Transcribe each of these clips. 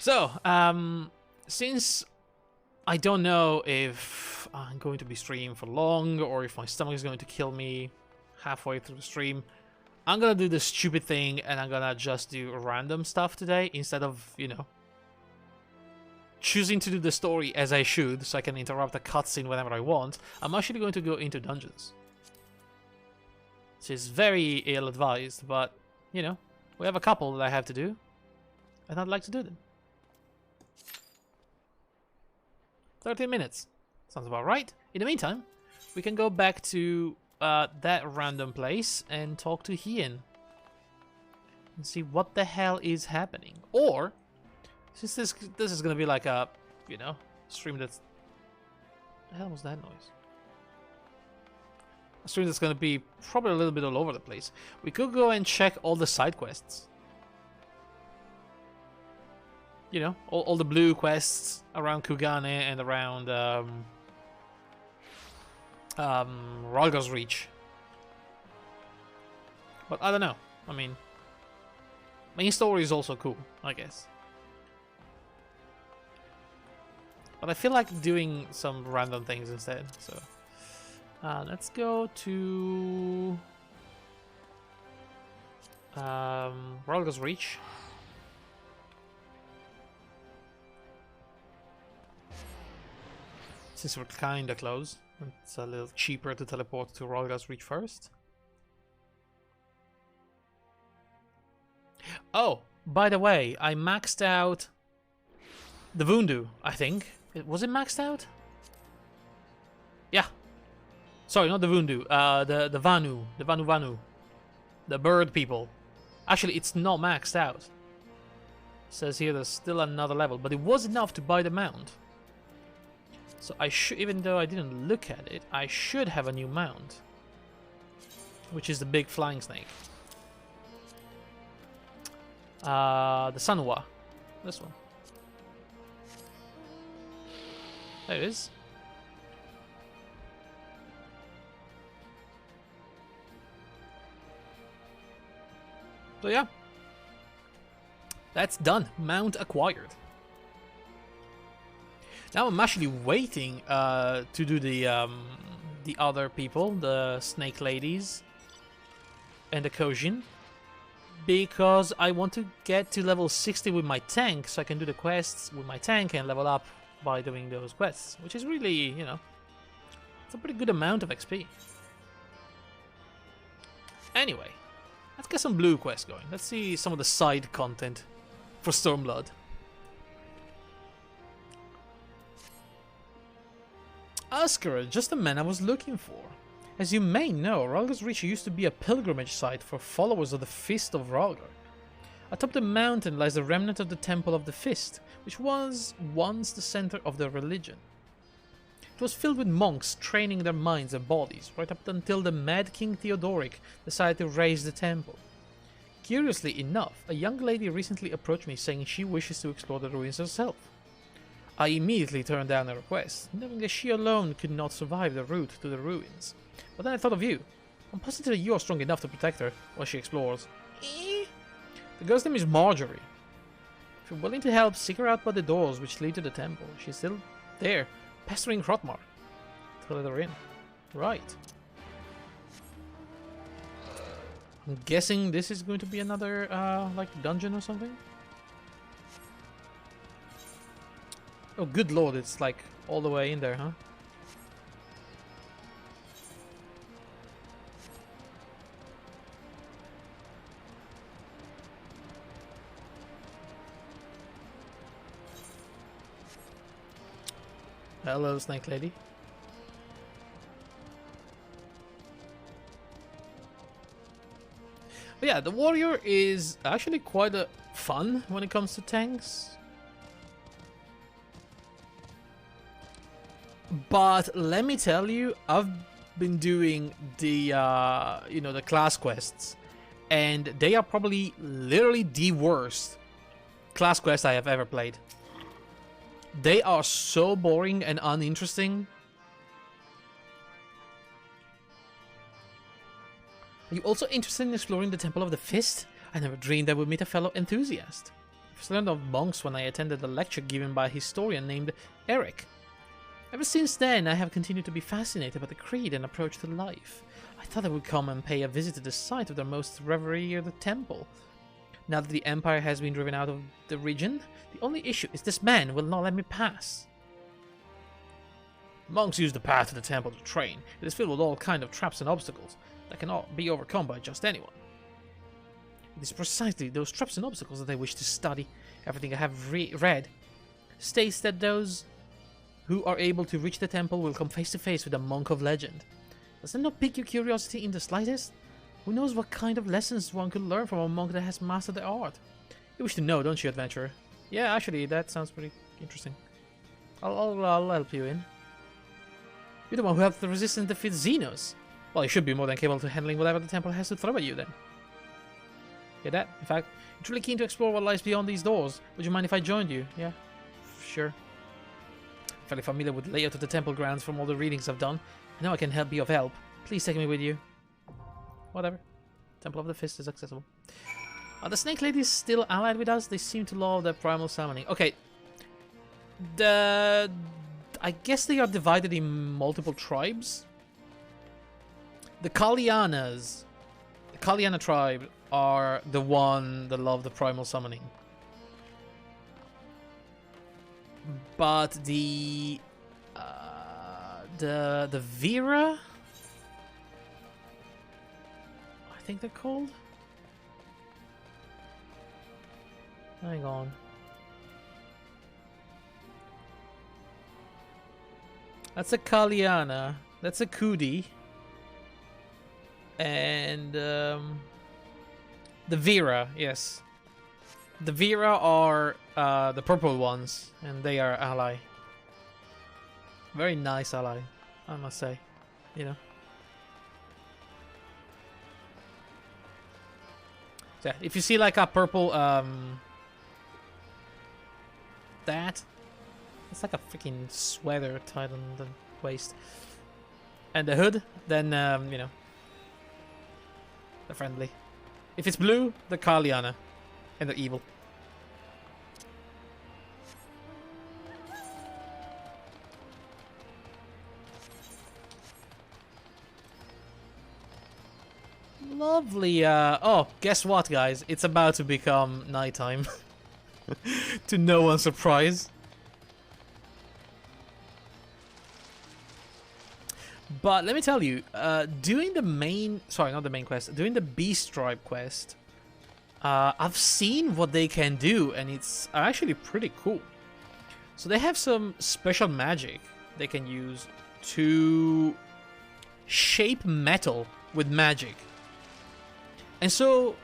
So, since I don't know if I'm going to be streaming for long or if my stomach is going to kill me halfway through the stream, I'm gonna do the stupid thing and I'm gonna just do random stuff today instead of, you know, choosing to do the story as I should so I can interrupt a cutscene whenever I want. I'm actually going to go into dungeons. Which is very ill-advised, but, you know, we have a couple that I have to do, and I'd like to do them. 13 minutes. Sounds about right. In the meantime, we can go back to that random place and talk to Hien. And see what the hell is happening. Or, since this is gonna be like a, you know, stream that's... What the hell was that noise? A stream that's gonna be probably a little bit all over the place. We could go and check all the side quests. You know, all the blue quests around Kugane and around Ralgar's Reach. But I don't know. I mean, main story is also cool, I guess. But I feel like doing some random things instead. So let's go to Ralgar's Reach. Since we're kinda close, it's a little cheaper to teleport to Ralgar's Reach first. Oh, by the way, I maxed out the Vundu, I think. Was it maxed out? Yeah. Sorry, not the Vundu. The Vanu. The Vanu. The bird people. Actually, it's not maxed out. It says here there's still another level, but it was enough to buy the mount. So I should, even though I didn't look at it, I should have a new mount. Which is the big flying snake. The Sanwa. This one. There it is. So yeah. That's done. Mount acquired. Now I'm actually waiting to do the other people, the snake ladies and the Kojin, because I want to get to level 60 with my tank so I can do the quests with my tank and level up by doing those quests, which is really, you know, it's a pretty good amount of XP. Anyway, let's get some blue quests going. Let's see some of the side content for Stormblood. Askara, just the man I was looking for. As you may know, Ralgar's Reach used to be a pilgrimage site for followers of the Fist of Ralgar. Atop the mountain lies the remnant of the Temple of the Fist, which was once the center of their religion. It was filled with monks training their minds and bodies, right up until the Mad King Theodoric decided to raise the temple. Curiously enough, a young lady recently approached me saying she wishes to explore the ruins herself. I immediately turned down her request, knowing that she alone could not survive the route to the ruins. But then I thought of you. I'm positive you are strong enough to protect her while she explores. The girl's name is Marjorie. If you're willing to help, seek her out by the doors which lead to the temple. She's still there, pestering Hrotmar to let her in. Right. I'm guessing this is going to be another, like, dungeon or something? Oh, good lord, it's like all the way in there, huh? Hello, Snake Lady. But yeah, the warrior is actually quite fun when it comes to tanks. But let me tell you, I've been doing the, you know, the class quests, and they are probably literally the worst class quests I have ever played. They are so boring and uninteresting. Are you also interested in exploring the Temple of the Fist? I never dreamed I would meet a fellow enthusiast. I learned of monks when I attended a lecture given by a historian named Eric. Ever since then, I have continued to be fascinated by the creed and approach to life. I thought I would come and pay a visit to the site of their most revered temple. Now that the Empire has been driven out of the region, the only issue is this man will not let me pass. Monks use the path to the temple to train. It is filled with all kinds of traps and obstacles that cannot be overcome by just anyone. It is precisely those traps and obstacles that I wish to study. Everything I have read states that those who are able to reach the temple will come face to face with a monk of legend. Does that not pique your curiosity in the slightest? Who knows what kind of lessons one could learn from a monk that has mastered the art? You wish to know, don't you, adventurer? Yeah, actually, that sounds pretty interesting. I'll help you in. You're the one who helped the resistance defeat Xenos. Well, you should be more than capable of handling whatever the temple has to throw at you, then. Yeah, that. In fact, I'm truly keen to explore what lies beyond these doors. Would you mind if I joined you? Yeah, sure. Fairly familiar with the layout of the temple grounds from all the readings I've done. I know I can be of help. Please take me with you. Whatever. Temple of the Fist is accessible. Are the Snake Ladies still allied with us? They seem to love the primal summoning. Okay. I guess they are divided in multiple tribes. The Kalianas. The Kaliana tribe are the one that love the primal summoning. But the Vera, I think they're called. Hang on. That's a Kaliana. That's a Kudi. And the Vera, yes. The Vera are the purple ones, and they are ally. Very nice ally, I must say. You know. So yeah, if you see like a purple, it's like a freaking sweater tied on the waist, and the hood, then you know, they're friendly. If it's blue, they're Kaliana, and they're evil. Lovely. Oh, guess what, guys? It's about to become nighttime. To no one's surprise. But let me tell you, doing the main... Sorry, not the main quest. Doing the Beast Tribe quest, I've seen what they can do, and it's actually pretty cool. So they have some special magic they can use to shape metal with magic. And so,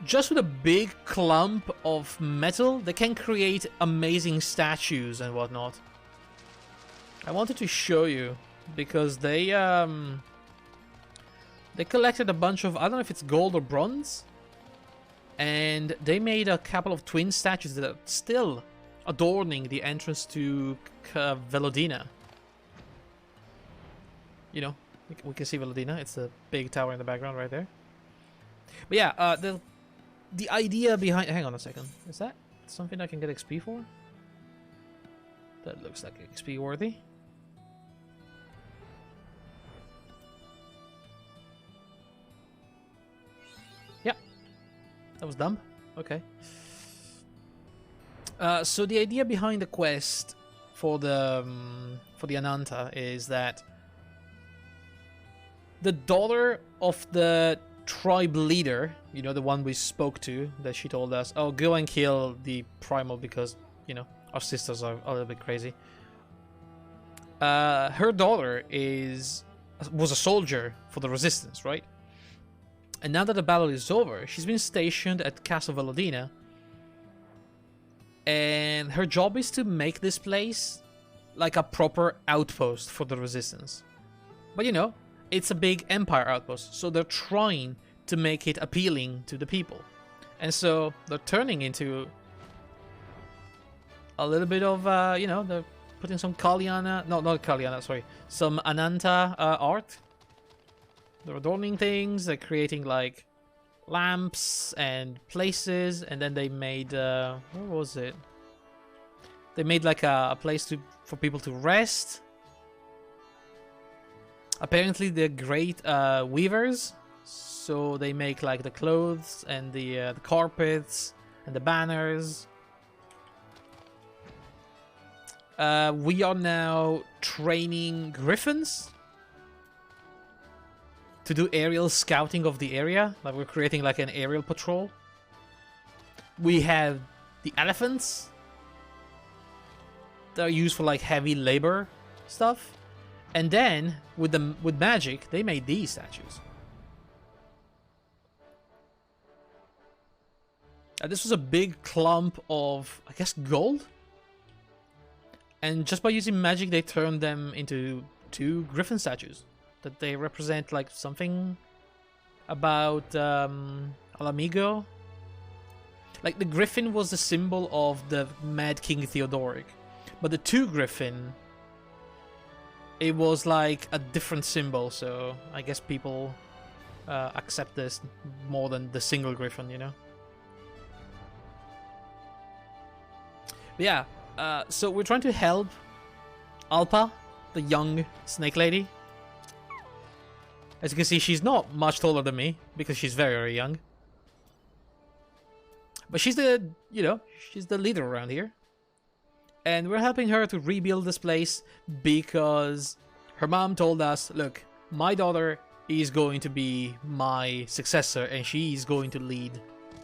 just with a big clump of metal, they can create amazing statues and whatnot. I wanted to show you, because they collected a bunch of, I don't know if it's gold or bronze, and they made a couple of twin statues that are still adorning the entrance to Velodina. You know, we can see Velodina. It's a big tower in the background right there. But yeah, the idea behind... Hang on a second. Is that something I can get XP for? That looks like XP worthy. Yeah. That was dumb. Okay. So the idea behind the quest for the Ananta is that the daughter of the tribe leader, you know, the one we spoke to, that she told us, oh, go and kill the primal because, you know, our sisters are a little bit crazy. Her daughter was a soldier for the resistance, right? And now that the battle is over, she's been stationed at Castle Velodina, and her job is to make this place like a proper outpost for the resistance. But you know, it's a big empire outpost, so they're trying to make it appealing to the people. And so they're turning into a little bit of, you know, they're putting some Kaliana, no, not Kaliana, sorry, some Ananta art. They're adorning things, they're creating like lamps and places, and then they made what was it? They made like a place for people to rest. Apparently they're great weavers, so they make like the clothes and the carpets and the banners. We are now training griffins to do aerial scouting of the area. Like we're creating like an aerial patrol. We have the elephants that are used for like heavy labor stuff. And then with magic, they made these statues. This was a big clump of, I guess, gold. And just by using magic, they turned them into 2 griffin statues. That they represent like something about Alamigo. Like the griffin was the symbol of the Mad King Theodoric. But the 2 griffin, it was like a different symbol. So I guess people accept this more than the single griffin, you know? But yeah. So we're trying to help Alpa, the young snake lady. As you can see, she's not much taller than me because she's very, very young. But she's the, you know, she's the leader around here. And we're helping her to rebuild this place because her mom told us, look, my daughter is going to be my successor and she's going to lead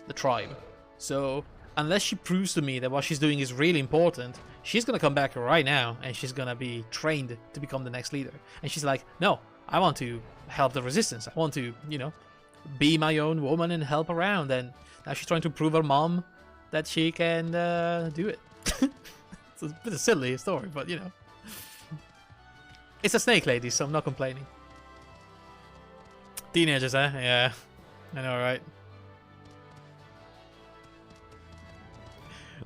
the tribe. So unless she proves to me that what she's doing is really important, she's gonna come back right now and she's gonna be trained to become the next leader. And she's like, no, I want to help the resistance. I want to, you know, be my own woman and help around. And now she's trying to prove her mom that she can do it. It's a bit of a silly story, but you know. It's a snake lady, so I'm not complaining. Teenagers, eh? Yeah, I know, right?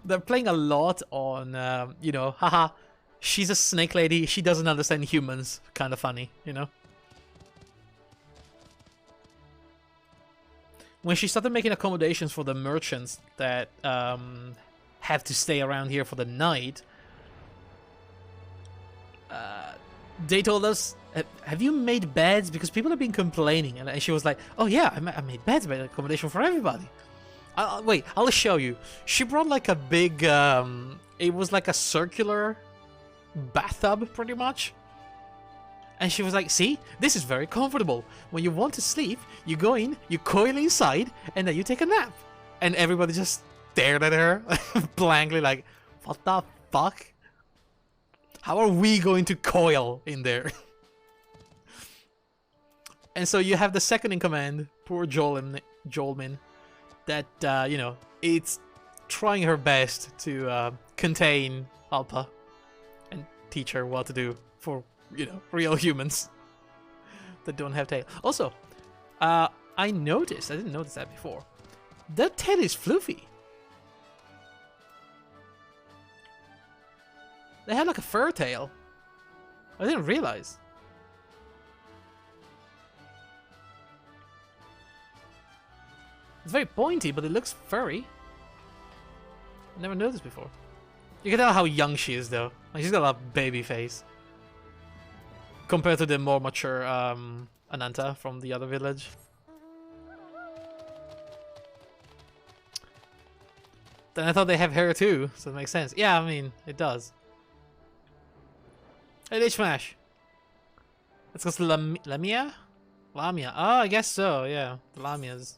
They're playing a lot on, you know, haha, she's a snake lady, she doesn't understand humans. Kind of funny, you know? When she started making accommodations for the merchants that have to stay around here for the night, they told us, have you made beds? Because people have been complaining. And she was like, oh yeah, I made beds, I made accommodation for everybody. Wait, I'll show you. She brought like a big, it was like a circular bathtub, pretty much. And she was like, see, this is very comfortable. When you want to sleep, you go in, you coil inside, and then you take a nap. And everybody just stared at her blankly like, what the fuck? How are we going to coil in there? And so you have the second in command, poor Jolmin, that, you know, it's trying her best to contain Alpa and teach her what to do for, you know, real humans that don't have tail. Also, I noticed, I didn't notice that before, that tail is fluffy. They had like a fur tail. I didn't realize. It's very pointy, but it looks furry. Never noticed before. You can tell how young she is, though. Like, she's got a baby face. Compared to the more mature Ananta from the other village. Then I thought they have hair too, so it makes sense. Yeah, I mean, it does. Hey, Lich Smash! It's called Lamia? Lamia. Oh, I guess so, yeah. The Lamias.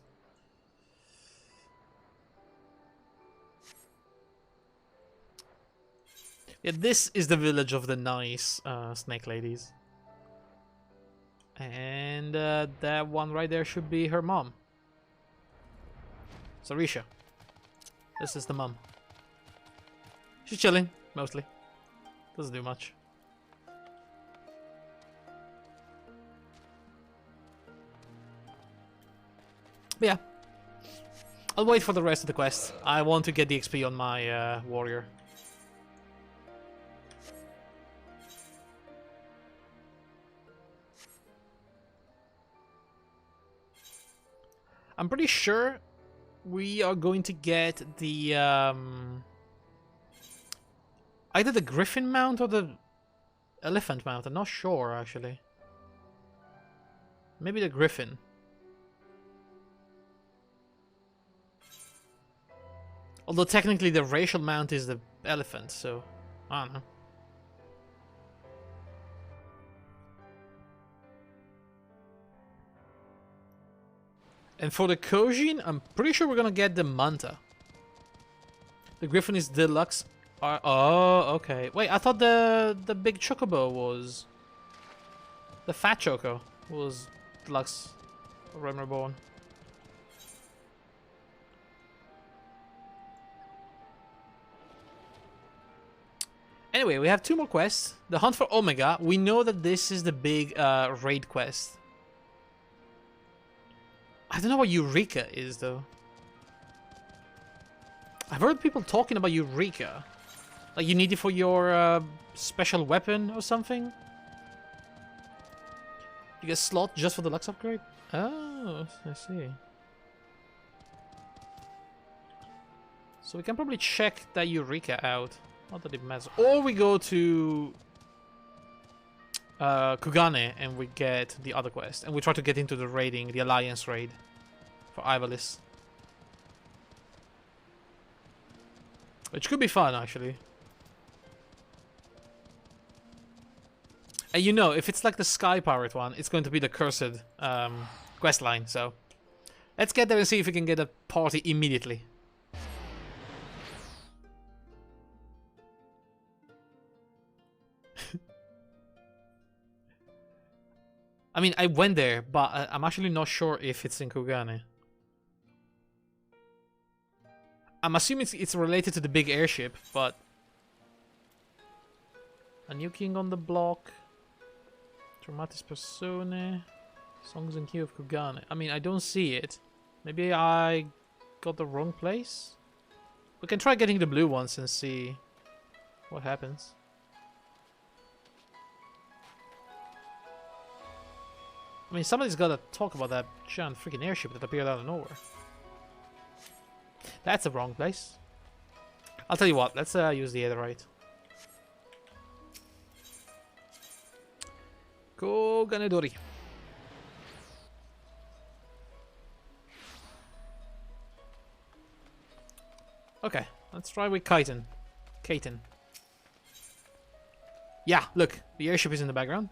Yeah, this is the village of the nice snake ladies. And that one right there should be her mom. Sarisha. This is the mom. She's chilling, mostly. Doesn't do much. But yeah. I'll wait for the rest of the quest. I want to get the XP on my warrior. I'm pretty sure we are going to get the either the griffin mount or the elephant mount. I'm not sure actually. Maybe the griffin. Although technically the racial mount is the elephant, so I don't know. And for the Kojin, I'm pretty sure we're gonna get the Manta. The Griffin is deluxe. Oh, okay. Wait, I thought the big Chocobo was... The fat Choco was deluxe Realm Reborn. Anyway, we have 2 more quests. The Hunt for Omega. We know that this is the big raid quest. I don't know what Eureka is, though. I've heard people talking about Eureka. Like, you need it for your special weapon or something? You get a slot just for the Lux upgrade? Oh, I see. So we can probably check that Eureka out. Not that it matters. Or we go to Kugane and we get the other quest. And we try to get into the raiding, the Alliance raid for Ivalice. Which could be fun, actually. And you know, if it's like the Sky Pirate one, it's going to be the cursed questline. So let's get there and see if we can get a party immediately. I mean, I went there, but I'm actually not sure if it's in Kugane. I'm assuming it's related to the big airship, but... A new king on the block. Dramatis Personae. Songs in Key of Kugane. I mean, I don't see it. Maybe I got the wrong place? We can try getting the blue ones and see what happens. I mean, somebody's gotta talk about that giant freaking airship that appeared out of nowhere. That's the wrong place. I'll tell you what, let's use the Aetherite. Koganedori. Okay, let's try with Kaiten. Yeah, look, the airship is in the background.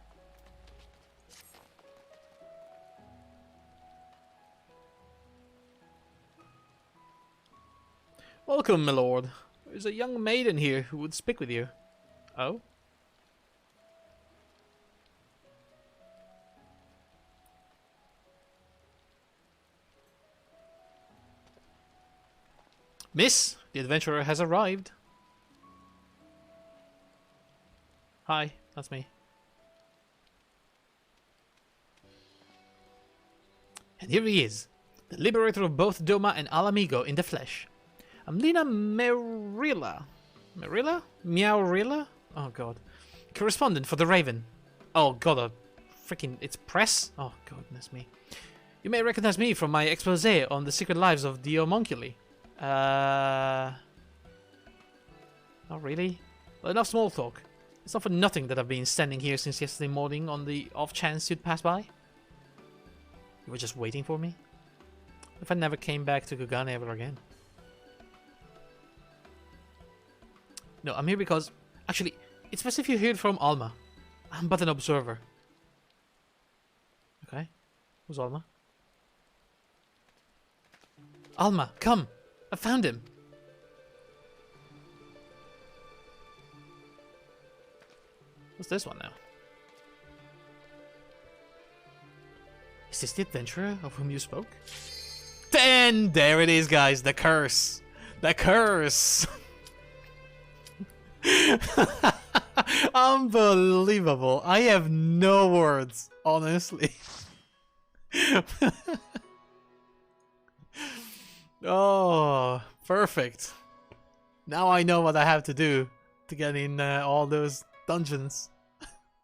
Welcome, my lord. There's a young maiden here who would speak with you. Oh? Miss, the adventurer has arrived. Hi, that's me. And here he is, the liberator of both Doma and Alamigo in the flesh. I'm Lina Merilla. Meowrilla? Oh god. Correspondent for the Raven. Oh god, it's press? Oh goodness me. You may recognize me from my expose on the secret lives of the homunculi. Not really. Well, enough small talk. It's not for nothing that I've been standing here since yesterday morning on the off chance you'd pass by. You were just waiting for me? If I never came back to Kugane ever again. No, I'm here because... Actually, it's best if you hear it from Alma. I'm but an observer. Okay. Who's Alma? Alma, come! I found him! What's this one now? Is this the adventurer of whom you spoke? Then there it is, guys. The curse. The curse. Unbelievable. I have no words, honestly. Oh, perfect. Now I know what I have to do to get in all those dungeons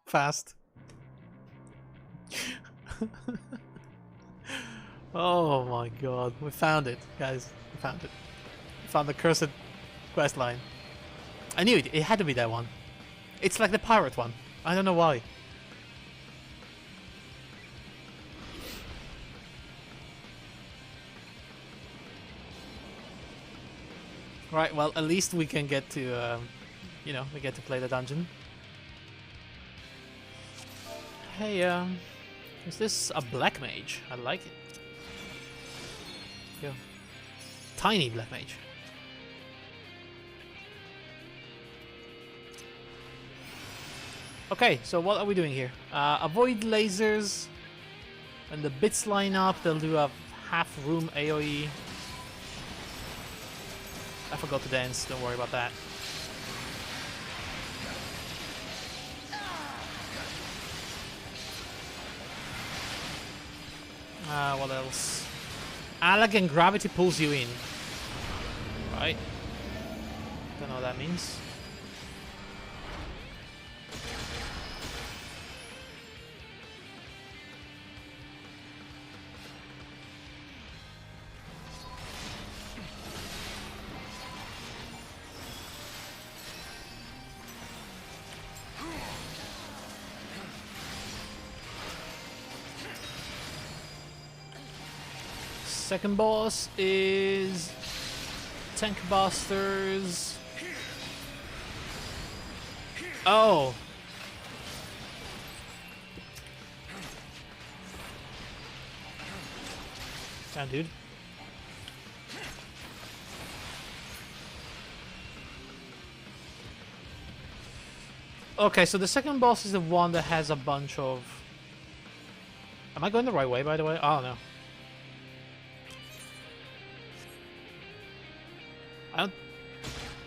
fast. Oh my god, we found it, guys. We found it. We found the cursed quest line. I knew it. It had to be that one. It's like the pirate one. I don't know why. Right, well, at least we can get to, you know, we get to play the dungeon. Hey, is this a black mage? I like it. Yo. Tiny black mage. Okay, so what are we doing here? Avoid lasers. When the bits line up, they'll do a half room AoE. I forgot to dance, don't worry about that. What else? Elegant gravity pulls you in. Right. Don't know what that means. Second boss is Tank Busters. Oh. Damn, dude. Okay, so the second boss is the one that has a bunch of... Am I going the right way, by the way? Oh, no.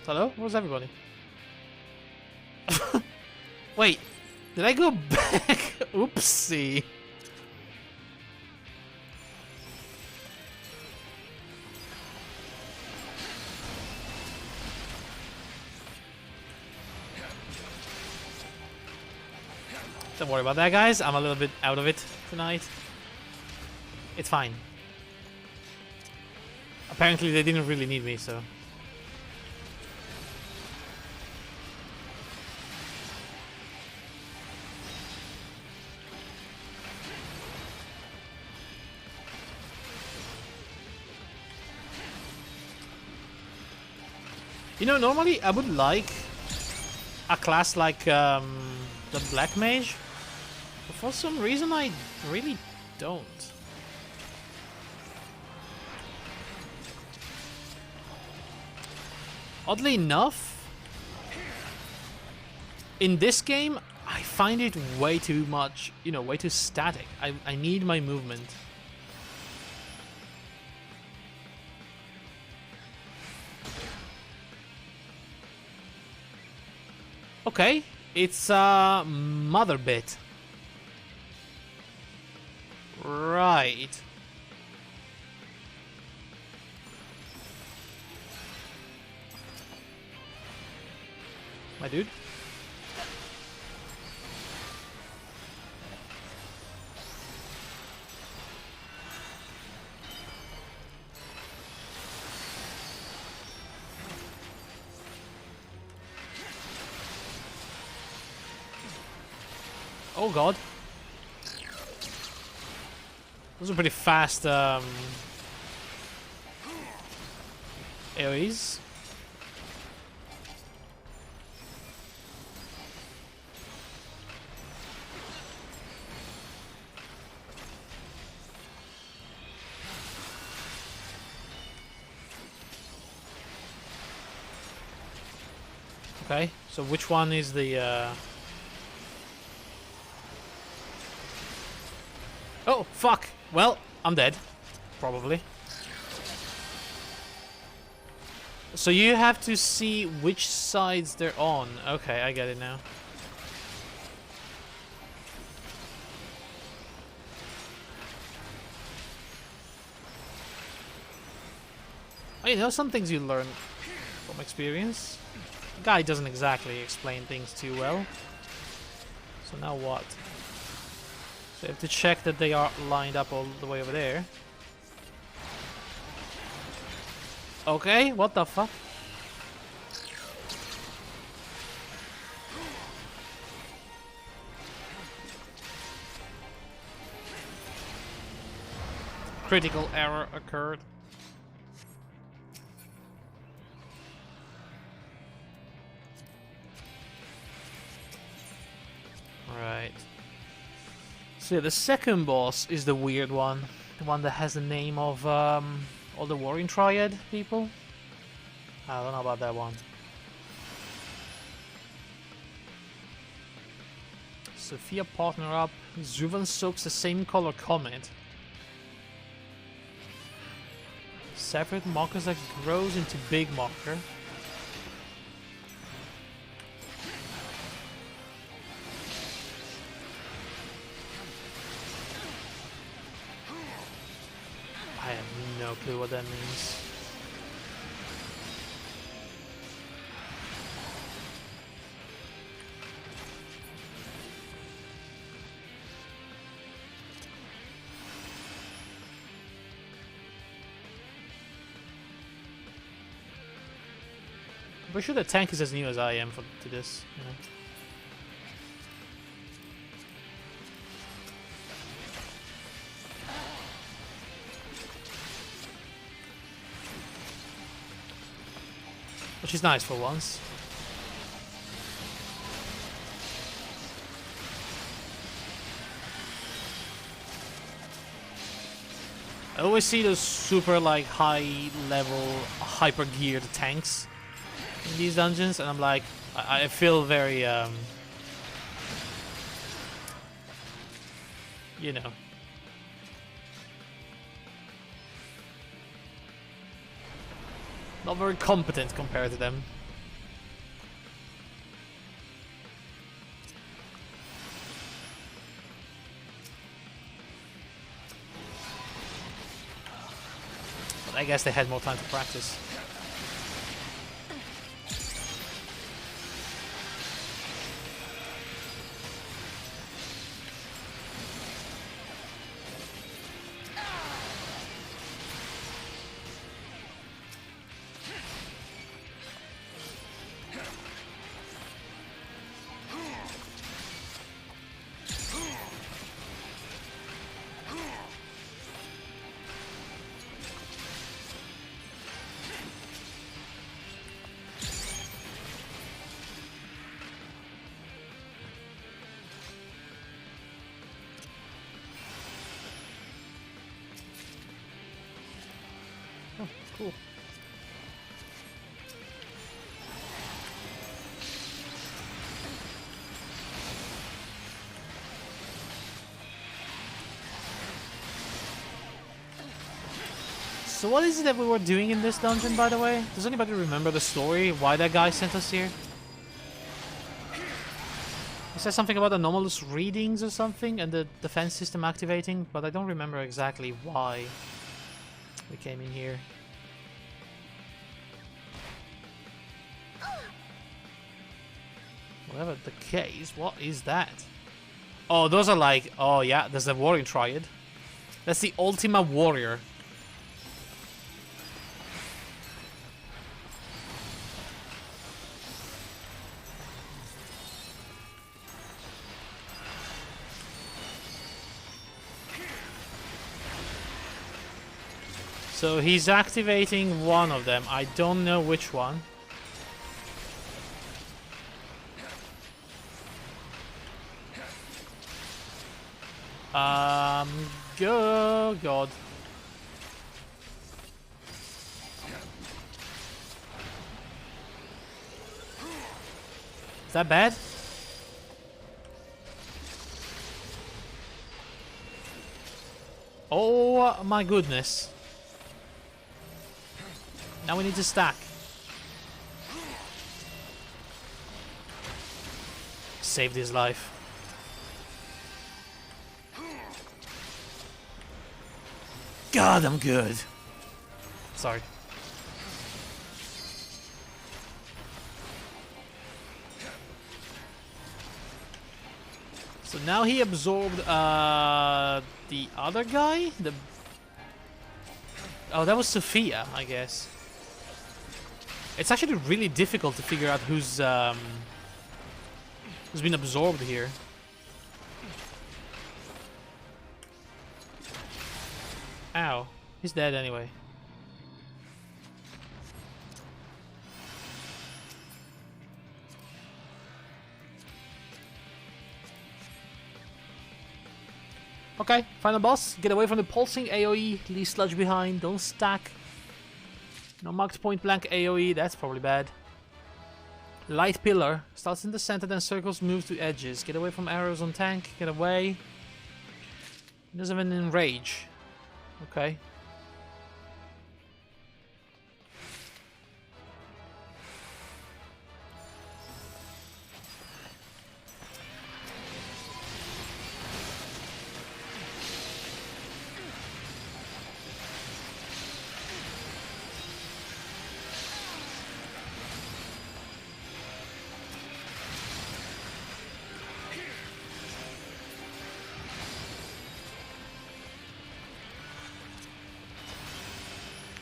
Hello? Where's everybody? Wait, did I go back? Oopsie. Don't worry about that, guys. I'm a little bit out of it tonight. It's fine. Apparently they didn't really need me, so... You know, normally I would like a class like the Black Mage, but for some reason I really don't. Oddly enough, in this game, I find it way too much, you know, way too static. I need my movement. Okay, it's a mother bit. Right. My dude. Oh god. Those are pretty fast AoEs. Okay, so which one is the Oh, fuck! Well, I'm dead. Probably. So you have to see which sides they're on. Okay, I get it now. Oh, you know, some things you learn from experience. The guy doesn't exactly explain things too well. So now what? So you have to check that they are lined up all the way over there. Okay, what the fuck? Critical error occurred. Right. So yeah, the second boss is the weird one. The one that has the name of all the Warring Triad people. I don't know about that one. Sophia partner up. Zuvan soaks the same color comment. Separate markers that grows into big marker. I have no clue what that means. I'm pretty sure the tank is as new as I am to this, you know. Which is nice for once. I always see those super like high level hyper geared tanks in these dungeons, and I'm like, I feel very you know, not very competent compared to them. But I guess they had more time to practice. Oh, cool. So what is it that we were doing in this dungeon, by the way? Does anybody remember the story? Why that guy sent us here? He said something about anomalous readings or something and the defense system activating, but I don't remember exactly why we came in here. Whatever the case, what is that? Oh, those are like... Oh yeah, there's a Warring Triad. That's the Ultima Warrior. So he's activating one of them. I don't know which one. Go God. Is that bad? Oh my goodness. Now we need to stack. Saved his life. God, I'm good. Sorry. So now he absorbed the other guy? Oh, that was Sophia, I guess. It's actually really difficult to figure out who's been absorbed here. Ow. He's dead anyway. Okay, final boss. Get away from the pulsing AoE. Leave sludge behind. Don't stack. No marked point blank AoE. That's probably bad. Light pillar. Starts in the center, then circles, moves to edges. Get away from arrows on tank. Get away. He doesn't have an enrage. Okay.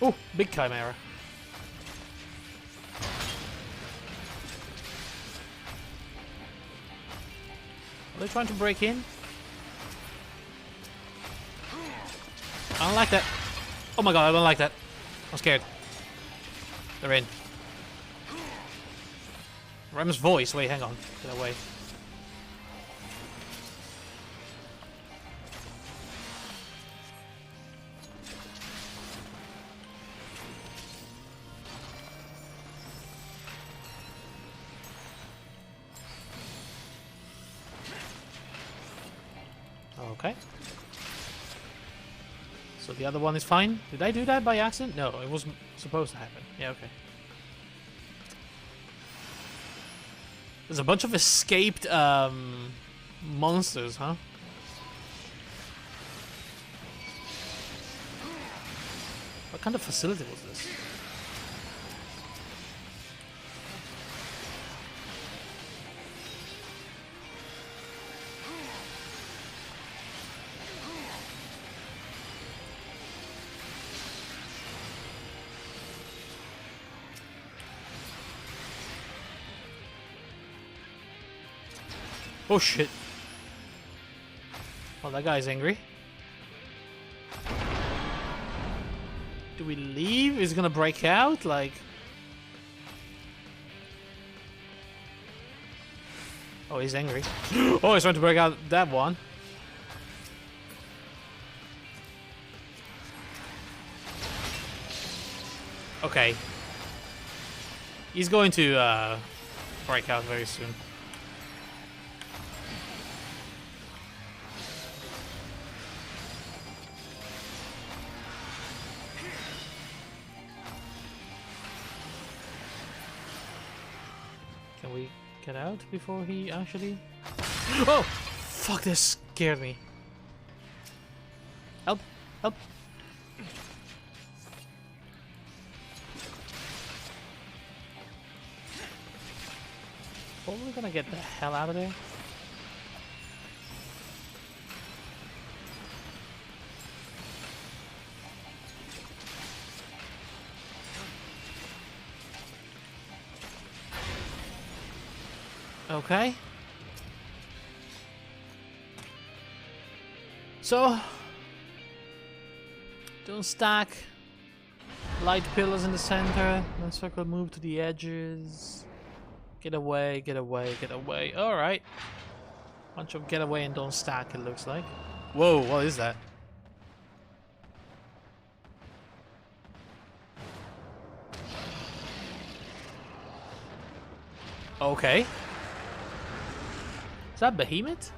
Oh, big chimera. Are they trying to break in? I don't like that. Oh my god, I don't like that. I'm scared. They're in. Rem's voice. Wait, hang on. Get away. Okay. So the other one is fine. Did I do that by accident? No, it wasn't supposed to happen. Yeah, okay. There's a bunch of escaped monsters, huh? What kind of facility was this? Oh shit. Well, that guy's angry. Do we leave? Is he gonna break out? Like... Oh, he's angry. Oh, he's trying to break out that one. Okay. He's going to break out very soon. Can we get out before he actually... Oh! Fuck, this scared me. Help! Help! Probably gonna get the hell out of there. Okay. So, don't stack. Light pillars in the center. Then circle, move to the edges. Get away, get away, get away. Alright. Bunch of get away and don't stack, it looks like. Whoa, what is that? Okay. Is that Behemoth?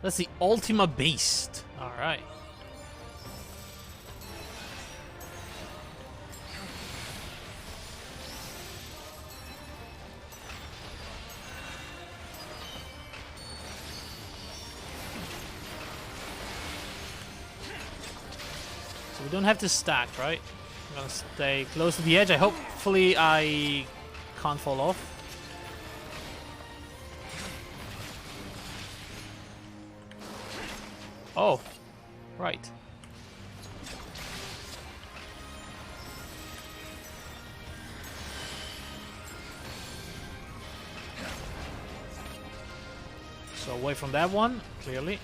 That's the Ultima Beast. Alright. So we don't have to stack, right? I'm gonna stay close to the edge. Hopefully I can't fall off. Oh, right. So away from that one, clearly.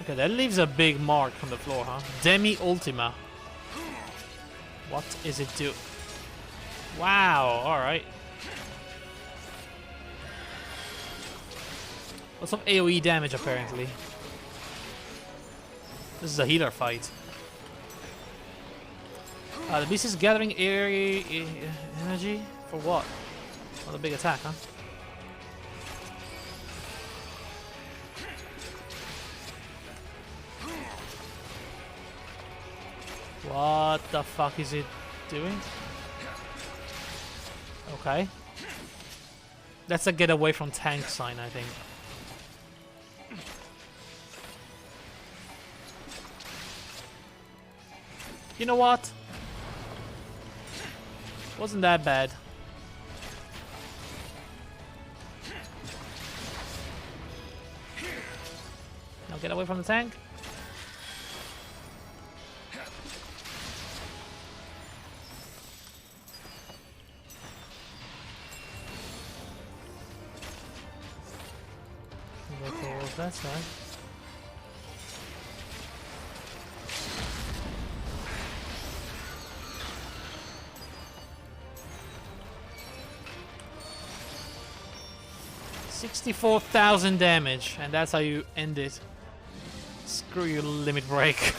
Okay, that leaves a big mark on the floor, huh? Demi Ultima. What is it do? Wow, alright. Lots of AoE damage, apparently. This is a healer fight. The beast is gathering energy for what? Not a big attack, huh? What the fuck is it doing? Okay. That's a get away from tank sign, I think. You know what? Wasn't that bad. Now get away from the tank. Go towards that side. $64,000 damage, and that's how you end it. Screw you, limit break.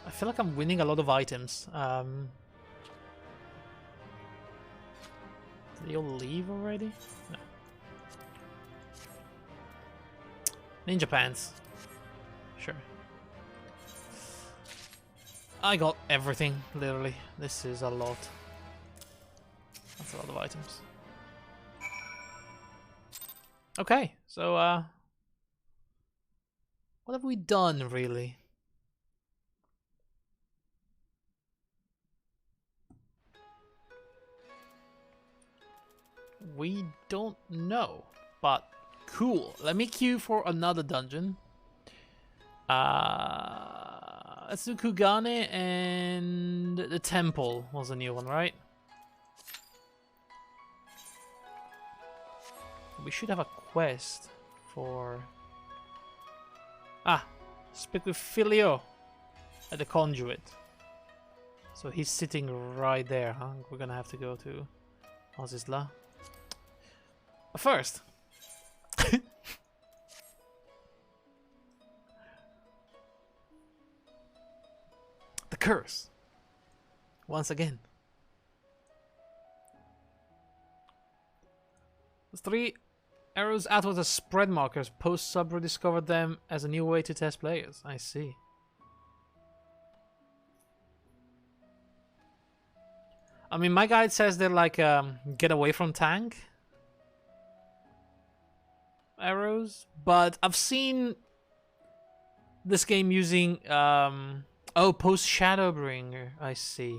I feel like I'm winning a lot of items. Did they all leave already? No. Ninja pants. Sure. I got everything, literally. This is a lot. That's a lot of items. Okay, so what have we done, really? We don't know, but cool. Let me queue for another dungeon. Let's do Kugane, and the temple was a new one, right? We should have a quest for... Ah, speak with Filio at the conduit. So he's sitting right there, huh? We're gonna have to go to Azizla. But first, the curse. Once again. The 3 arrows outward as spread markers. Post-sub rediscovered them as a new way to test players. I see. I mean, my guide says they're like get away from tank arrows, but I've seen this game using oh, post Shadowbringer. I see.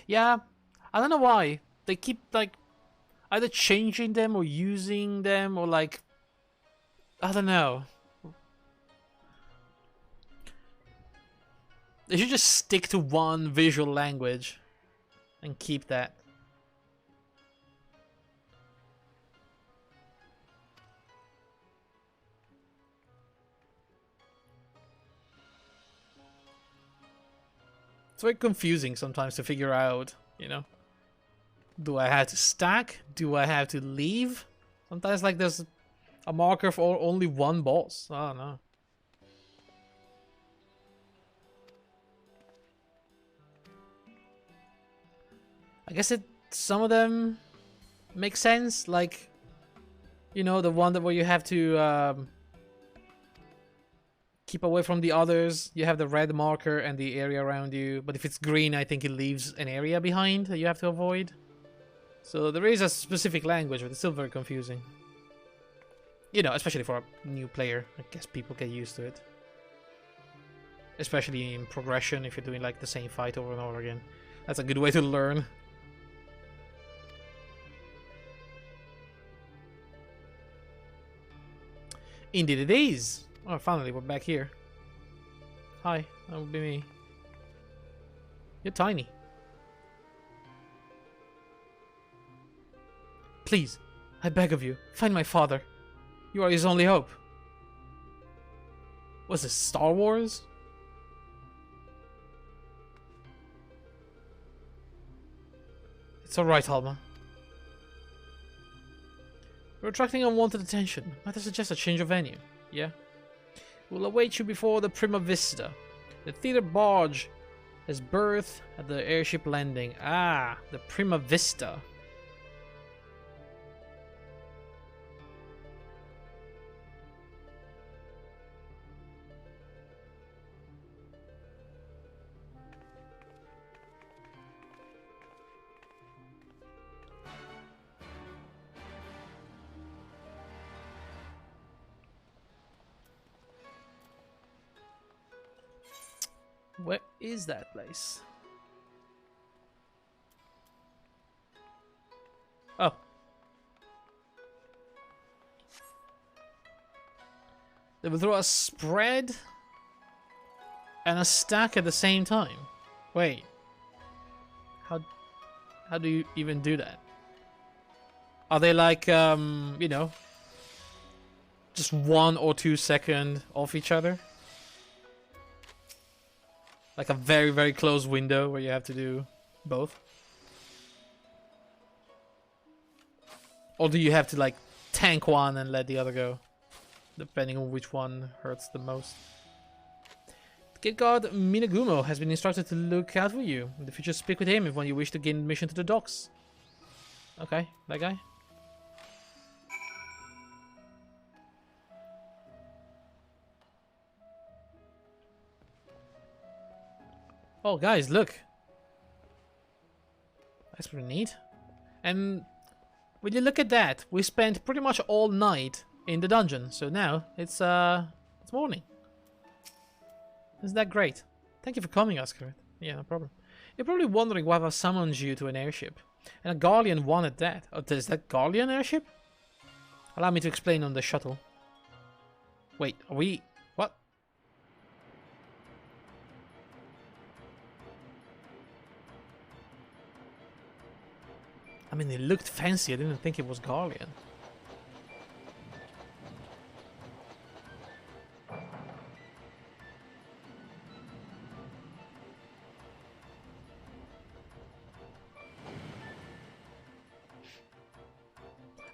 Yeah, I don't know why they keep like either changing them or using them, or like I don't know. They should just stick to one visual language and keep that. It's very confusing sometimes to figure out, you know. Do I have to stack? Do I have to leave? Sometimes like there's a marker for only one boss. I don't know. I guess some of them make sense, like, you know, the one that where you have to keep away from the others. You have the red marker and the area around you, but if it's green, I think it leaves an area behind that you have to avoid. So there is a specific language, but it's still very confusing. You know, especially for a new player. I guess people get used to it. Especially in progression, if you're doing like the same fight over and over again. That's a good way to learn. Indeed it is! Oh, finally, we're back here. Hi, that would be me. You're tiny. Please, I beg of you, find my father. You are his only hope. Was this Star Wars? It's alright, Alma. We're attracting unwanted attention. Might I suggest a change of venue? Yeah? We'll await you before the Prima Vista. The theater barge has berth at the airship landing. Ah, the Prima Vista. Where is that place? Oh. They will throw a spread and a stack at the same time. Wait. How do you even do that? Are they like, you know, just 1 or 2 seconds off each other? Like a very, very close window where you have to do both? Or do you have to like tank one and let the other go? Depending on which one hurts the most. Gate guard Minagumo has been instructed to look out for you. In the future, speak with him if when you wish to gain admission to the docks. Okay, that guy. Oh, guys, look. That's pretty neat. And when you look at that, we spent pretty much all night in the dungeon. So now it's morning. Isn't that great? Thank you for coming, Oscar. Yeah, no problem. You're probably wondering why I've summoned you to an airship. And a Garlean one at that. Oh, is that Garlean airship? Allow me to explain on the shuttle. Wait, are we... What? I mean, it looked fancy. I didn't think it was Garlean.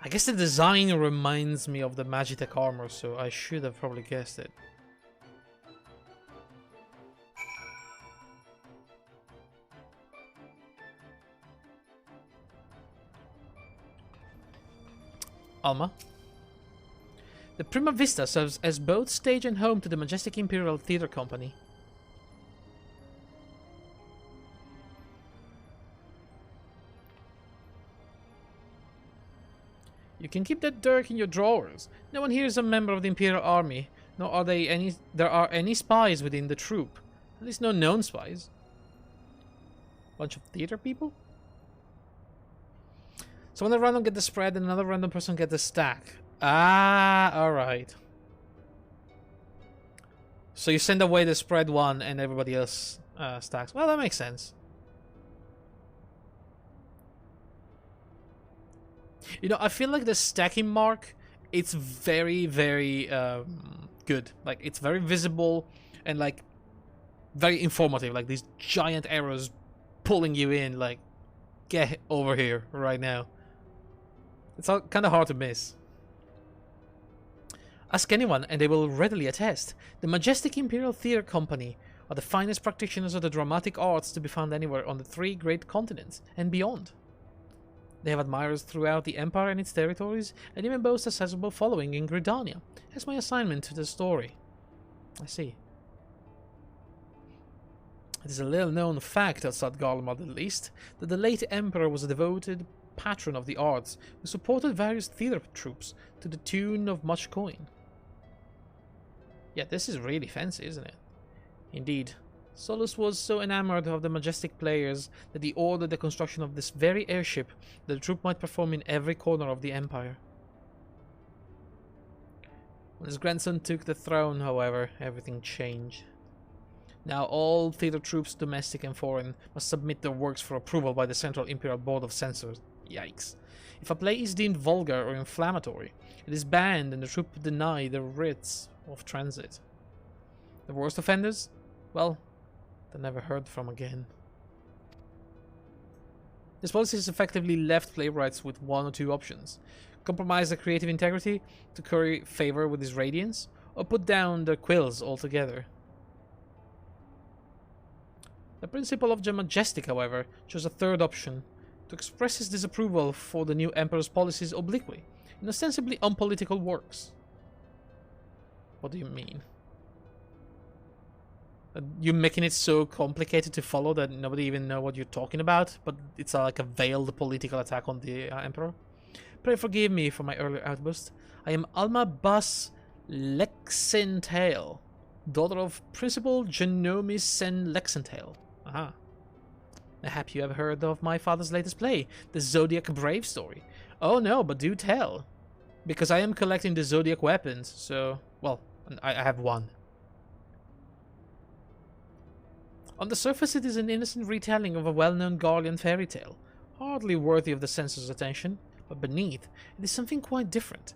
I guess the design reminds me of the Magitech armor, so I should have probably guessed it. Alma. The Prima Vista serves as both stage and home to the majestic Imperial Theatre Company. You can keep that dirk in your drawers. No one here is a member of the Imperial Army, nor are there are any spies within the troop. At least no known spies. Bunch of theater people? So when a random get the spread and another random person get the stack. Ah, alright. So you send away the spread one and everybody else stacks. Well, that makes sense. You know, I feel like the stacking mark, it's very, very good. Like, it's very visible and, like, very informative. Like, these giant arrows pulling you in, like, get over here right now. It's kind of hard to miss. Ask anyone and they will readily attest. The majestic Imperial Theatre Company are the finest practitioners of the dramatic arts to be found anywhere on the 3 great continents and beyond. They have admirers throughout the Empire and its territories, and even boast a sizable following in Gridania. That's my assignment to the story. I see. It is a little-known fact, outside Garlemald at least, that the late Emperor was a devoted patron of the arts who supported various theatre troupes to the tune of much coin. Yeah, this is really fancy, isn't it? Indeed. Solus was so enamored of the majestic players that he ordered the construction of this very airship that the troupe might perform in every corner of the empire. When his grandson took the throne, however, everything changed. Now all theatre troupes, domestic and foreign, must submit their works for approval by the Central Imperial Board of Censors. Yikes. If a play is deemed vulgar or inflammatory, it is banned and the troupe denied the writs of transit. The worst offenders? Well, they're never heard from again. This policy has effectively left playwrights with one or two options. Compromise their creative integrity to curry favor with his radiance, or put down their quills altogether. The Principal of the Majestic, however, chose a third option, to express his disapproval for the new Emperor's policies obliquely, in ostensibly unpolitical works. What do you mean? You're making it so complicated to follow that nobody even know what you're talking about, but it's like a veiled political attack on the Emperor? Pray forgive me for my earlier outburst. I am Alma Bas Lexentale, daughter of Principal Genomis Sen Lexentale. Aha. Mayhap you have heard of my father's latest play, the Zodiac Brave story. Oh no, but do tell. Because I am collecting the Zodiac weapons, so... well, I have one. On the surface it is an innocent retelling of a well-known Garlean fairy tale, hardly worthy of the censor's attention, but beneath it is something quite different,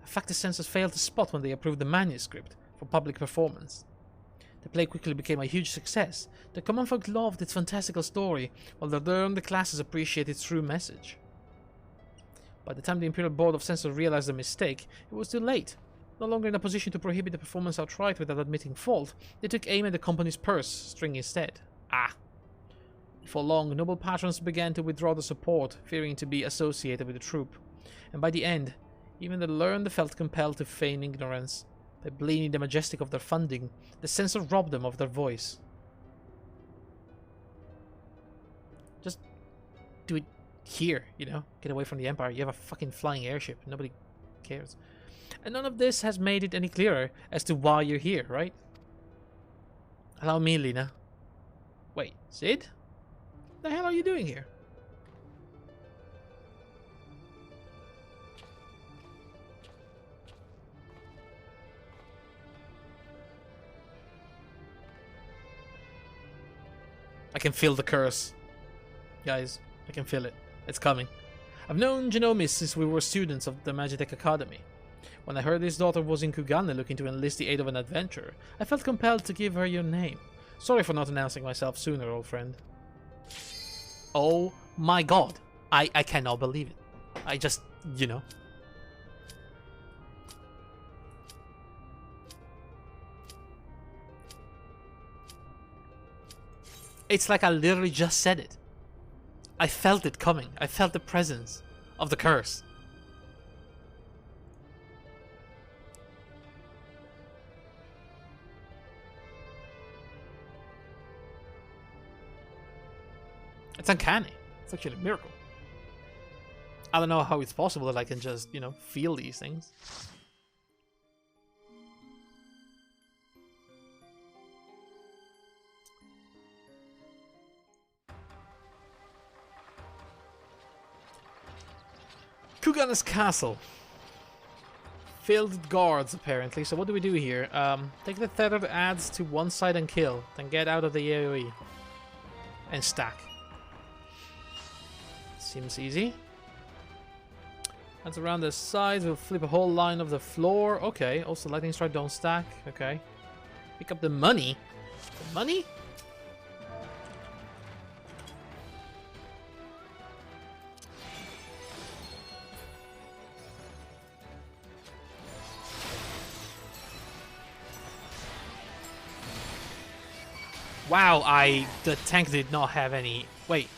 a fact the censors failed to spot when they approved the manuscript for public performance. The play quickly became a huge success. The common folk loved its fantastical story, while the learned classes appreciated its true message. By the time the Imperial Board of Censors realized the mistake, it was too late. No longer in a position to prohibit the performance outright without admitting fault, they took aim at the company's purse string instead. Ah! Before long, noble patrons began to withdraw their support, fearing to be associated with the troupe, and by the end, even the learned felt compelled to feign ignorance. By blaming the Majestic of their funding, the censor robbed them of their voice. Just do it here, you know? Get away from the Empire. You have a fucking flying airship. Nobody cares. And none of this has made it any clearer as to why you're here, right? Allow me, Lena. Wait, Sid? What the hell are you doing here? I can feel the curse. Guys, I can feel it. It's coming. I've known Genomis since we were students of the Magitech Academy. When I heard his daughter was in Kugane looking to enlist the aid of an adventurer, I felt compelled to give her your name. Sorry for not announcing myself sooner, old friend. Oh my god. I cannot believe it. I just, you know. It's like I literally just said it. I felt it coming. I felt the presence of the curse. It's uncanny. It's actually a miracle. I don't know how it's possible that I can just, you know, feel these things. Kugane's castle. Filled with guards, apparently. So what do we do here? Take the tethered adds to one side and kill. Then get out of the AoE. And stack. Seems easy. That's around the sides. We'll flip a whole line of the floor. Okay. Also, lightning strike don't stack. Okay. Pick up the money. The money? Wow, the tank did not have any... Wait.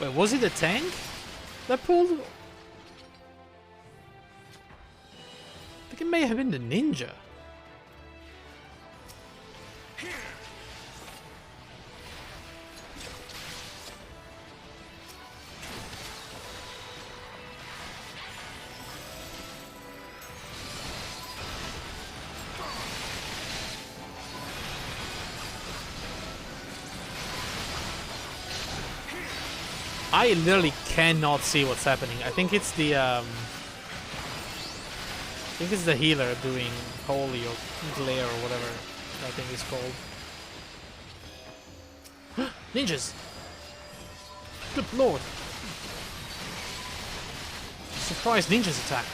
Wait, was it a tank that pulled? I think it may have been the ninja. I literally cannot see what's happening. I think it's the healer doing holy or glare or whatever that thing is called. Ninjas! Good lord! Surprise ninjas attack.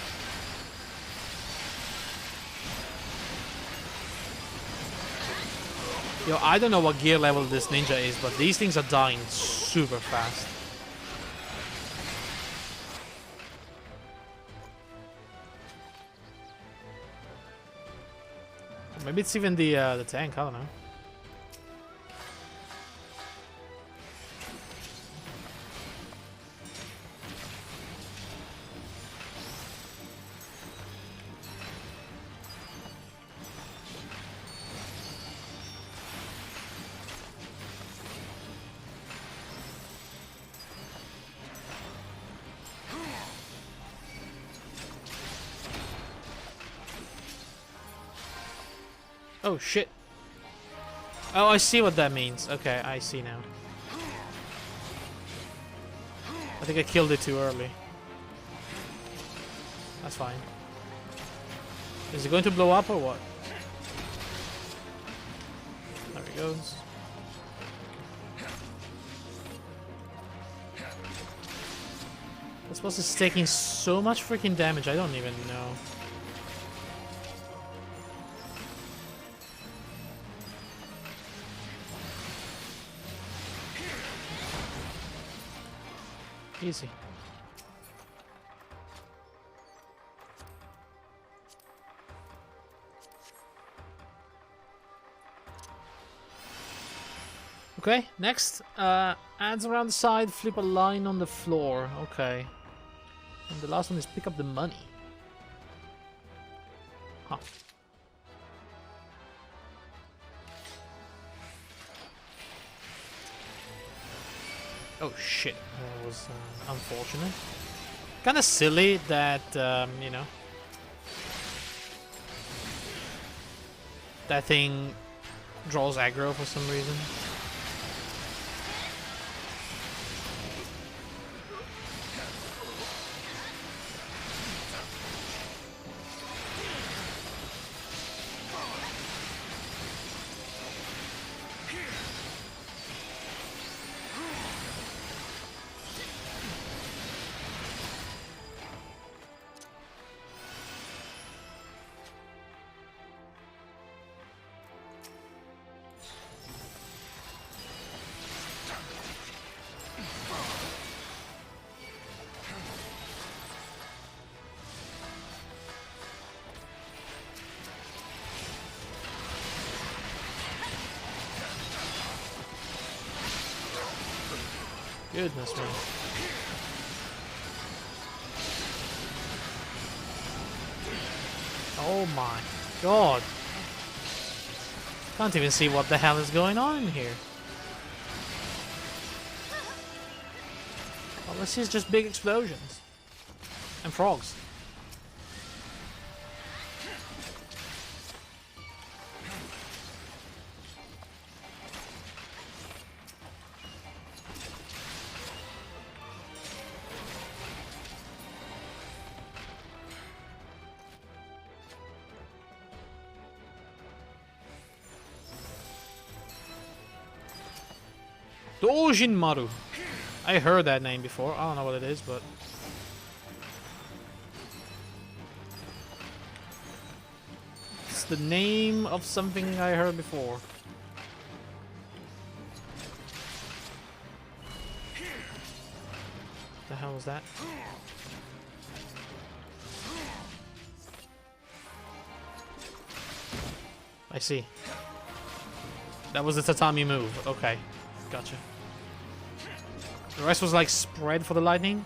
Yo, I don't know what gear level this ninja is, but these things are dying super fast. Maybe it's even the tank, I don't know. Oh shit. Oh, I see what that means. Okay, I see now. I think I killed it too early. That's fine. Is it going to blow up or what? There he goes. This boss is taking so much freaking damage, I don't even know. Easy. Okay, next, adds around the side, flip a line on the floor. Okay. And the last one is pick up the money. Huh. Oh shit, that was unfortunate. Kinda silly that, you know, that thing draws aggro for some reason. Goodness me. Oh my god. Can't even see what the hell is going on in here. Well, this is just big explosions. And frogs. Dojinmaru. I heard that name before. I don't know what it is, but it's the name of something I heard before. What the hell was that? I see. That was the tatami move. Okay, gotcha. The rest was like spread for the lightning.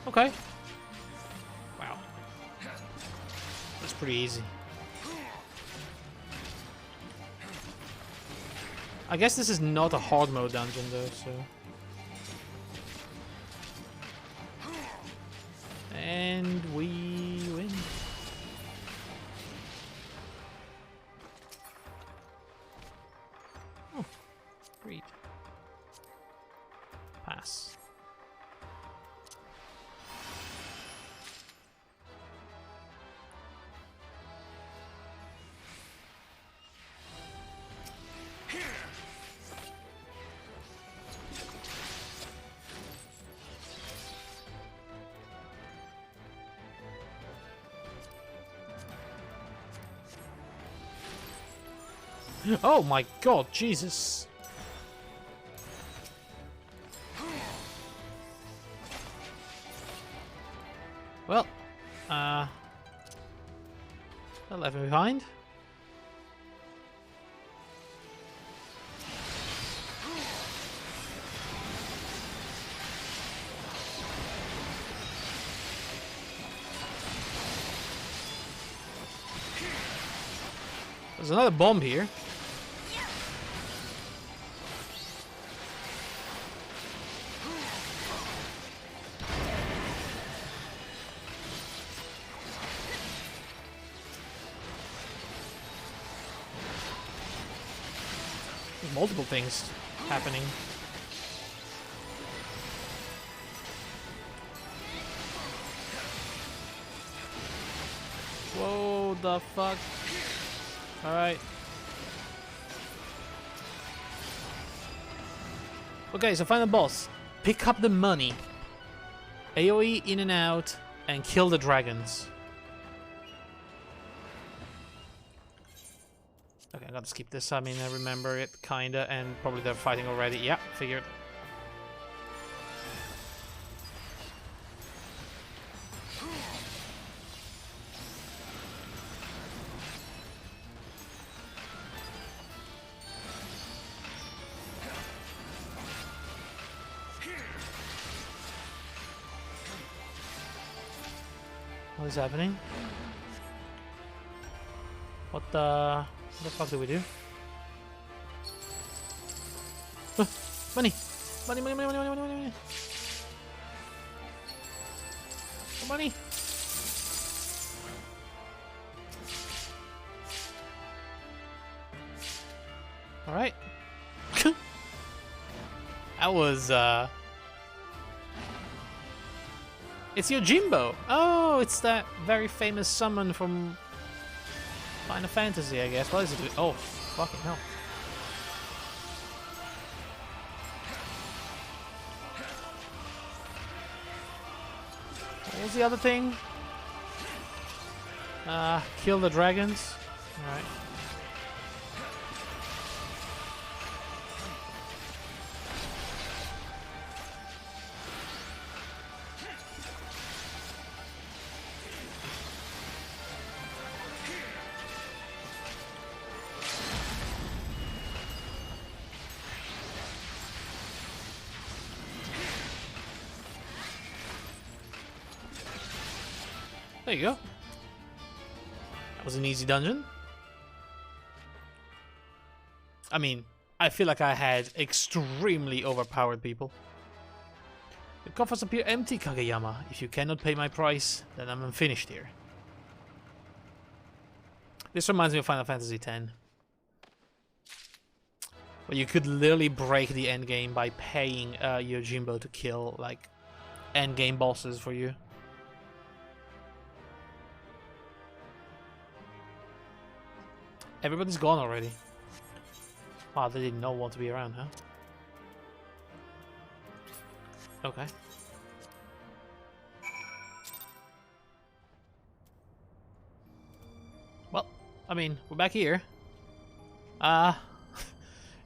Okay. Wow. That's pretty easy. I guess this is not a hard mode dungeon though, so. And we win. Oh, great. Pass. Oh my god, Jesus. Well, that left me behind. There's another bomb here. There's multiple things happening. Whoa, the fuck. Alright. Okay, so find the boss. Pick up the money. AoE in and out, and kill the dragons. Okay, I gotta skip this. I mean, I remember it, kinda, and probably they're fighting already. Yeah, figured. What is happening? What the fuck do we do? Money! Money, money, money, money, money, money, money! Money! Alright. That was, It's Yojimbo! Oh, it's that very famous summon from Final Fantasy, I guess. What is it? Oh, fucking hell. What was the other thing? Kill the dragons. Alright. There you go. That was an easy dungeon. I mean, I feel like I had extremely overpowered people. The coffers appear empty, Kageyama. If you cannot pay my price, then I'm unfinished here. This reminds me of Final Fantasy X. Where you could literally break the endgame by paying Yojimbo to kill, like, endgame bosses for you. Everybody's gone already. Wow, they did not want to be around, huh? Okay. I mean, we're back here. Uh,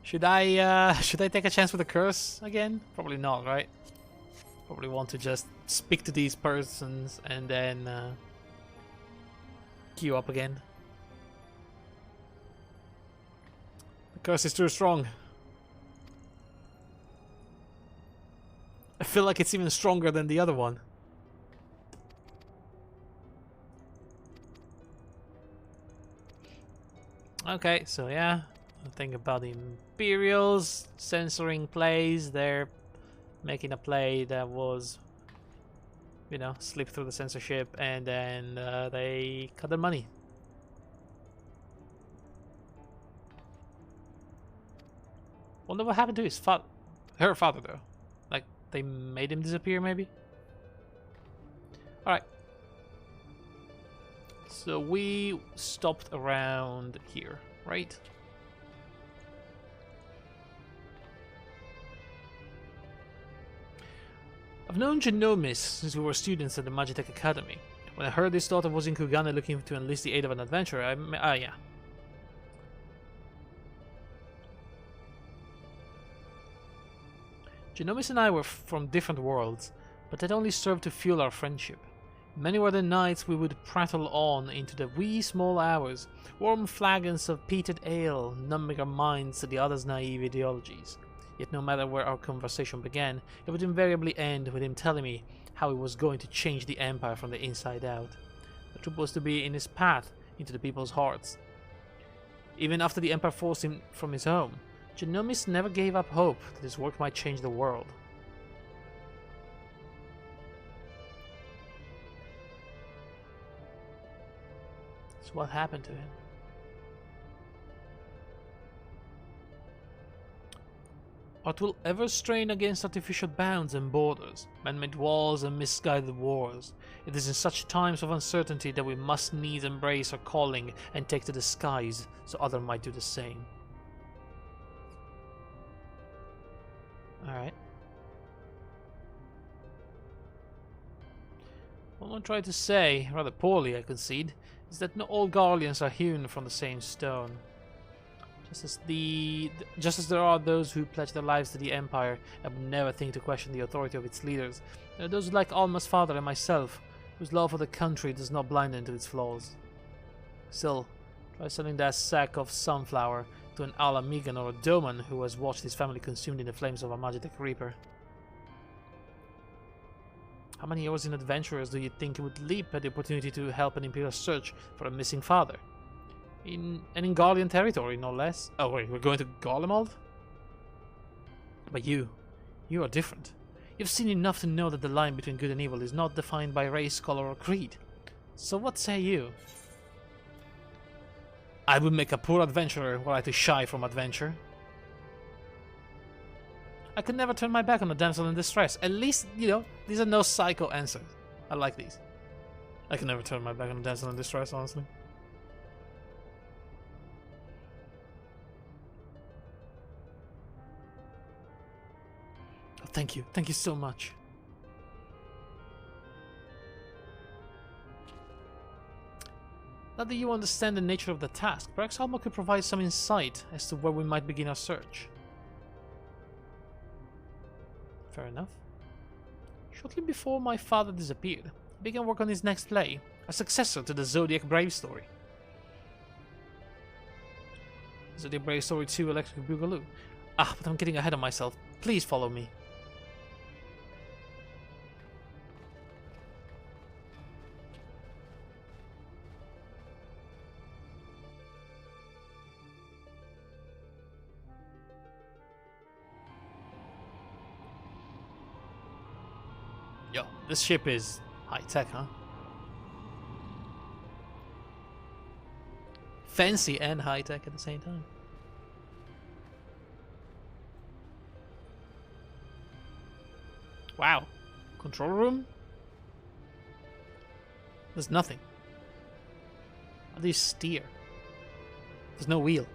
should I take a chance with the curse again? Probably not, right? Probably want to just speak to these persons and then queue up again. The curse is too strong. I feel like it's even stronger than the other one. Okay, so yeah, think about the Imperials censoring plays. They're making a play that was, you know, slip through the censorship, and then they cut their money. Wonder what happened to his father, her father though. Like they made him disappear, maybe. All right. So we stopped around here, right? I've known Genomis since we were students at the Magitech Academy. When I heard his daughter was in Kugane looking to enlist the aid of an adventurer, yeah. Genomis and I were from different worlds, but that only served to fuel our friendship. Many were the nights we would prattle on into the wee small hours, warm flagons of peated ale numbing our minds to the other's naive ideologies. Yet no matter where our conversation began, it would invariably end with him telling me how he was going to change the Empire from the inside out. The truth was to be in his path into the people's hearts. Even after the Empire forced him from his home, Genomis never gave up hope that his work might change the world. So what happened to him? Art will ever strain against artificial bounds and borders, man-made walls and misguided wars. It is in such times of uncertainty that we must needs embrace our calling and take to the skies, so others might do the same. Alright. What I'm trying to say, rather poorly I concede, is that not all Garleans are hewn from the same stone. Just as there are those who pledge their lives to the Empire and would never think to question the authority of its leaders, there are those like Alma's father and myself, whose love for the country does not blind them to its flaws. Still, try selling that sack of sunflower to an Alamigan or a Doman who has watched his family consumed in the flames of a Magitech Reaper. How many hours in adventurers do you think it would leap at the opportunity to help an Imperial search for a missing father? In Garlean territory, no less. Oh wait, we're going to Garlemald? But you are different. You've seen enough to know that the line between good and evil is not defined by race, color, or creed. So what say you? I would make a poor adventurer were I to shy from adventure. I could never turn my back on a damsel in distress. At least, you know, these are no psycho answers. I like these. I can never turn my back on a damsel in distress, honestly. Oh, thank you so much. Now that you understand the nature of the task, perhaps Alma could provide some insight as to where we might begin our search. Fair enough. Shortly before my father disappeared, he began work on his next play, a successor to the Zodiac Brave story. Zodiac Brave Story 2 Electric Boogaloo. Ah, but I'm getting ahead of myself. Please follow me. Yo, this ship is high-tech, huh? Fancy and high-tech at the same time. Wow. Control room? There's nothing. How do you steer? There's no wheel.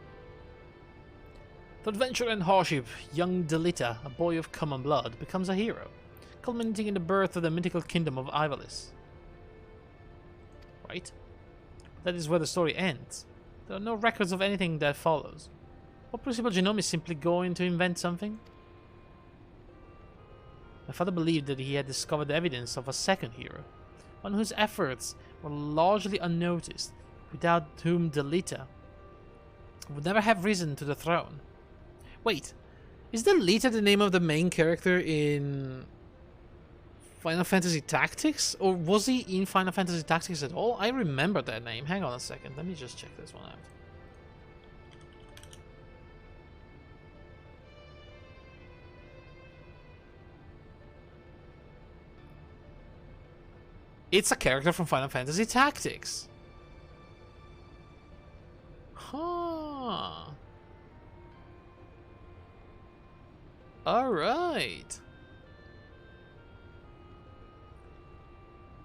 For adventure and hardship, young Delita, a boy of common blood, becomes a hero, culminating in the birth of the mythical kingdom of Ivalice. Right? That is where the story ends. There are no records of anything that follows. Or Principal Genome is simply going to invent something? My father believed that he had discovered evidence of a second hero, one whose efforts were largely unnoticed, without whom Delita would never have risen to the throne. Wait, is Delita the name of the main character in Final Fantasy Tactics? Or was he in Final Fantasy Tactics at all? I remember that name. Hang on a second, let me just check this one out. It's a character from Final Fantasy Tactics. Huh. Alright.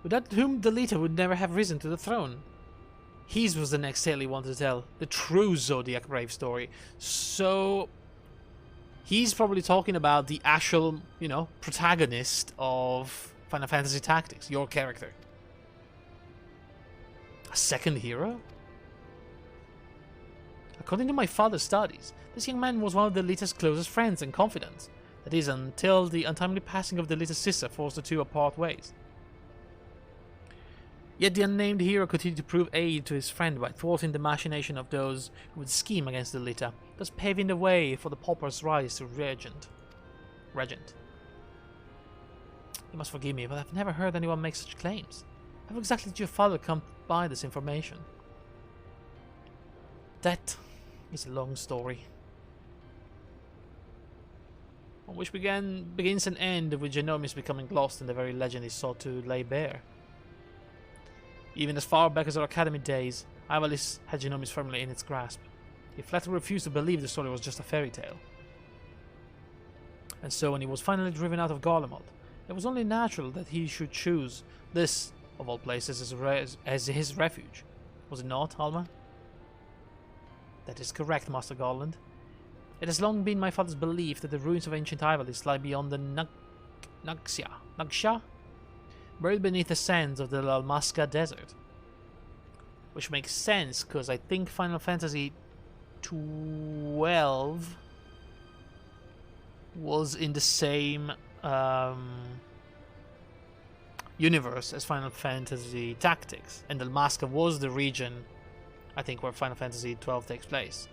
Without whom Delita would never have risen to the throne. His was the next tale he wanted to tell. The true Zodiac Brave story. So he's probably talking about the actual, you know, protagonist of Final Fantasy Tactics, your character. A second hero? According to my father's studies, this young man was one of Delita's closest friends and confidants. That is, until the untimely passing of Delita's sister forced the two apart ways. Yet the unnamed hero continued to prove aid to his friend by thwarting the machination of those who would scheme against Delita, thus paving the way for the pauper's rise to regent. You must forgive me, but I've never heard anyone make such claims. How exactly did your father come by this information? That is a long story, which begins and ends with Genomis becoming lost in the very legend he sought to lay bare. Even as far back as our academy days, Ivalice had Genomis firmly in its grasp. He flatly refused to believe the story was just a fairy tale. And so when he was finally driven out of Garlemald, it was only natural that he should choose this, of all places, as his refuge. Was it not, Alma? That is correct, Master Garland. It has long been my father's belief that the ruins of ancient Ivalice lie beyond the Nagsha? Buried beneath the sands of the Lalmasca Desert. Which makes sense, because I think Final Fantasy XII was in the same universe as Final Fantasy Tactics, and Lalmasca was the region, I think, where Final Fantasy XII takes place.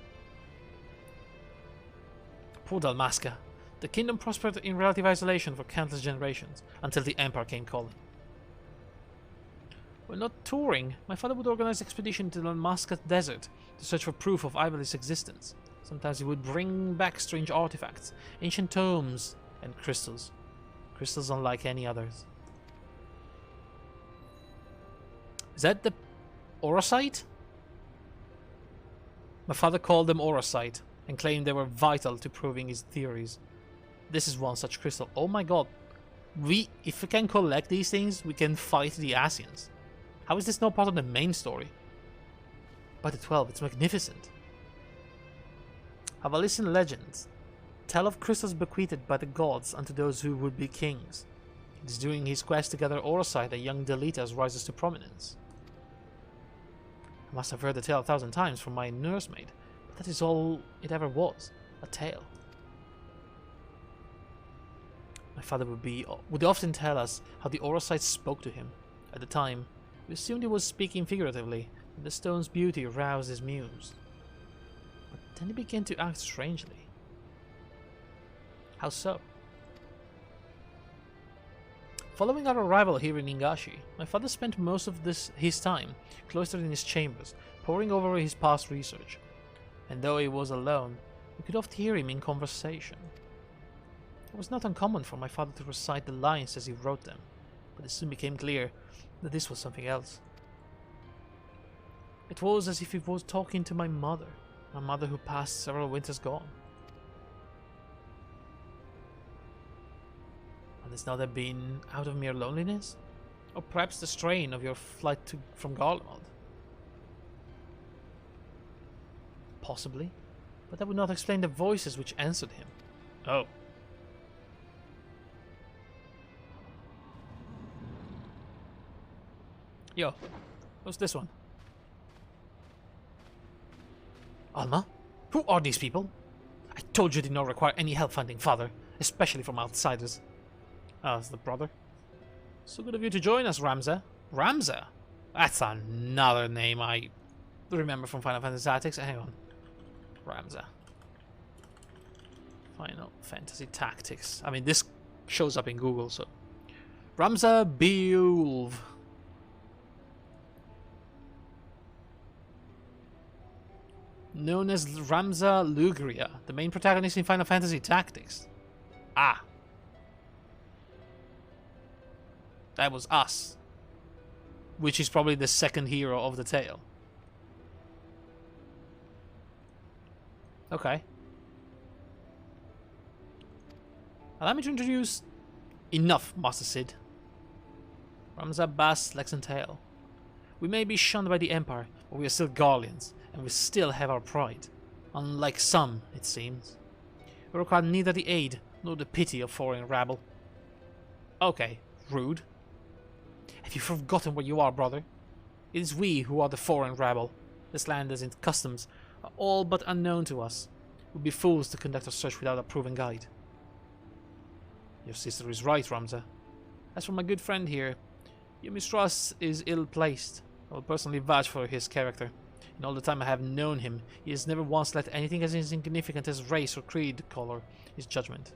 Poor Dalmasca. The kingdom prospered in relative isolation for countless generations, until the Empire came calling. When not touring, my father would organize expedition to the Dalmasca Desert to search for proof of Ivalice's existence. Sometimes he would bring back strange artifacts, ancient tomes, and crystals. Crystals unlike any others. Is that the Orosite? My father called them Orosite and claimed they were vital to proving his theories. This is one such crystal. Oh my god. If we can collect these things, we can fight the Asians. How is this not part of the main story? By the 12, it's magnificent. Ivalician legends tell of crystals bequeathed by the gods unto those who would be kings. It is during his quest to gather Orosite that young Delita rises to prominence. I must have heard the tale 1,000 times from my nursemaid, but that is all it ever was, a tale. My father would often tell us how the Orosite spoke to him. At the time, we assumed he was speaking figuratively, and the stone's beauty roused his muse. But then he began to act strangely. How so? Following our arrival here in Ingashi, my father spent most of his time cloistered in his chambers, poring over his past research. And though he was alone, we could oft hear him in conversation. It was not uncommon for my father to recite the lines as he wrote them, but it soon became clear that this was something else. It was as if he was talking to my mother who passed several winters gone. And this not have been out of mere loneliness? Or perhaps the strain of your flight from Garlemald? Possibly, but that would not explain the voices which answered him. Oh. Yo, what's this one? Alma? Who are these people? I told you did not require any help finding father, especially from outsiders. Oh, it's the brother. So good of you to join us, Ramza. Ramza? That's another name I remember from Final Fantasy Tactics. Hang on. Ramza. Final Fantasy Tactics. I mean, this shows up in Google, so. Ramza Beulv. Known as Ramza Lugria, the main protagonist in Final Fantasy Tactics. Ah. That was us. Which is probably the second hero of the tale. Okay. Allow me to introduce... Enough, Master Sid. Ramza Bass Lexentail. We may be shunned by the Empire, but we are still Garleans, and we still have our pride. Unlike some, it seems. We require neither the aid nor the pity of foreign rabble. Okay, rude. Have you forgotten what you are, brother? It is we who are the foreign rabble. This land and customs are all but unknown to us. We'd be fools to conduct a search without a proven guide. Your sister is right, Ramza. As for my good friend here, your mistrust is ill-placed. I will personally vouch for his character. In all the time I have known him, he has never once let anything as insignificant as race or creed color his judgment.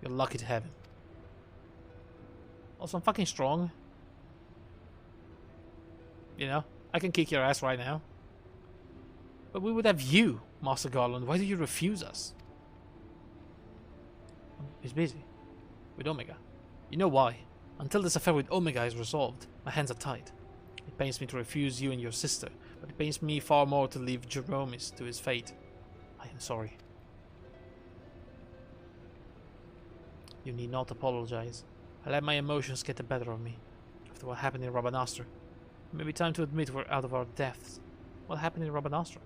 You're lucky to have him. Also, I'm fucking strong. You know, I can kick your ass right now. But we would have you, Master Garland. Why do you refuse us? He's busy. With Omega. You know why? Until this affair with Omega is resolved, my hands are tied. It pains me to refuse you and your sister, but it pains me far more to leave Jeromis to his fate. I am sorry. You need not apologize. I let my emotions get the better of me. After what happened in Rabanastre, it may be time to admit we're out of our depths. What happened in Rabanastre?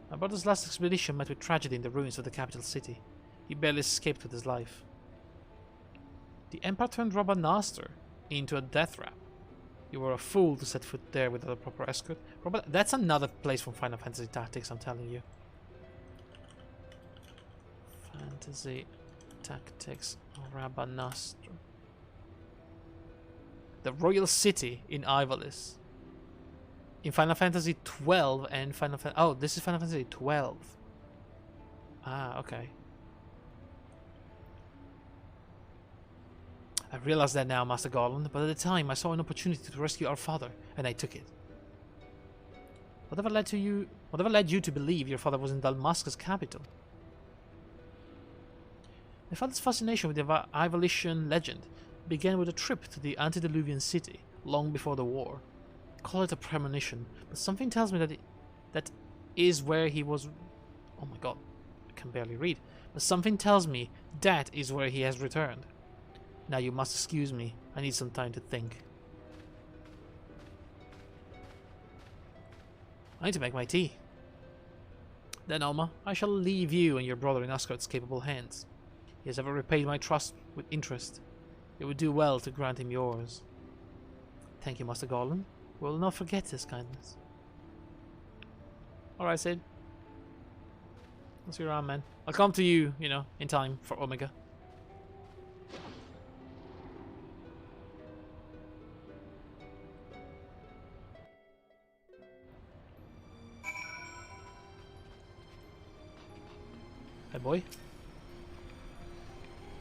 My brother's last expedition met with tragedy in the ruins of the capital city. He barely escaped with his life. The Empire turned Rabanastre into a death trap. You were a fool to set foot there without a proper escort. That's another place from Final Fantasy Tactics, I'm telling you. Fantasy Tactics Rabanastre. The Royal City in Ivalice. In Final Fantasy XII and Final Fantasy... Oh, this is Final Fantasy XII. Ah, okay. I realize that now, Master Garland, but at the time I saw an opportunity to rescue our father, and I took it. Whatever led you to believe your father was in Dalmasca's capital? My father's fascination with the Ivalician legend began with a trip to the antediluvian city long before the war. Call it a premonition, but something tells me that that is where he was... Oh my god, I can barely read. But something tells me that is where he has returned. Now you must excuse me, I need some time to think. I need to make my tea. Then, Alma, I shall leave you and your brother in Asgard's capable hands. He has ever repaid my trust with interest. It would do well to grant him yours. Thank you, Master Garland. We will not forget this kindness. Alright, Sid. I'll see you around, man. I'll come to you, you know, in time for Omega. Hey, boy.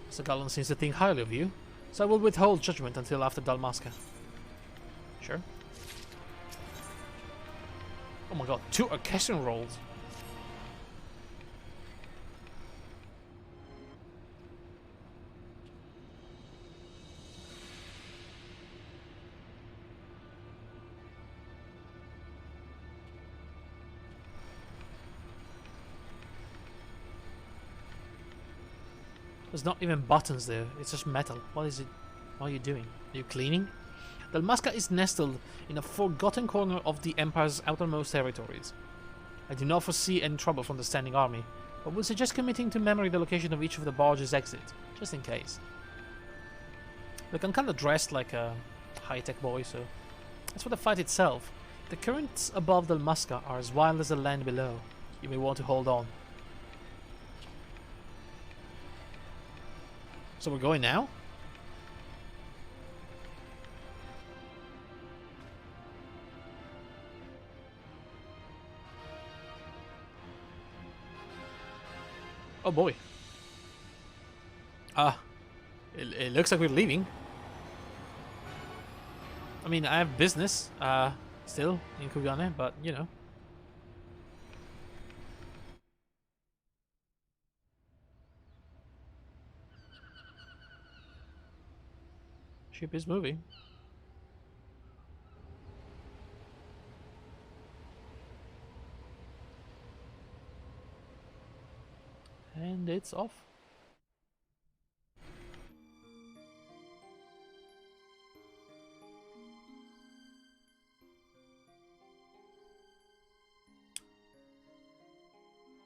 Mr. Garland seems to think highly of you, so I will withhold judgment until after Dalmasca. Sure. Oh my god, 2 orchestral rolls. There's not even buttons there, it's just metal. What is it? What are you doing? Are you cleaning? Dalmasca is nestled in a forgotten corner of the Empire's outermost territories. I do not foresee any trouble from the standing army, but would suggest committing to memory the location of each of the barge's exits, just in case. Look, I'm kinda dressed like a high-tech boy, so... As for the fight itself, The currents above Dalmasca are as wild as the land below. You may want to hold on. So we're going now? Oh boy. It looks like we're leaving. I mean, I have business, still in Kugane, but you know. Ship is moving. And it's off.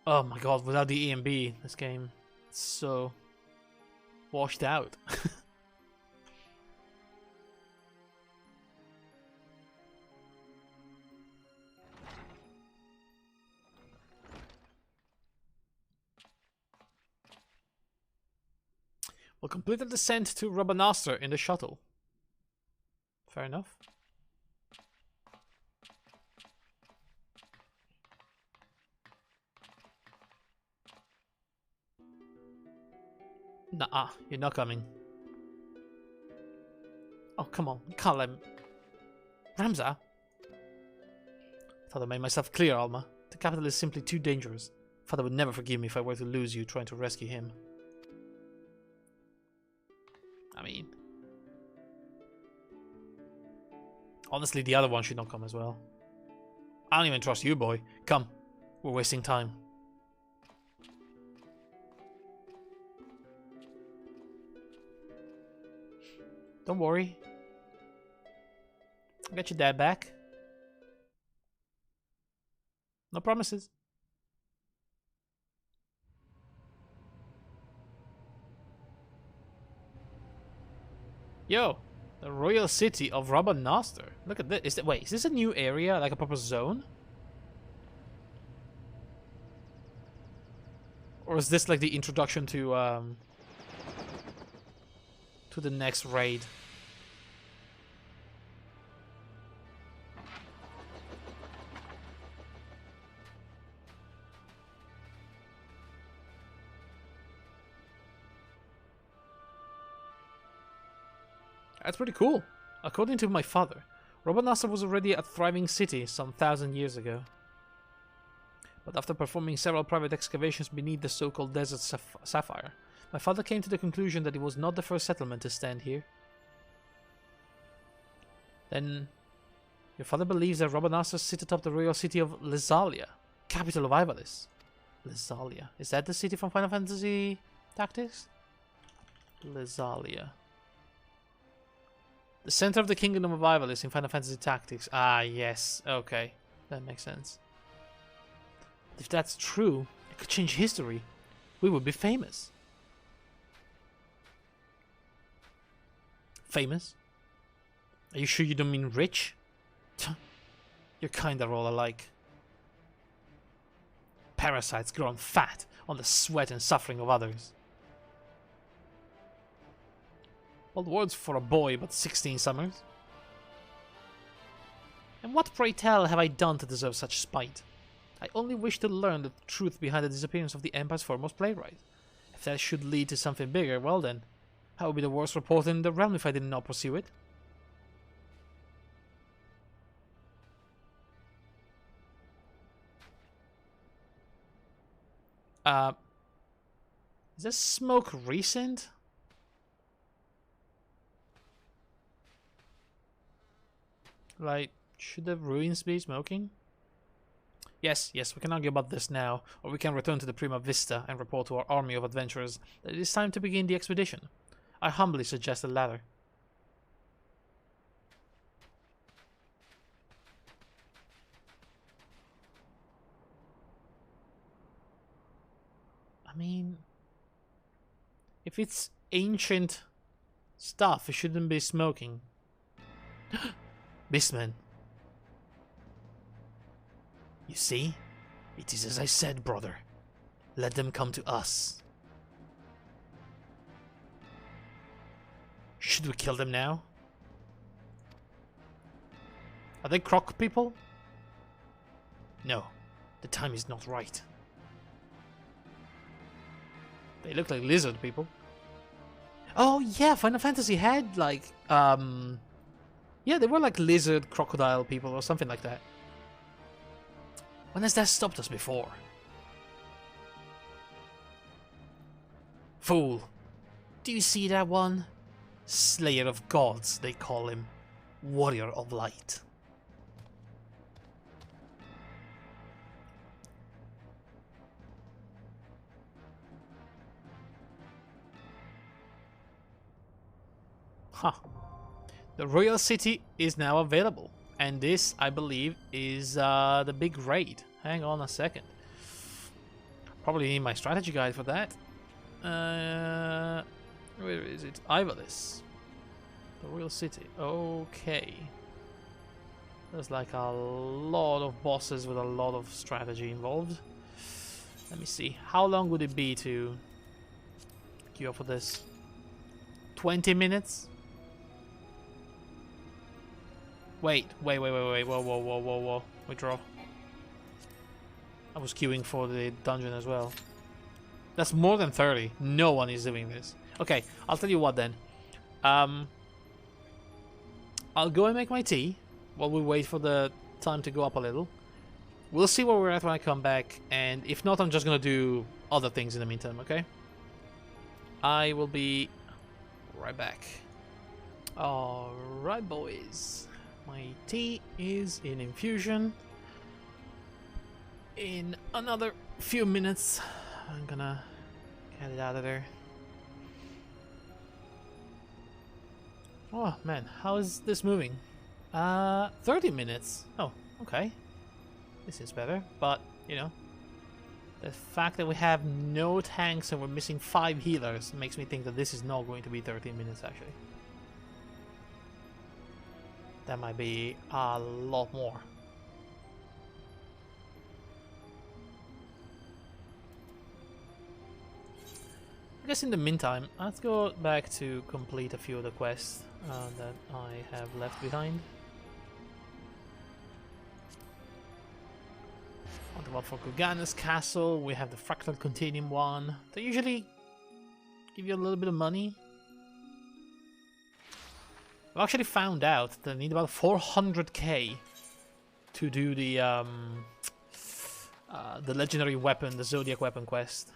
Oh my god, without the EMB, this game is so washed out. We'll complete the descent to Rabanastre in the shuttle. Fair enough. Nah, you're not coming. Oh, come on. You can't let me... Ramza? Thought I made myself clear, Alma. The capital is simply too dangerous. Father would never forgive me if I were to lose you trying to rescue him. I mean... honestly, the other one should not come as well. I don't even trust you, boy. Come. We're wasting time. Don't worry. I'll get your dad back. No promises. Yo, the royal city of Rabanastre. Look at this. Wait, is this a new area, like a proper zone? Or is this like the introduction to the next raid? That's pretty cool. According to my father, Rabanastre was already a thriving city some 1,000 years ago. But after performing several private excavations beneath the so-called Desert Sapphire, my father came to the conclusion that it was not the first settlement to stand here. Then, your father believes that Rabanastre sits atop the royal city of Lysalia, capital of Ivalice. Lysalia. Is that the city from Final Fantasy Tactics? Lysalia. The center of the kingdom of Ivalice in Final Fantasy Tactics. Ah, yes. Okay. That makes sense. If that's true, it could change history. We would be famous. Famous? Are you sure you don't mean rich? You're kinda all alike. Parasites grown fat on the sweat and suffering of others. Old words for a boy but 16 summers. And what, pray tell, have I done to deserve such spite? I only wish to learn the truth behind the disappearance of the Empire's foremost playwright. If that should lead to something bigger, well then, I would be the worst reporter in the realm if I did not pursue it. Is this smoke recent? Like, should the ruins be smoking? Yes, we can argue about this now, or we can return to the Prima Vista and report to our army of adventurers that it is time to begin the expedition. I humbly suggest the latter. I mean, if it's ancient stuff, it shouldn't be smoking. Beastman. You see? It is as I said, brother. Let them come to us. Should we kill them now? Are they croc people? No, the time is not right. They look like lizard people. Oh yeah, Final Fantasy had like, yeah, they were like lizard crocodile people or something like that. When has that stopped us before? Fool. Do you see that one? Slayer of gods, they call him. Warrior of light. Huh. The Royal City is now available. And this, I believe, is the big raid. Hang on a second. Probably need my strategy guide for that. Where is it? Ivalice. The Royal City. Okay. There's like a lot of bosses with a lot of strategy involved. Let me see. How long would it be to queue up for this? 20 minutes? Wait. Whoa. Withdraw. I was queuing for the dungeon as well. That's more than 30. No one is doing this. Okay, I'll tell you what then. I'll go and make my tea while we wait for the time to go up a little. We'll see where we're at when I come back, and if not, I'm just gonna do other things in the meantime, okay? I will be right back. Alright, boys. My tea is in infusion. In another few minutes, I'm gonna get it out of there. Oh man, how is this moving? 30 minutes. Oh, okay. This is better, but you know, the fact that we have no tanks and we're missing 5 healers makes me think that this is not going to be 13 minutes actually. That might be a lot more. I guess in the meantime, let's go back to complete a few of the quests that I have left behind. On the one for Kugana's castle, we have the Fractal Continuum one. They usually give you a little bit of money. I've actually found out that I need about 400k to do the legendary weapon, the Zodiac weapon quest.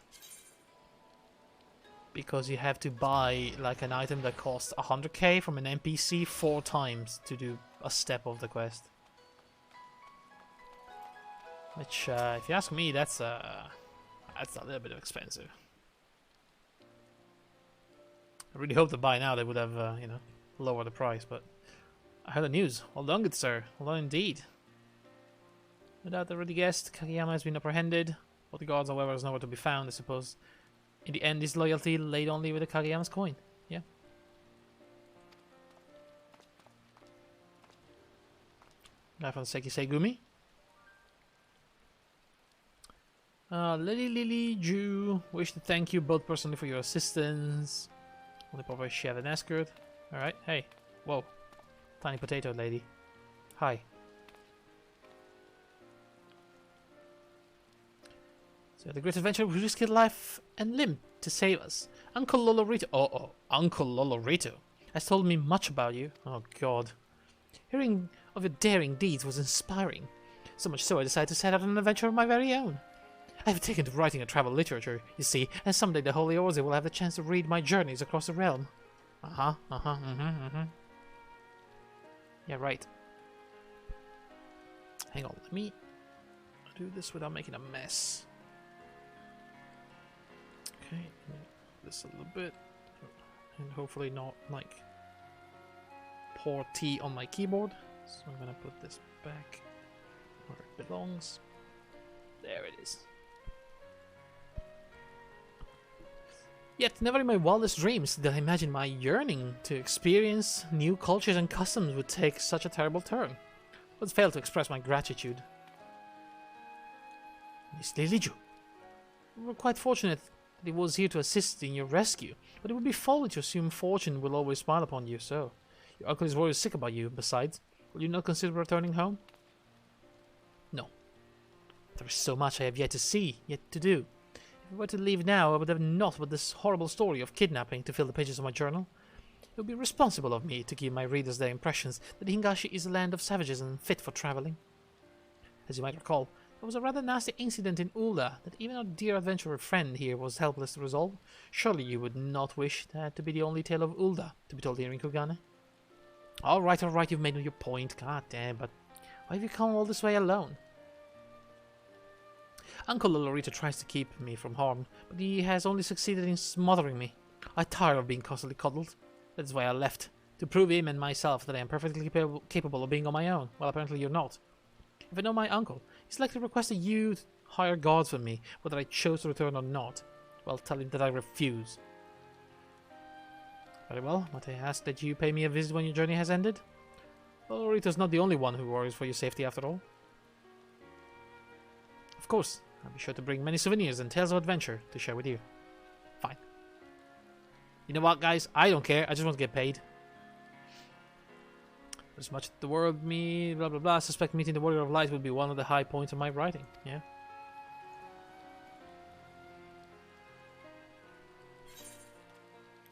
Because you have to buy like an item that costs 100k from an NPC 4 times to do a step of the quest. Which, if you ask me, that's a little bit expensive. I really hope that by now they would have, you know, lowered the price, but I heard the news. Well done, good sir. Well done indeed. Without already guessed, Kageyama has been apprehended. All the gods, however, is nowhere to be found, I suppose. In the end, his loyalty laid only with the Kageyama's coin. Yeah. Now from Seki Segumi. Lily Jew, wish to thank you both personally for your assistance. Only probably share an escort. Alright, hey. Whoa. Tiny potato lady. Hi. So the great adventure will risk his life and limb to save us. Uncle Lolorito. Uncle Lolorito has told me much about you. Oh god. Hearing of your daring deeds was inspiring. So much so I decided to set out on an adventure of my very own. I have taken to writing and travel literature, you see, and someday the Holy Order will have the chance to read my journeys across the realm. Yeah, right. Hang on, let me do this without making a mess. Okay, this a little bit, and hopefully not like pour tea on my keyboard. So I'm gonna put this back where it belongs. There it is. Yet never in my wildest dreams did I imagine my yearning to experience new cultures and customs would take such a terrible turn. Would fail to express my gratitude. Mr. Liju. We were quite fortunate that he was here to assist in your rescue, but it would be folly to assume fortune will always smile upon you, so... Your uncle is worried sick about you. Besides, will you not consider returning home? No. There is so much I have yet to see, yet to do. If I were to leave now, I would have naught but this horrible story of kidnapping to fill the pages of my journal. It would be responsible of me to give my readers their impressions that Hingashi is a land of savages and fit for travelling. As you might recall, there was a rather nasty incident in Ulda that even our dear adventurer friend here was helpless to resolve. Surely you would not wish that to be the only tale of Ulda to be told here in Kugane? Alright, you've made your point, god damn, but why have you come all this way alone? Uncle Lolorito tries to keep me from harm, but he has only succeeded in smothering me. I tire of being constantly coddled. That's why I left, to prove him and myself that I am perfectly capable of being on my own. Well, apparently you're not. If I know my uncle, he's likely requested you to hire guards for me, whether I chose to return or not. Well, tell him that I refuse. Very well, might I ask that you pay me a visit when your journey has ended? Well, Rita's not the only one who worries for your safety after all. Of course, I'll be sure to bring many souvenirs and tales of adventure to share with you. Fine. You know what, guys? I don't care. I just want to get paid. As much as the world me, blah blah blah. I suspect meeting the Warrior of Light will be one of the high points of my writing. Yeah.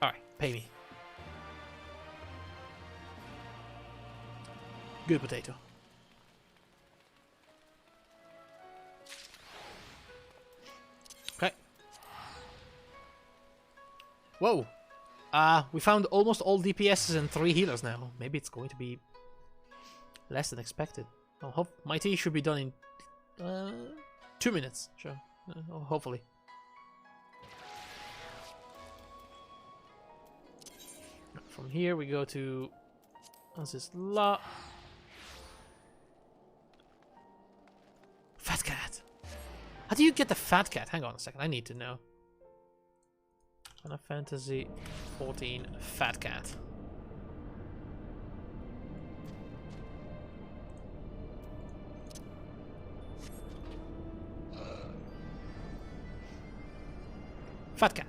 Alright, pay me. Good potato. Okay. Whoa. We found almost all DPSs and 3 healers now. Maybe it's going to be less than expected. Oh, my tea should be done in 2 minutes. Sure. Hopefully. From here we go to... What's this? Fat cat. How do you get the fat cat? Hang on a second. I need to know. Final Fantasy XIV fat cat. Fat cat.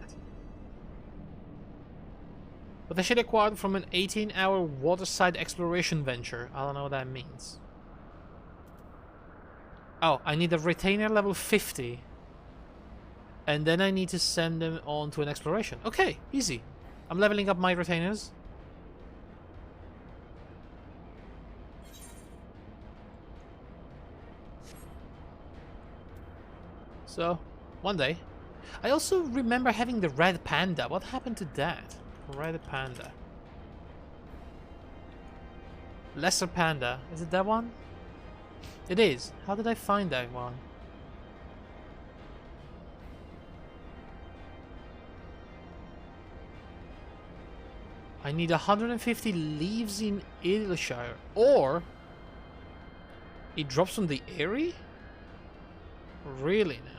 But I should acquire from an 18-hour waterside exploration venture. I don't know what that means. Oh, I need a retainer level 50. And then I need to send them on to an exploration. Okay, easy. I'm leveling up my retainers. So, one day. I also remember having the red panda. What happened to that? Red panda. Lesser panda. Is it that one? It is. How did I find that one? I need 150 leaves in Ivalice, or it drops from the Eyrie? Really now?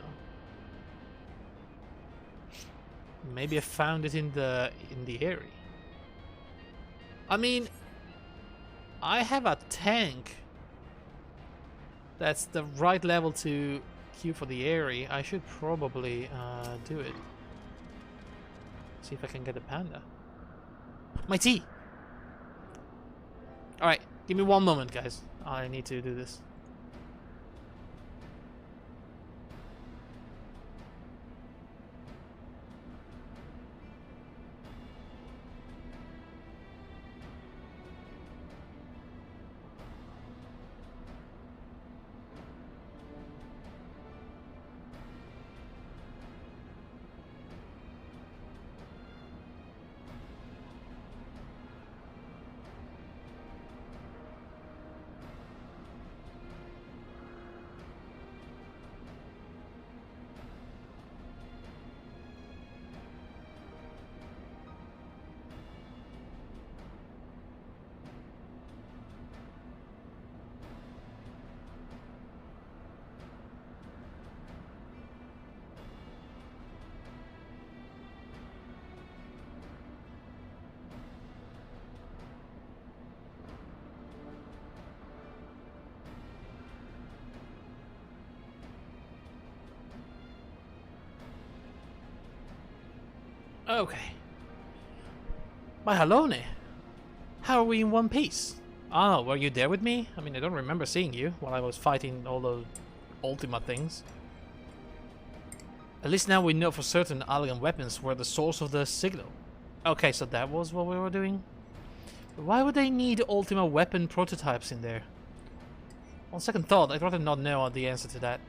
Maybe I found it in the Eyrie. I mean, I have a tank that's the right level to queue for the Eyrie. I should probably do it. See if I can get a panda. My tea! Alright, give me one moment, guys. I need to do this. Okay. My Halone. How are we in one piece? Oh, were you there with me? I mean, I don't remember seeing you while I was fighting all those Ultima things. At least now we know for certain Allian weapons were the source of the signal. Okay, so that was what we were doing? But why would they need Ultima weapon prototypes in there? On second thought, I'd rather not know the answer to that.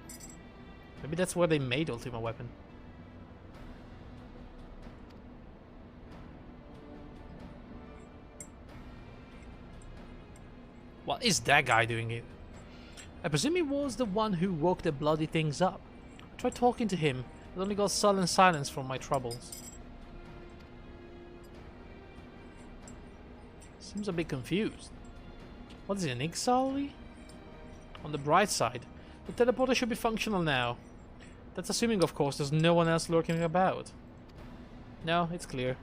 Maybe that's where they made Ultima weapon. What is that guy doing it? I presume he was the one who woke the bloody things up. I tried talking to him, but only got sullen silence from my troubles. Seems a bit confused. What is it, an Ixali? On the bright side, the teleporter should be functional now. That's assuming, of course, there's no one else lurking about. No, it's clear.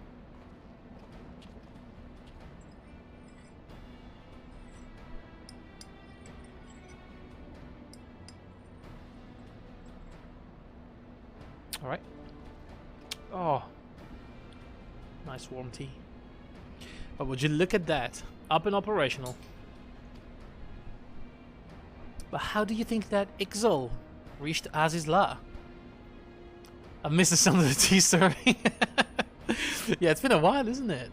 Alright. Oh. Nice warm tea. But would you look at that? Up and operational. But how do you think that Ixal reached Azizla? I missed the sound of the tea stirring. Yeah, it's been a while, isn't it?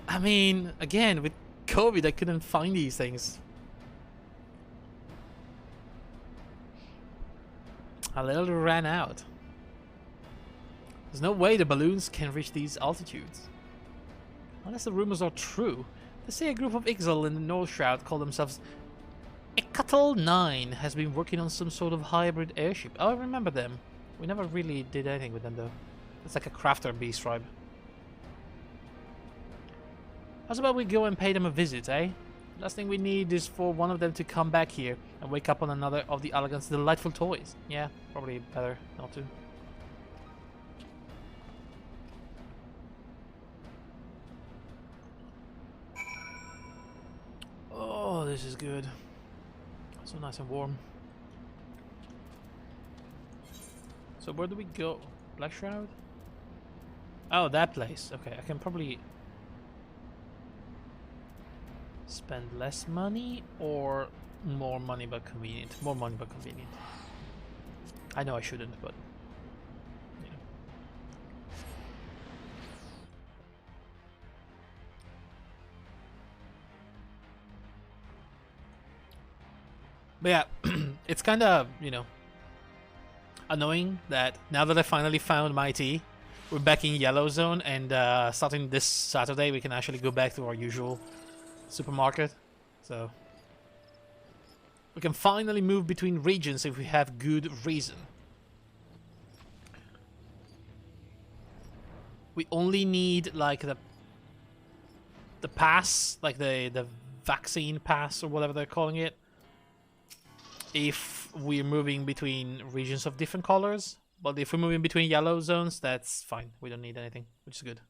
I mean, again, with COVID, I couldn't find these things. A little ran out. There's no way the balloons can reach these altitudes. Unless the rumors are true. They say a group of Ixal in the North Shroud call themselves Ecatl 9 has been working on some sort of hybrid airship. Oh, I remember them. We never really did anything with them though. It's like a crafter beast tribe. How's about we go and pay them a visit, eh? Last thing we need is for one of them to come back here and wake up on another of the Elegant's delightful toys. Yeah, probably better not to. Oh, this is good. So nice and warm. So where do we go? Black Shroud? Oh, that place. Okay, I can probably spend less money or more money but convenient. More money but convenient. I know I shouldn't, but you know. But yeah, it's kind of, you know, annoying that now that I finally found my tea, we're back in Yellow Zone, and starting this Saturday we can actually go back to our usual supermarket. So we can finally move between regions if we have good reason. We only need like the pass, like the vaccine pass or whatever they're calling it, if we're moving between regions of different colors. But if we're moving between yellow zones, that's fine. We don't need anything, which is good.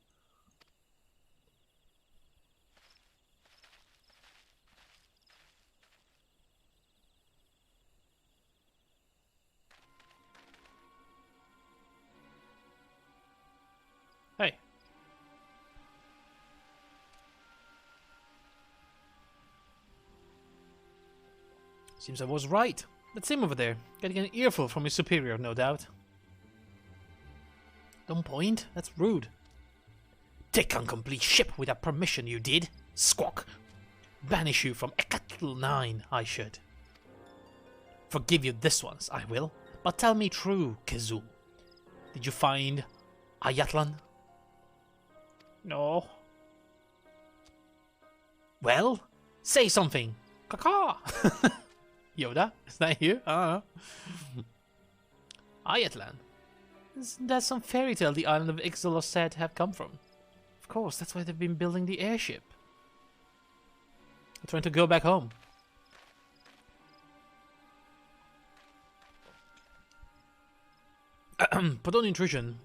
Hey. Seems I was right. That's him over there, getting an earful from his superior, no doubt. Don't point, that's rude. Take on complete ship without permission, you did. Squawk. Banish you from Ecatl 9, I should. Forgive you this once, I will. But tell me true, Kazul. Did you find Ayatlan? No. Well, say something. Caca. Yoda, is that you? I don't know. Ayatlan. Isn't that some fairy tale the island of Ixalos said to have come from? Of course, that's why they've been building the airship. They're trying to go back home. Put on intrusion.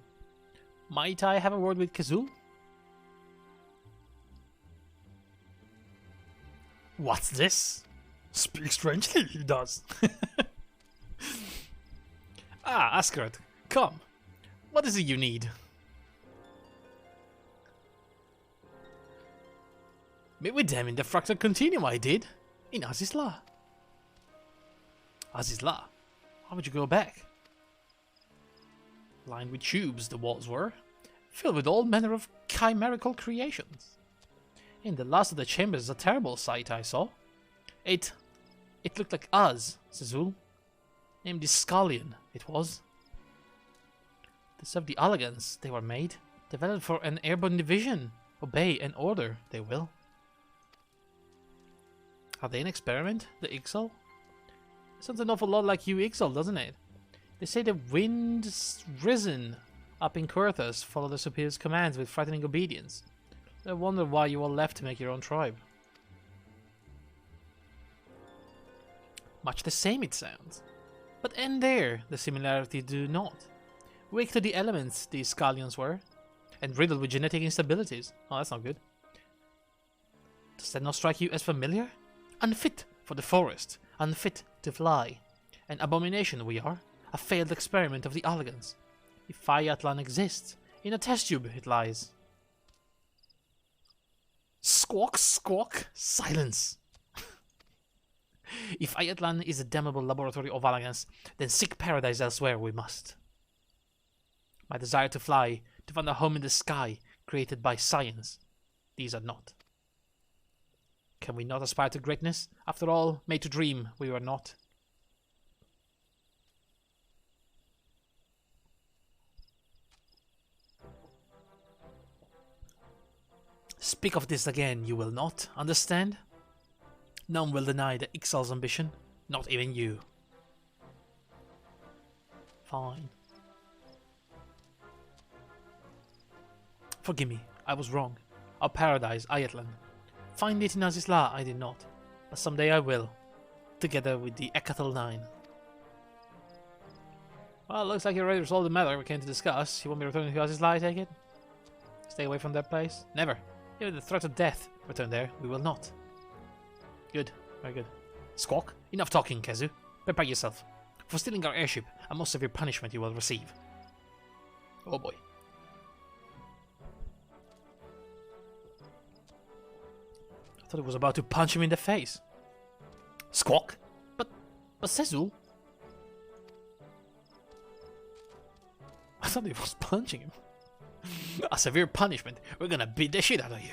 Might I have a word with Kazul? What's this? Speak strangely, he does. Ah, Asgard, come. What is it you need? Meet with them in the Fractal Continuum, I did. In Azizla. Azizla? How would you go back? Lined with tubes, the walls were. Filled with all manner of chimerical creations. In the last of the chambers, a terrible sight I saw. It looked like us, Zazul. Named Iscalion, it was. To serve the elegance they were made, developed for an airborne division. Obey and order, they will. Are they an experiment, the Ixal? Sounds an awful lot like you Ixal, doesn't it? They say the wind's risen up in Kurthus, follow the superior's commands with frightening obedience. I wonder why you all left to make your own tribe. Much the same it sounds. But and there, the similarities do not. Weak to the elements, these scallions were, and riddled with genetic instabilities. Oh, that's not good. Does that not strike you as familiar? Unfit for the forest, unfit to fly. An abomination we are, a failed experiment of the elegance. If Ayatlan exists, in a test tube it lies. Squawk, squawk, silence! If Ayatlan is a damnable laboratory of elegance, then seek paradise elsewhere we must. My desire to fly, to find a home in the sky, created by science, these are not. Can we not aspire to greatness? After all, made to dream, we were not. Speak of this again, you will not, understand? None will deny the Ixal's ambition, not even you. Fine. Forgive me, I was wrong. Our paradise, Ayatlan. Find it in Azizla, I did not. But someday I will, together with the Ekathel 9. Well, looks like you already resolved the matter we came to discuss. You won't be returning to Azizla, I take it? Stay away from that place? Never. Even the threat of death. Return there, we will not. Good, very good. Squawk, enough talking, Kezu. Prepare yourself. For stealing our airship, a most severe punishment you will receive. Oh boy. I thought he was about to punch him in the face. Squawk? But Sezu? I thought he was punching him. A severe punishment. We're gonna beat the shit out of you.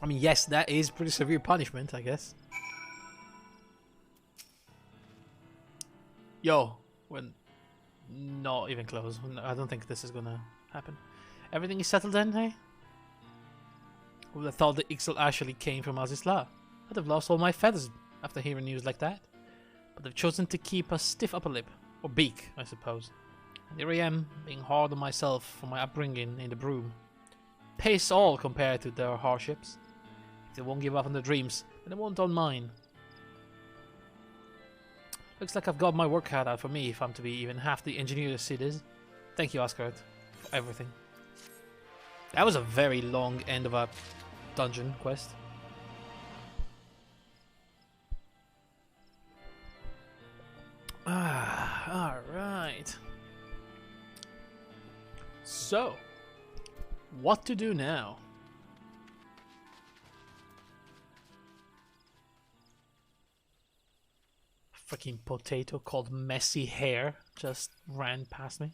I mean, yes, that is pretty severe punishment, I guess. Yo, we're not even close. I don't think this is gonna happen. Everything is settled then, hey? Who would have thought the Ixal actually came from Azizla? I'd have lost all my feathers after hearing news like that. But they've chosen to keep a stiff upper lip. Or beak, I suppose. And here I am, being hard on myself for my upbringing in the broom. Pays all compared to their hardships. If they won't give up on their dreams, then they won't on mine. Looks like I've got my work cut out for me if I'm to be even half the engineer the Sid is. Thank you, Asgard, for everything. That was a very long end of a dungeon quest. Alright. So, what to do now? Freaking potato called Messy Hair just ran past me.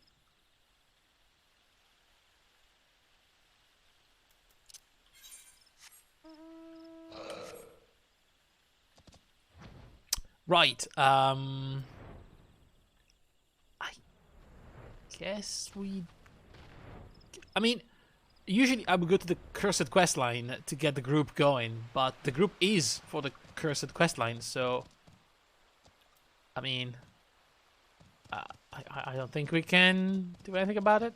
Right, I guess I mean, usually I would go to the Cursed questline to get the group going, but the group is for the Cursed questline, so I mean, I don't think we can do anything about it.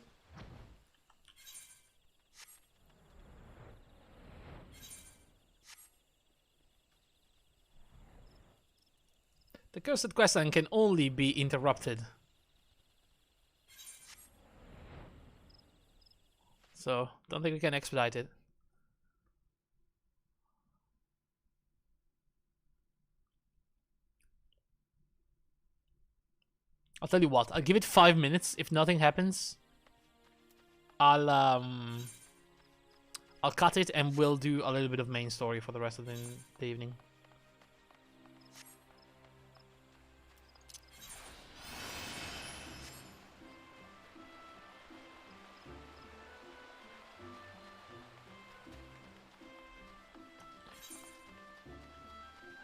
The Cursed questline can only be interrupted. So, don't think we can expedite it. I'll tell you what. I'll give it 5 minutes. If nothing happens, I'll cut it and we'll do a little bit of main story for the rest of the evening.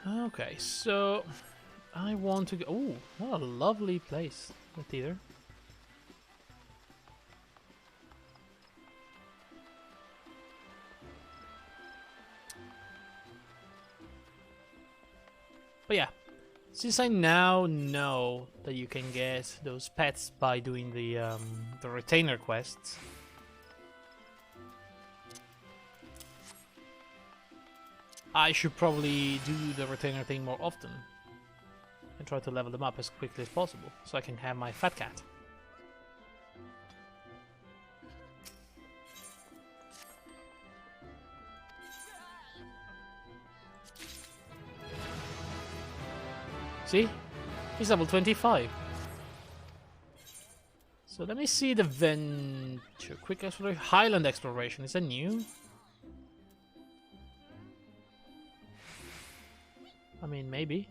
Okay, so I want to go. Oh, what a lovely place, the theater. But yeah, since I now know that you can get those pets by doing the retainer quests, I should probably do the retainer thing more often and try to level them up as quickly as possible so I can have my fat cat. See? He's level 25. So let me see the venture. Quick exploration. Highland exploration. Is that new? I mean, maybe.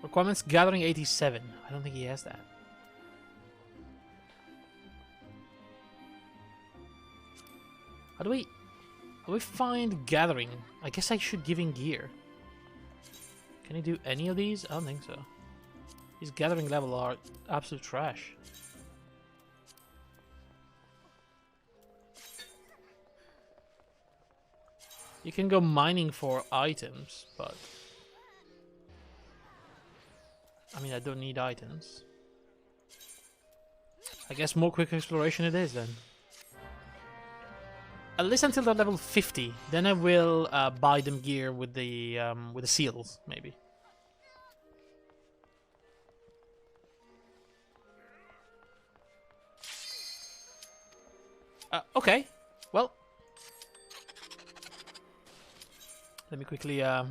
Requirements gathering 87. I don't think he has that. How do we find gathering? I guess I should give him gear. Can he do any of these? I don't think so. His gathering level are absolute trash. You can go mining for items, but I mean, I don't need items. I guess more quick exploration it is then. At least until they're level 50. Then I will buy them gear with the seals, maybe. Okay. Well, let me quickly do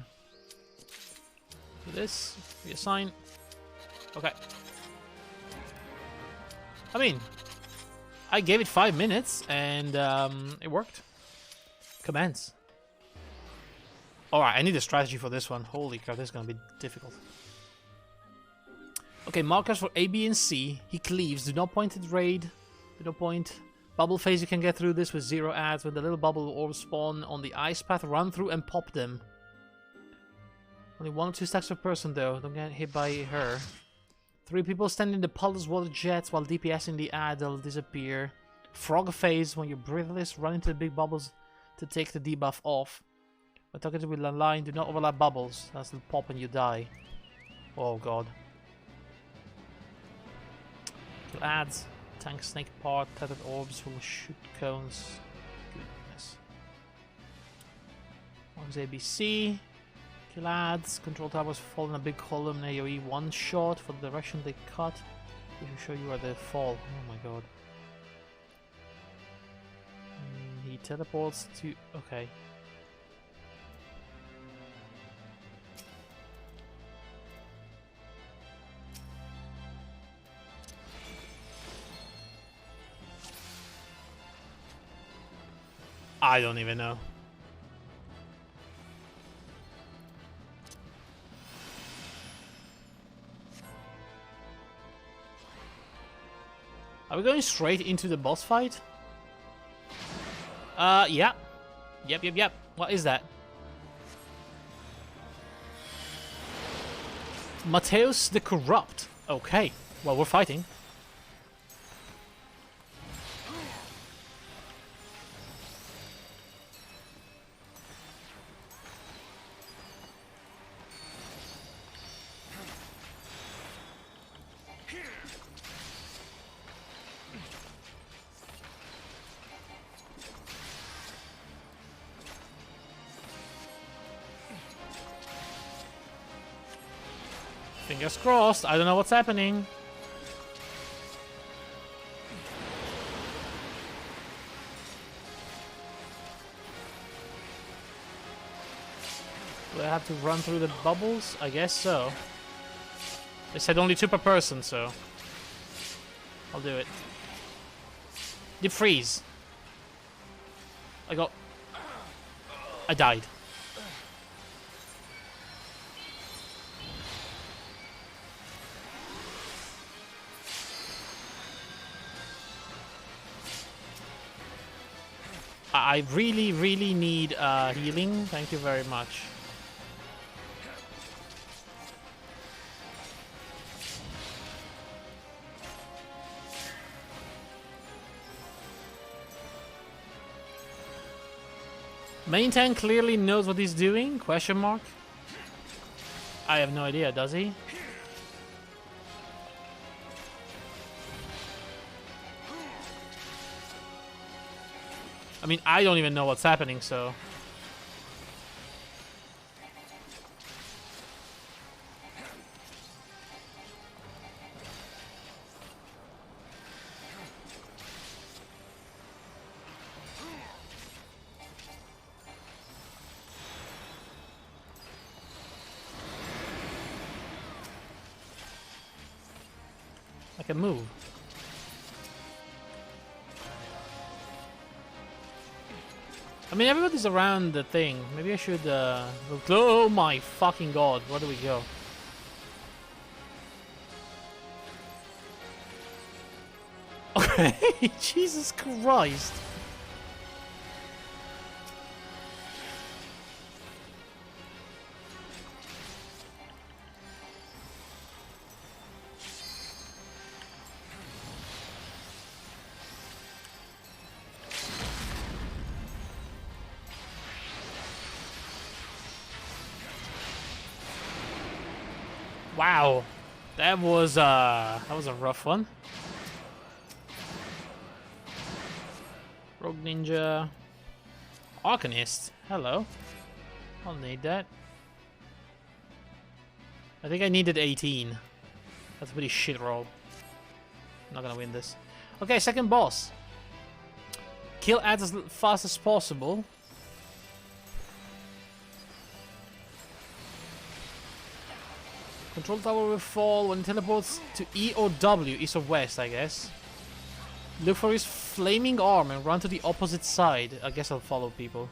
this. Reassign. Okay. I mean, I gave it 5 minutes and it worked. Commence. Alright, I need a strategy for this one. Holy crap, this is gonna be difficult. Okay, markers for A, B, and C. He cleaves. Do not point at raid. Do not point. Bubble phase, you can get through this with 0 ads. When the little bubble orbs spawn on the ice path, run through and pop them. Only 1 or 2 stacks per person though. Don't get hit by her. 3 people stand in the puddles, water jets, while DPSing the ad, they'll disappear. Frog phase, when you're breathless, run into the big bubbles to take the debuff off. When talking to a line, do not overlap bubbles. That's the pop and you die. Oh god. Kill ads. Tank snake part, tethered orbs will shoot cones. Goodness. Marks ABC. Kill ads. Control towers fall in a big column. AoE one shot for the direction they cut. We will show you where they fall. Oh my god. He teleports to. Okay. I don't even know. Are we going straight into the boss fight? Yeah. Yep. What is that? Mateus the Corrupt. Okay. Well, we're fighting. Fingers crossed. I don't know what's happening. Do I have to run through the bubbles? I guess so. They said only 2 per person, so I'll do it. Deep freeze. I died. I really, really need healing. Thank you very much. Main tank clearly knows what he's doing? Question mark? I have no idea, does he? I mean, I don't even know what's happening, so... I can move. I mean, everybody's around the thing. Maybe I should, look. Oh my fucking god, where do we go? Okay, Jesus Christ. Wow, that was a rough one. Rogue Ninja, Arcanist. Hello, I'll need that. I think I needed 18. That's a pretty shit roll. I'm not gonna win this. Okay, second boss. Kill ads as fast as possible. Control tower will fall when it teleports to E or W, east or west, I guess. Look for his flaming arm and run to the opposite side. I guess I'll follow people.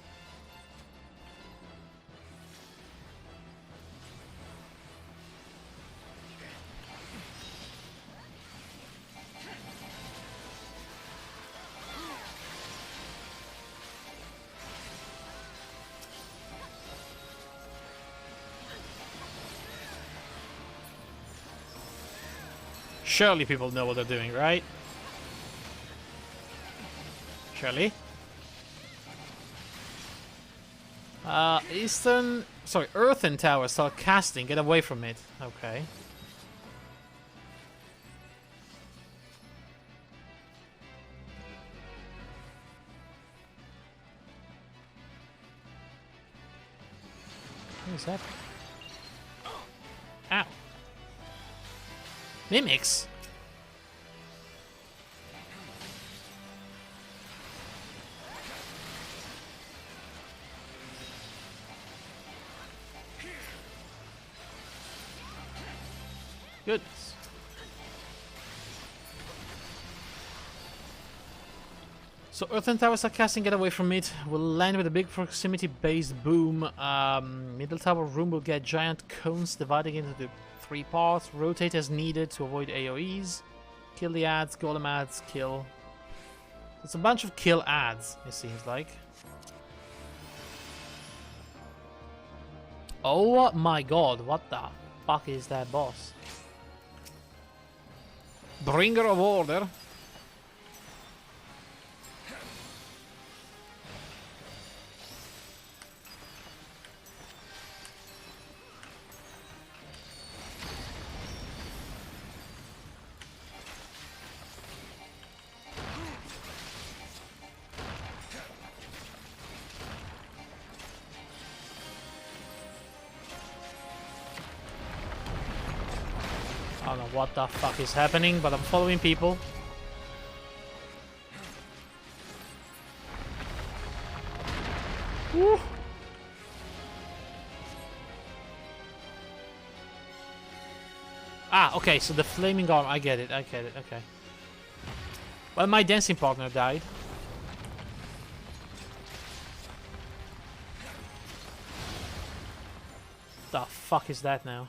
Surely people know what they're doing, right? Surely. Earthen Tower, start casting, get away from it. Okay. What is that? Ow. Mimics? Goodness. So Earthen Tower sarcastic, get away from it. We'll land with a big proximity-based boom. Middle tower room will get giant cones dividing into the 3 parts. Rotate as needed to avoid AoEs. Kill the ads, golem ads, kill. It's a bunch of kill ads, it seems like. Oh my god, what the fuck is that boss? Bringer of Order. I don't know what the fuck is happening, but I'm following people. Woo. Ah, okay, so the flaming arm, I get it, okay. Well, my dancing partner died. The fuck is that now?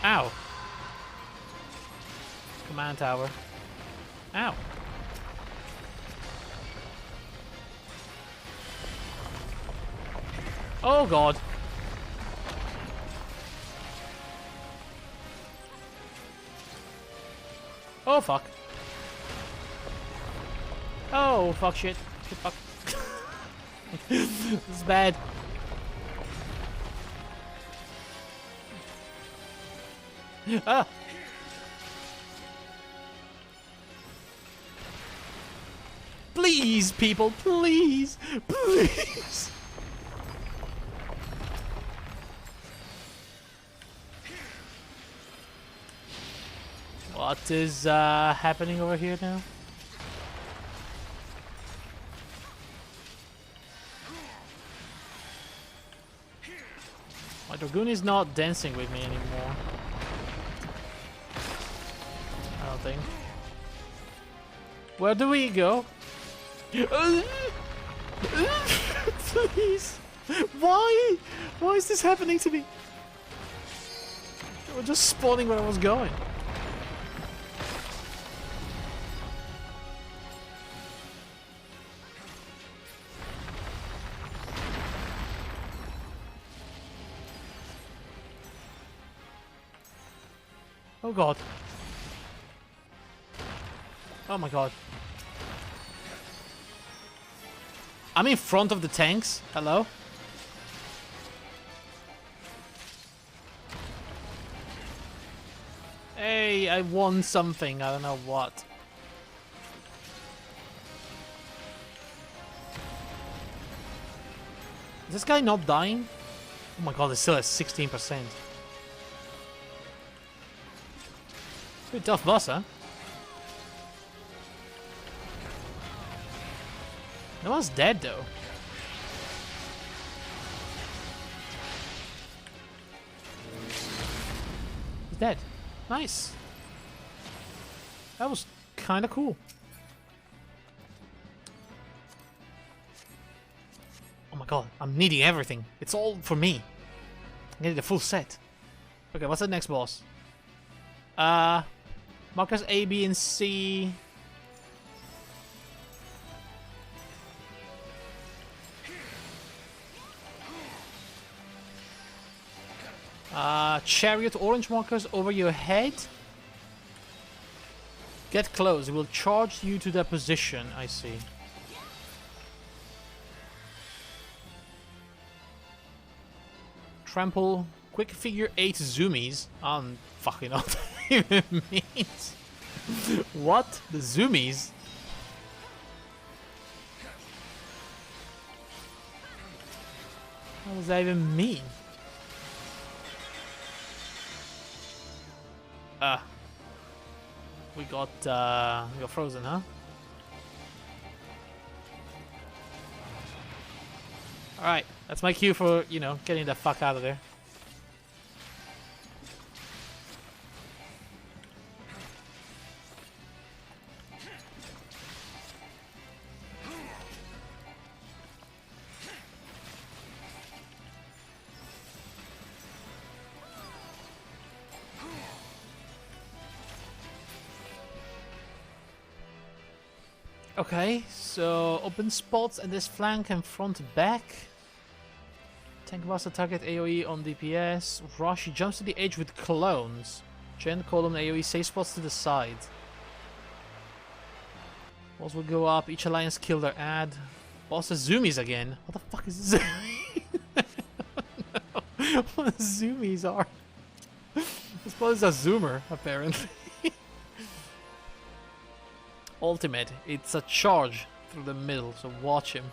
Ow. Command tower. Ow. Oh god. Oh fuck. Oh fuck shit. Shit fuck. This is bad. Ah. Please, people, please, please. What is happening over here now? My Dragoon is not dancing with me anymore. I don't think. Where do we go? Please! Why? Why is this happening to me? They were just spawning where I was going. Oh god. Oh my god. I'm in front of the tanks. Hello? Hey, I won something. I don't know what. Is this guy not dying? Oh my god, it's still at 16%. Pretty tough boss, huh? No one's dead, though. He's dead. Nice. That was kind of cool. Oh my god, I'm needing everything. It's all for me. I need the full set. Okay, what's the next boss? Markers A, B, and C. Chariot orange markers over your head. Get close. It will charge you to that position. I see. Trample. Quick figure 8 zoomies. I'm fucking up. Even means. What? The zoomies? What does that even mean? We got frozen, huh? Alright, that's my cue for, you know, getting the fuck out of there. Okay, so open spots and this flank and front back. Tank master target AoE on DPS. Rush jumps to the edge with clones. Gen column AoE safe spots to the side. Walls will go up. Each alliance kill their ad. Boss has zoomies again. What the fuck is this? I don't know what zoomies are. This boss is a zoomer, apparently. Ultimate. It's a charge through the middle, so watch him.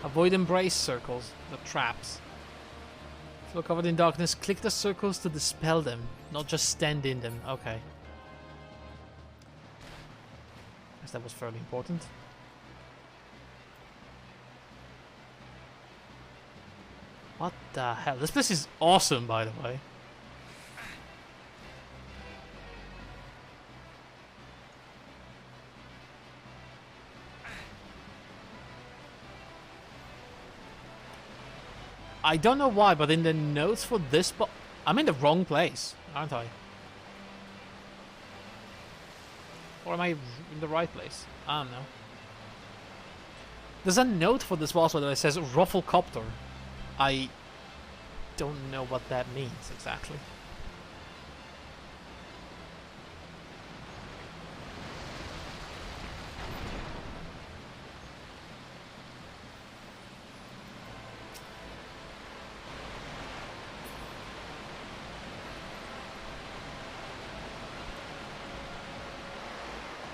Avoid embrace circles, the traps. If you're covered in darkness, click the circles to dispel them, not just stand in them. Okay. Guess that was fairly important. What the hell? This place is awesome, by the way. I don't know why, but in the notes for this book, I'm in the wrong place, aren't I? Or am I in the right place? I don't know. There's a note for this boss that says Rufflecopter. I don't know what that means exactly.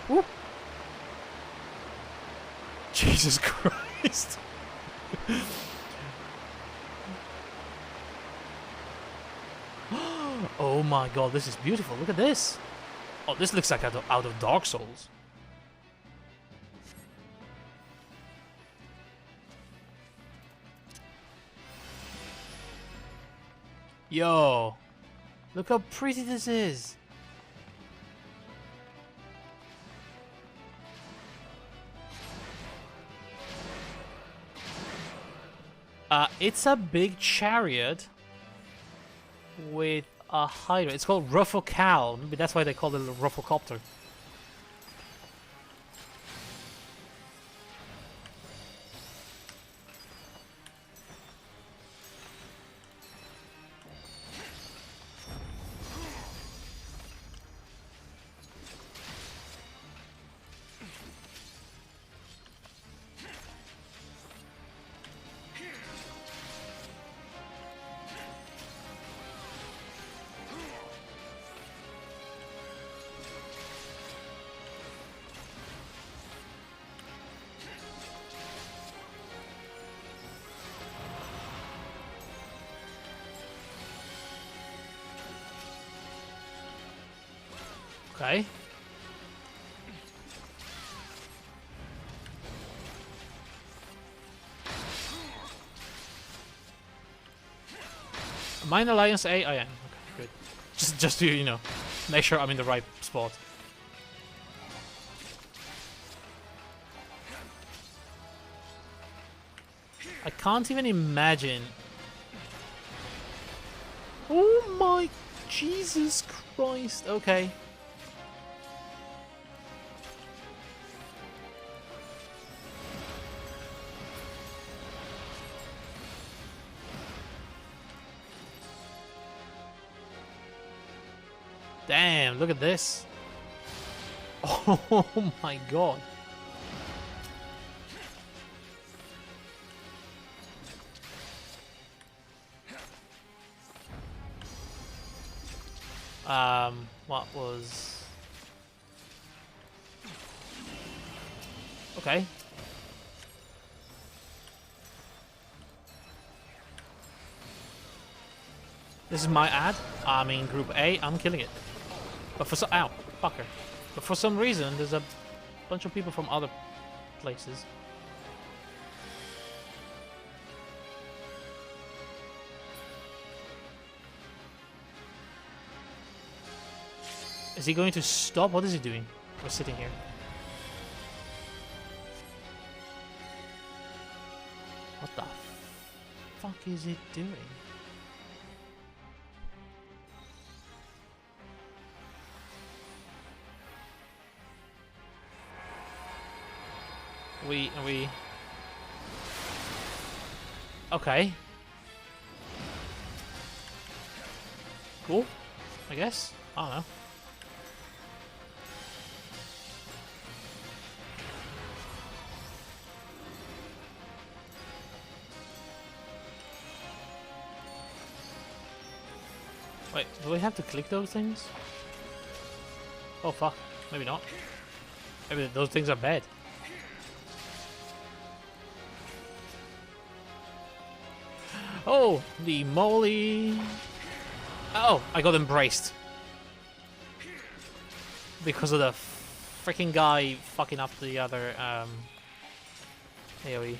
Whoop. Jesus Christ. Oh my god, this is beautiful. Look at this. Oh, this looks like out of Dark Souls. Yo. Look how pretty this is. It's a big chariot with a Hydra. It's called Rufflecal. Maybe that's why they call it a Rufflecopter. Okay. Mine Alliance A? I am. Okay, good. Just to, you know, make sure I'm in the right spot. I can't even imagine. Oh my Jesus Christ. Okay. Damn, look at this. Oh my god. What was... Okay. This is my ad. I'm in Group A. I'm killing it. But for some... Ow. Fucker. But for some reason, there's a bunch of people from other places. Is he going to stop? What is he doing? We're sitting here. What the fuck is it doing? Are we... Okay. Cool, I guess. I don't know. Wait, do we have to click those things? Oh fuck, maybe not. Maybe those things are bad. Oh, the moly. Oh, I got embraced. Because of the freaking guy fucking up the other AoE.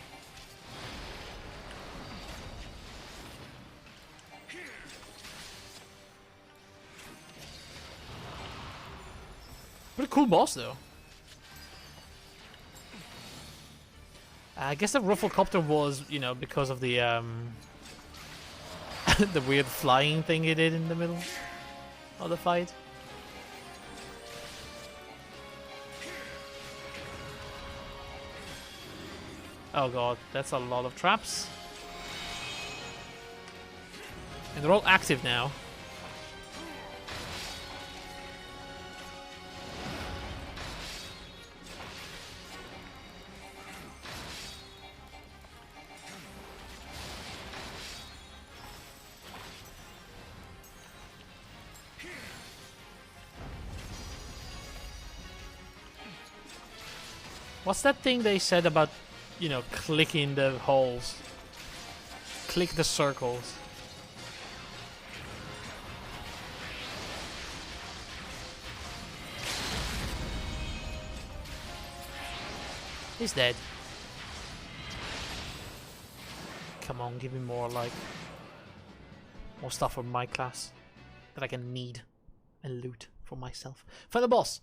Pretty cool boss though. I guess the Rufflecopter was, you know, because of the the weird flying thing he did in the middle of the fight. Oh god, that's a lot of traps. And they're all active now. What's that thing they said about, you know, clicking the holes? Click the circles. He's dead. Come on, give me more, like, more stuff for my class that I can need and loot for myself. Final boss.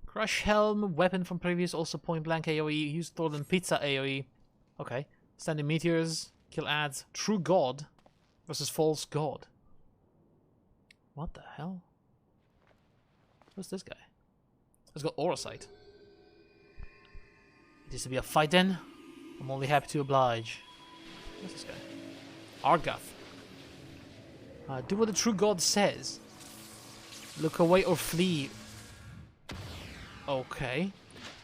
Crush Helm, weapon from previous, also point blank AoE, use Thor and Pizza AoE. Okay. Standing meteors, kill ads. True God versus False God. What the hell? Who's this guy? Let's go Aura Sight. It is to be a fight then. I'm only happy to oblige. What's this guy? Argath. Do what the True God says. Look away or flee. Okay.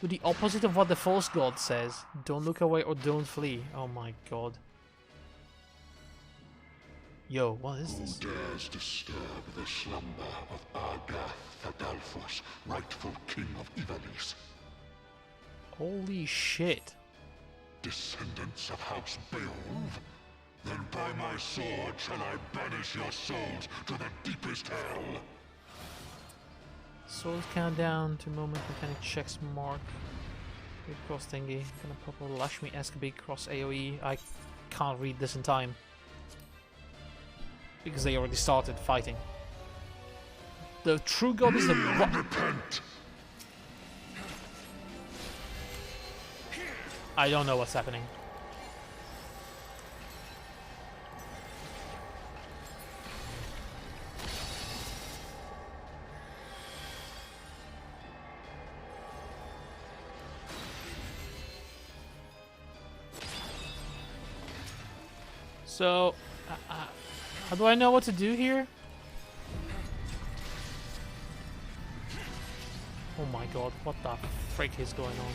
Do the opposite of what the false god says. Don't look away or don't flee. Oh my god. Yo, what is this? Who dares disturb the slumber of Argath Fadalfos, rightful king of Ivalice? Holy shit. Descendants of House Beowulf? Then by my sword shall I banish your souls to the deepest hell. Souls countdown to moment mechanic checks mark. Big cross thingy. Gonna pop a Lashmi-esque big cross AoE. I can't read this in time. Because they already started fighting. The True God is the repent. I don't know what's happening. So, how do I know what to do here? Oh my god, what the frick is going on?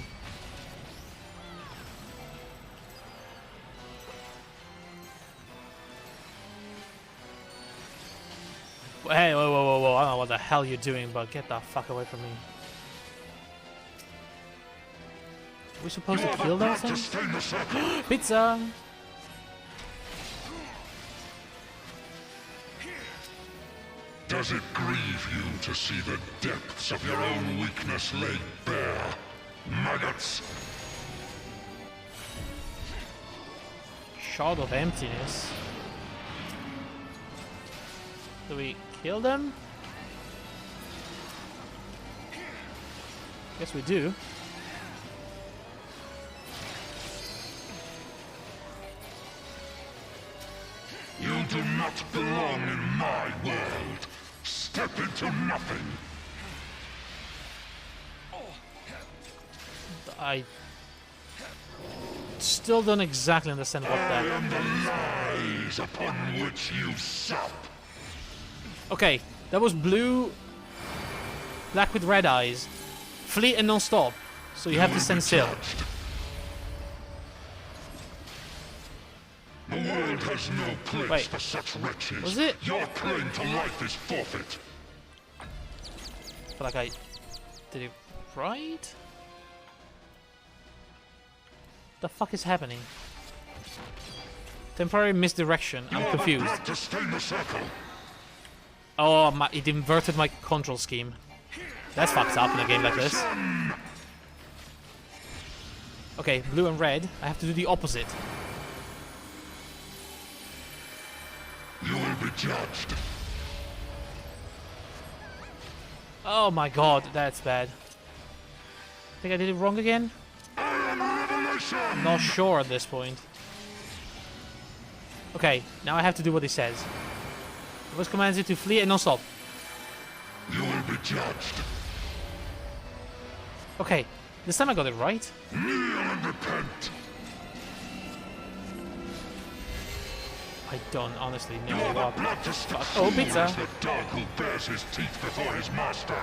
Hey, whoa, whoa, whoa, whoa, I don't know what the hell you're doing, but get the fuck away from me. Are we supposed to kill those things? Pizza! Does it grieve you to see the depths of your own weakness laid bare? Maggots! Shard of emptiness. Do we kill them? Guess we do. You do not belong in my world. Step into nothing. I still don't exactly understand what that. I am the lies upon which you sup. Okay, that was blue, black with red eyes, flee and non-stop. So you have to stand still. The world has no place Wait, for such wretches. was it? Your claim to life is forfeit. I feel like I did it right. The fuck is happening? Temporary misdirection. I'm confused. About to stay in the circle. Oh, it inverted my control scheme. That's fucked up in a game like this. Okay, blue and red. I have to do the opposite. You will be judged. Oh my god, that's bad. Think I did it wrong again? I'm not sure at this point. Okay, now I have to do what he says. The voice commands you to flee and not stop. You will be judged. Okay, this time I got it right. Kneel and repent. I don't honestly know You're the what. blood-to-stick Oh, fool pizza. is the dog who bares his teeth before his master.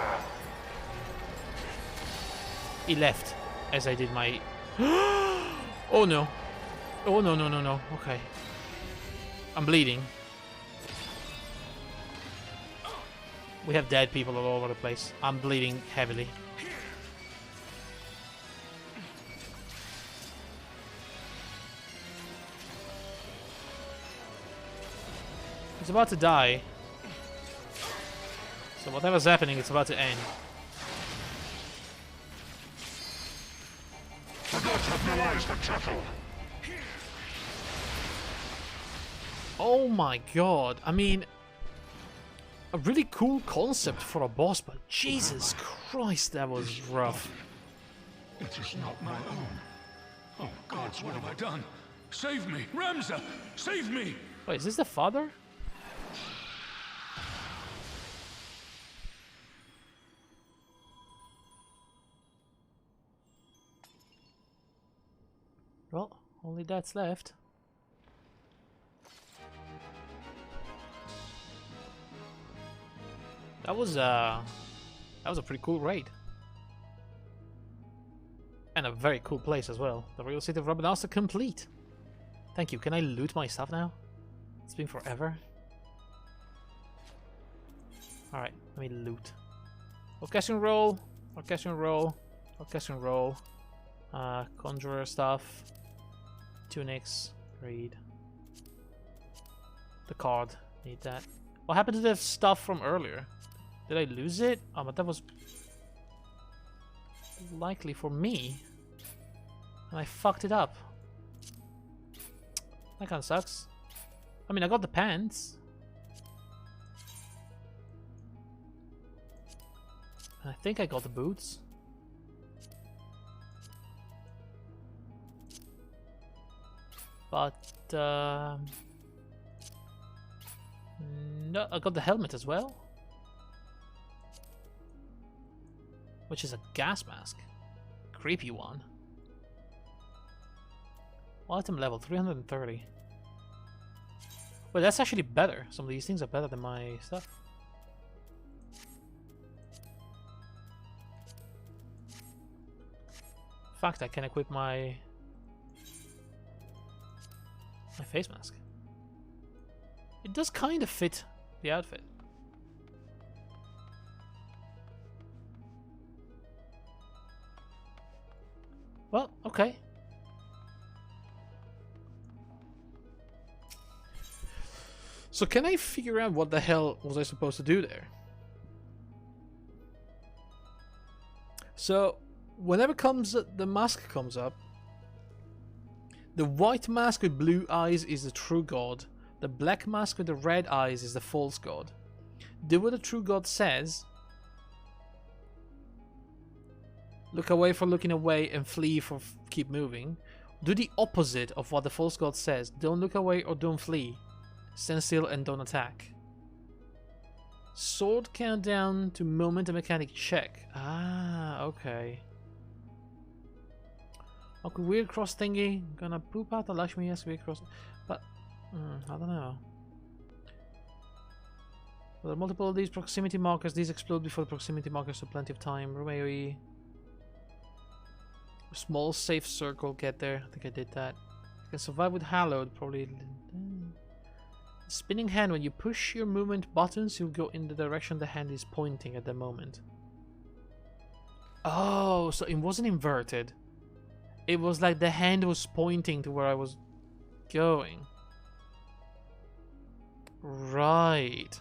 He left as I did my... Oh no. Oh no, no, no, no. Okay. I'm bleeding. We have dead people all over the place. I'm bleeding heavily. He's about to die. So whatever's happening, it's about to end. The gods have no eyes for cattle. Oh my god. I mean, a really cool concept for a boss, but Jesus Christ, that was rough. It is not my own. Oh, gods, what have I done? Save me! Ramza! Save me! Wait, is this the father? Well, only that's left. That was a pretty cool raid. And a very cool place as well. The real city of Rabanasta complete. Thank you. Can I loot my stuff now? It's been forever. Alright, let me loot. Orchestration roll. Orchestration roll. Orchestration roll. Conjurer stuff. Tunics. Read. The card. Need that. What happened to the stuff from earlier? Did I lose it? Oh, but that was likely for me. And I fucked it up. That kinda sucks. I mean, I got the pants. And I think I got the boots. But, no, I got the helmet as well. Which is a gas mask. Creepy one. Item level 330. Well, that's actually better. Some of these things are better than my stuff. In fact, I can equip my face mask. It does kind of fit the outfit. Well, okay. So can I figure out what the hell was I supposed to do there? So whenever the mask comes up, the white mask with blue eyes is the true god. The black mask with the red eyes is the false god. Do what the true god says. Look away for looking away and flee for keep moving. Do the opposite of what the false god says. Don't look away or don't flee. Stand still and don't attack. Sword countdown to moment and mechanic check. Ah, okay. Okay, weird cross thingy. Gonna poop out the Lakshmi, yes, weird cross. But, I don't know. There are multiple of these proximity markers. These explode before the proximity markers, so plenty of time. AoE. Small safe circle, get there. I think I did that. You can survive with Hallowed, probably. Spinning hand, when you push your movement buttons, you'll go in the direction the hand is pointing at the moment. Oh, so it wasn't inverted. It was like the hand was pointing to where I was going. Right.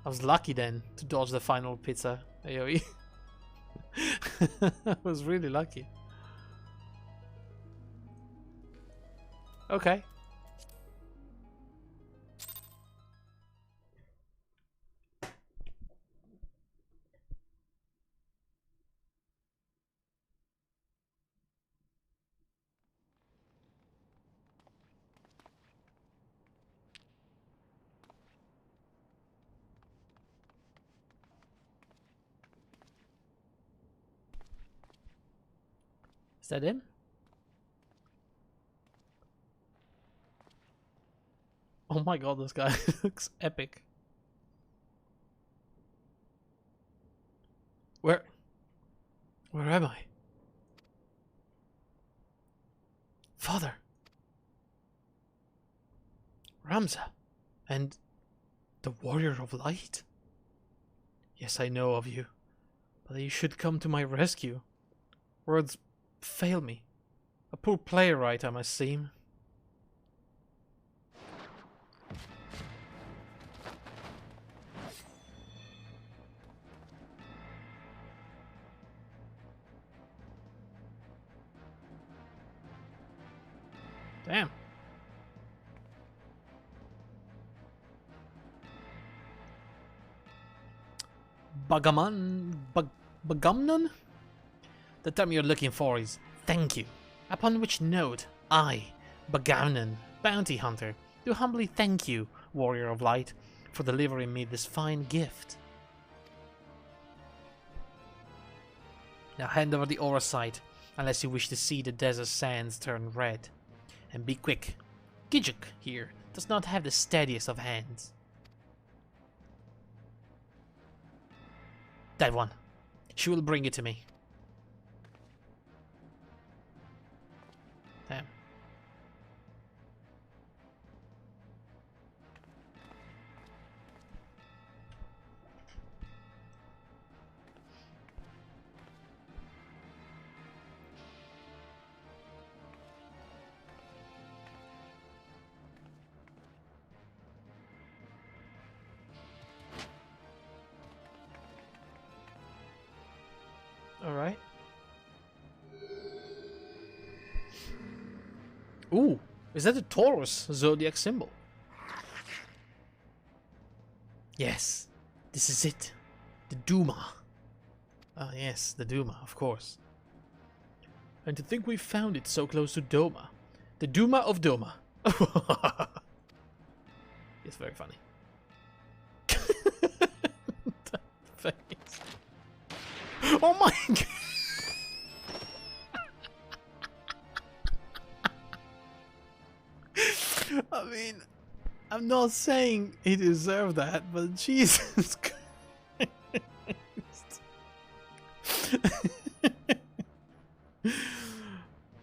I was lucky then to dodge the final pizza AoE. I was really lucky. Okay. Is that him? Oh my god, this guy looks epic. Where am I? Father. Ramza. And the Warrior of Light? Yes, I know of you, but you should come to my rescue. Words fail me. A poor playwright I must seem. Damn. Bagamnon? The term you're looking for is thank you. Upon which note, I, Bagamnon, bounty hunter, do humbly thank you, Warrior of Light, for delivering me this fine gift. Now hand over the aura sight, unless you wish to see the desert sands turn red. And be quick. Gijuk here does not have the steadiest of hands. That one. She will bring it to me. Damn. Alright. Ooh, is that the Taurus zodiac symbol? Yes, this is it. The Duma. Ah, yes, the Duma, of course. And to think we found it so close to Doma. The Duma of Doma. It's very funny. That face. Oh my god! I mean, I'm not saying he deserved that, but Jesus Christ.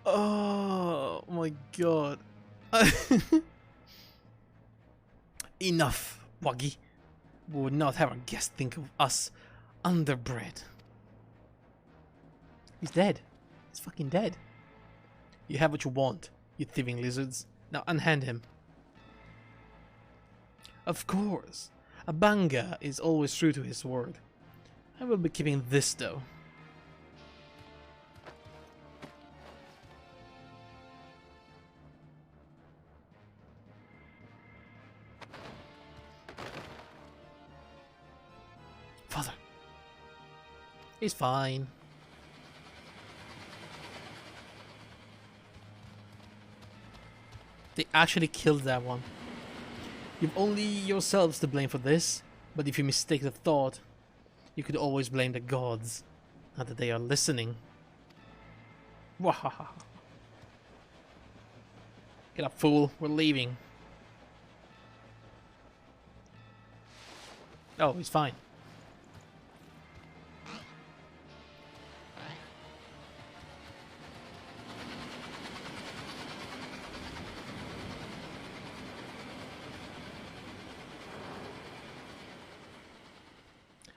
Oh my god. Enough, Wuggy. We would not have our guests think of us underbred. He's dead. He's fucking dead. You have what you want, you thieving lizards. Now unhand him. Of course. A Banga is always true to his word. I will be keeping this though. Father. He's fine. They actually killed that one. You've only yourselves to blame for this, but if you mistake the thought, you could always blame the gods, now that they are listening. Wahaha. Get up, fool. We're leaving. Oh, he's fine.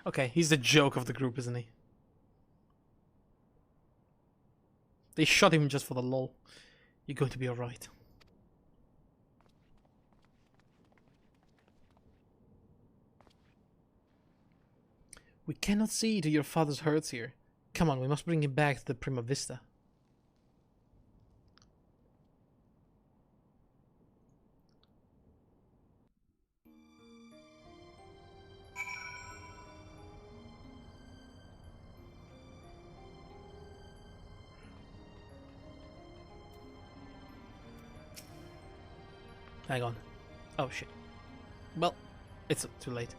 Okay, he's the joke of the group, isn't he? They shot him just for the lol. You're going to be alright. We cannot see to your father's hurts here. Come on, we must bring him back to the Prima Vista. Hang on. Oh shit. Well, it's too late.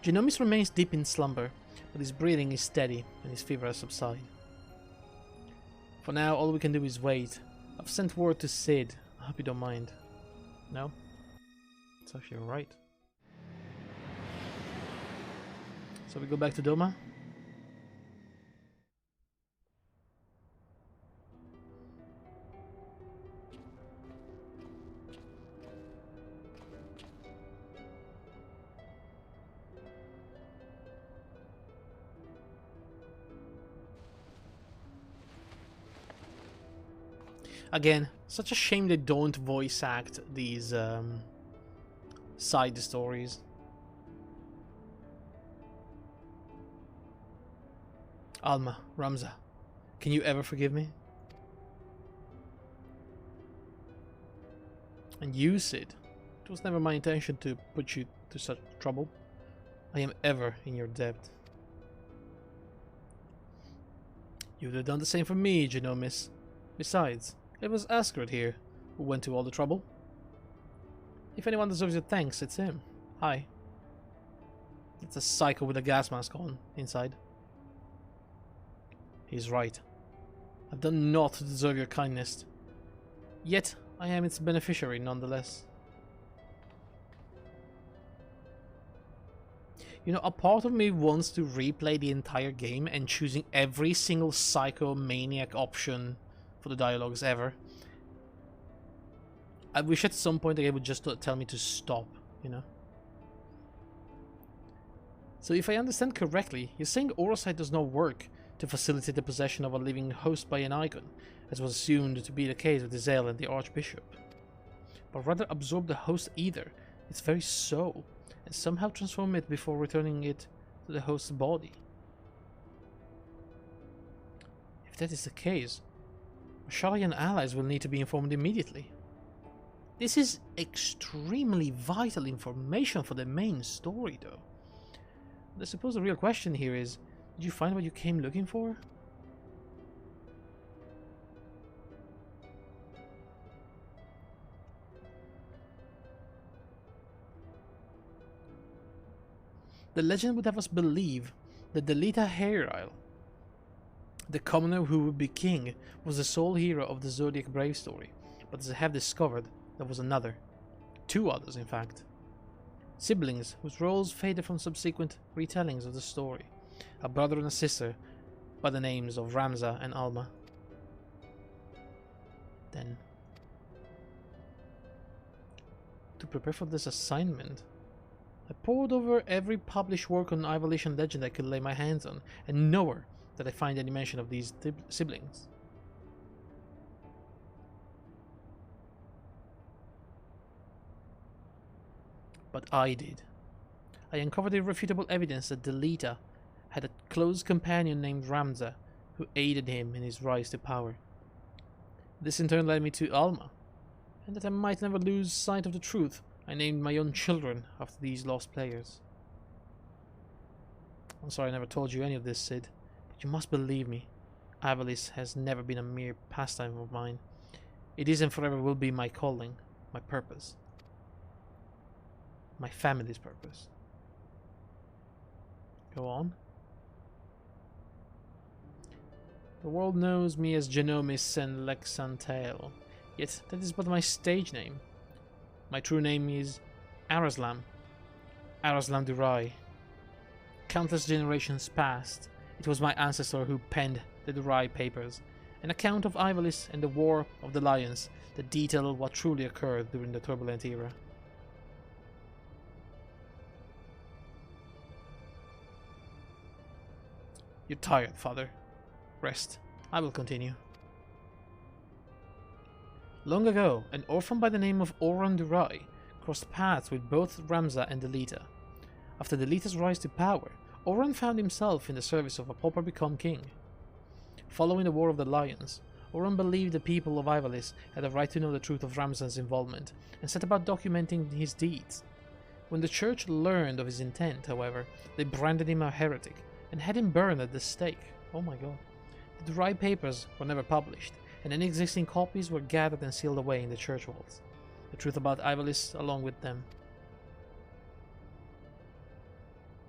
Genomics remains deep in slumber, but his breathing is steady and his fever has subsided. For now, all we can do is wait. I've sent word to Sid. I hope you don't mind. No? It's actually alright. So we go back to Doma? Again, such a shame they don't voice act these side stories. Alma, Ramza, can you ever forgive me? And you, Sid, it was never my intention to put you to such trouble. I am ever in your debt. You would have done the same for me, Genomis. Besides, it was Asgard here who went to all the trouble. If anyone deserves your thanks, it's him. Hi. It's a psycho with a gas mask on inside. He's right. I've done naught to deserve your kindness. Yet, I am its beneficiary nonetheless. You know, a part of me wants to replay the entire game and choosing every single psycho-maniac option for the dialogues ever. I wish at some point they would just tell me to stop, you know. So if I understand correctly, you're saying Orosite does not work to facilitate the possession of a living host by an icon, as was assumed to be the case with Izael and the Archbishop, but rather absorb the host either, its very soul, and somehow transform it before returning it to the host's body. If that is the case, Shari and allies will need to be informed immediately. This is extremely vital information for the main story, though. I suppose the real question here is, did you find what you came looking for? The legend would have us believe that the Lita Heral, the commoner who would be king, was the sole hero of the Zodiac Brave story, but as I have discovered, there was another. Two others, in fact. Siblings whose roles faded from subsequent retellings of the story. A brother and a sister by the names of Ramza and Alma. Then, to prepare for this assignment, I pored over every published work on Ivalice and legend I could lay my hands on, and nowhere did I find any mention of these siblings. But I did. I uncovered irrefutable evidence that Delita had a close companion named Ramza, who aided him in his rise to power. This in turn led me to Alma, and that I might never lose sight of the truth, I named my own children after these lost players. I'm sorry I never told you any of this, Sid, but you must believe me. Ivalice has never been a mere pastime of mine. It is and forever will be my calling, my purpose. My family's purpose. Go on. The world knows me as Genomis and Lexantael, yet that is but my stage name. My true name is Araslam. Araslam Durai. Countless generations past, it was my ancestor who penned the Durai papers, an account of Ivalice and the War of the Lions that detail what truly occurred during the turbulent era. You're tired, father. Rest. I will continue. Long ago, an orphan by the name of Oran Durai crossed paths with both Ramza and Delita. After Delita's rise to power, Oran found himself in the service of a pauper become king. Following the War of the Lions, Oran believed the people of Ivalice had a right to know the truth of Ramza's involvement, and set about documenting his deeds. When the church learned of his intent, however, they branded him a heretic, and had him burned at the stake. Oh my god. The Durai papers were never published, and any existing copies were gathered and sealed away in the church vaults. The truth about Ivalice along with them.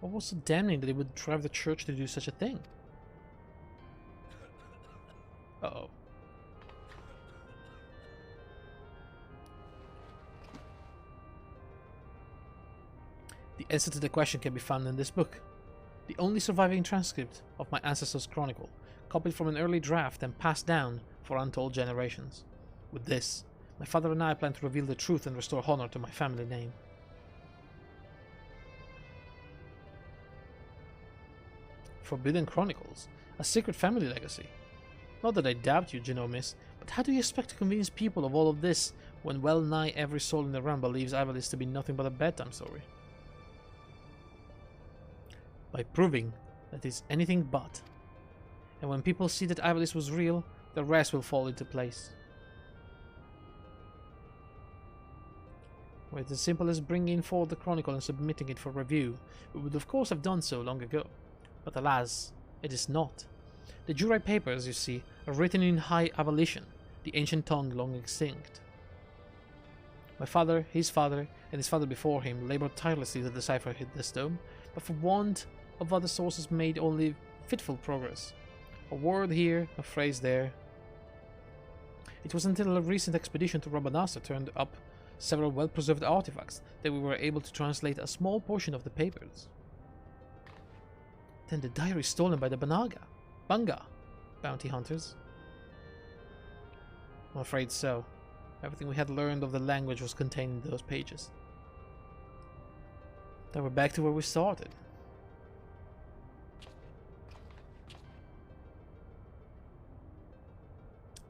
What was so damning that it would drive the church to do such a thing? Uh-oh. The answer to the question can be found in this book, the only surviving transcript of my ancestors' chronicle, copied from an early draft and passed down for untold generations. With this, my father and I plan to reveal the truth and restore honor to my family name. Forbidden Chronicles, a secret family legacy. Not that I doubt you, Genomis, but how do you expect to convince people of all of this when well nigh every soul in the realm believes Ivalice to be nothing but a bedtime story? By proving that it's anything but. And when people see that Ivalice was real, the rest will fall into place. Where it's as simple as bringing forward the chronicle and submitting it for review, we would of course have done so long ago. But alas, it is not. The Jurai papers, you see, are written in High Avalition, the ancient tongue long extinct. My father, his father, and his father before him labored tirelessly to decipher this tome, but for want of other sources made only fitful progress. A word here, a phrase there. It was until a recent expedition to Rabanasa turned up several well-preserved artifacts that we were able to translate a small portion of the papers. Then the diary stolen by the Banga bounty hunters. I'm afraid so. Everything we had learned of the language was contained in those pages. Then we're back to where we started.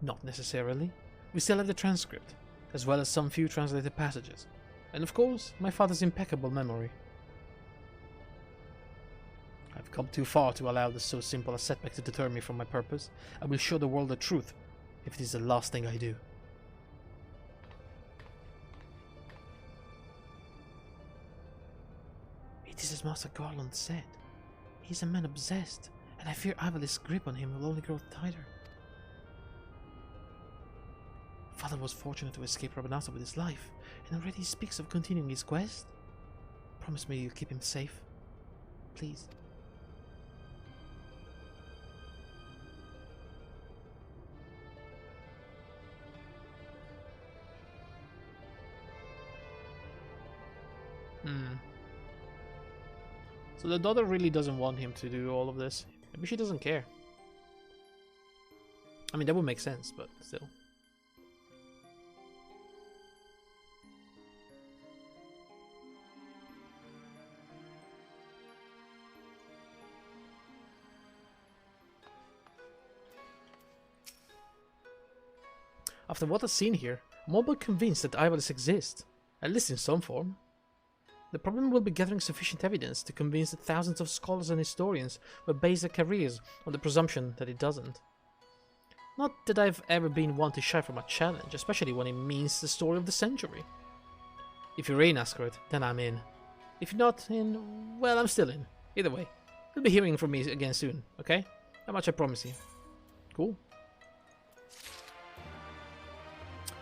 Not necessarily. We still have the transcript, as well as some few translated passages. And of course, my father's impeccable memory. I've come too far to allow this so simple a setback to deter me from my purpose. I will show the world the truth, if it is the last thing I do. It is as Master Garland said. He is a man obsessed, and I fear Ivalice's grip on him will only grow tighter. Father was fortunate to escape Rabanasa with his life, and already speaks of continuing his quest. Promise me you'll keep him safe. Please. So the daughter really doesn't want him to do all of this. Maybe she doesn't care. I mean, that would make sense, but still. After what I've seen here, I'm all but convinced that Ivalice exists, at least in some form. The problem will be gathering sufficient evidence to convince that thousands of scholars and historians will base their careers on the presumption that it doesn't. Not that I've ever been one to shy from a challenge, especially when it means the story of the century. If you're in, Ascarid, then I'm in. If you're not in, well, I'm still in. Either way, you'll be hearing from me again soon, okay? That much I promise you. Cool.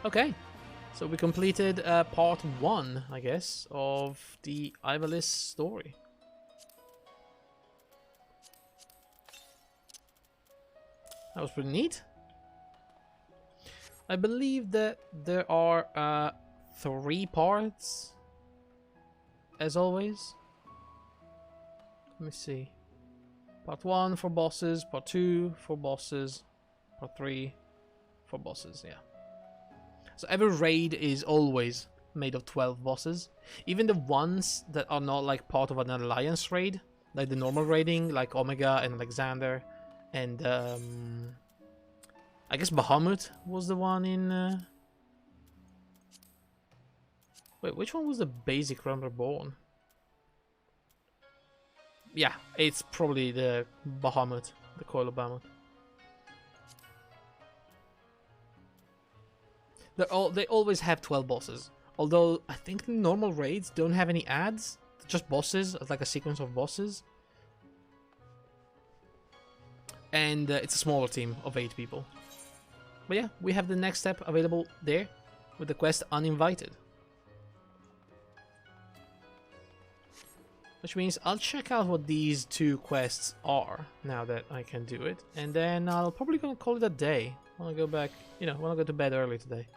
Okay. So we completed part 1, I guess, of the Ivalice story. That was pretty neat. I believe that there are 3 parts, as always. Let me see. Part 1 for bosses, part 2 for bosses, part 3 for bosses, yeah. So every raid is always made of 12 bosses. Even the ones that are not like part of an alliance raid, like the normal raiding, like Omega and Alexander, and I guess Bahamut was the one in... Wait, which one was the basic Realm Reborn? Yeah, it's probably the Bahamut, the Coil of Bahamut. They always have 12 bosses. Although I think the normal raids don't have any ads, just bosses, like a sequence of bosses. And it's a smaller team of 8 people. But yeah, we have the next step available there with the quest Uninvited. Which means I'll check out what these 2 quests are now that I can do it. And then I'll probably gonna call it a day. I wanna go back, you know, I wanna go to bed early today.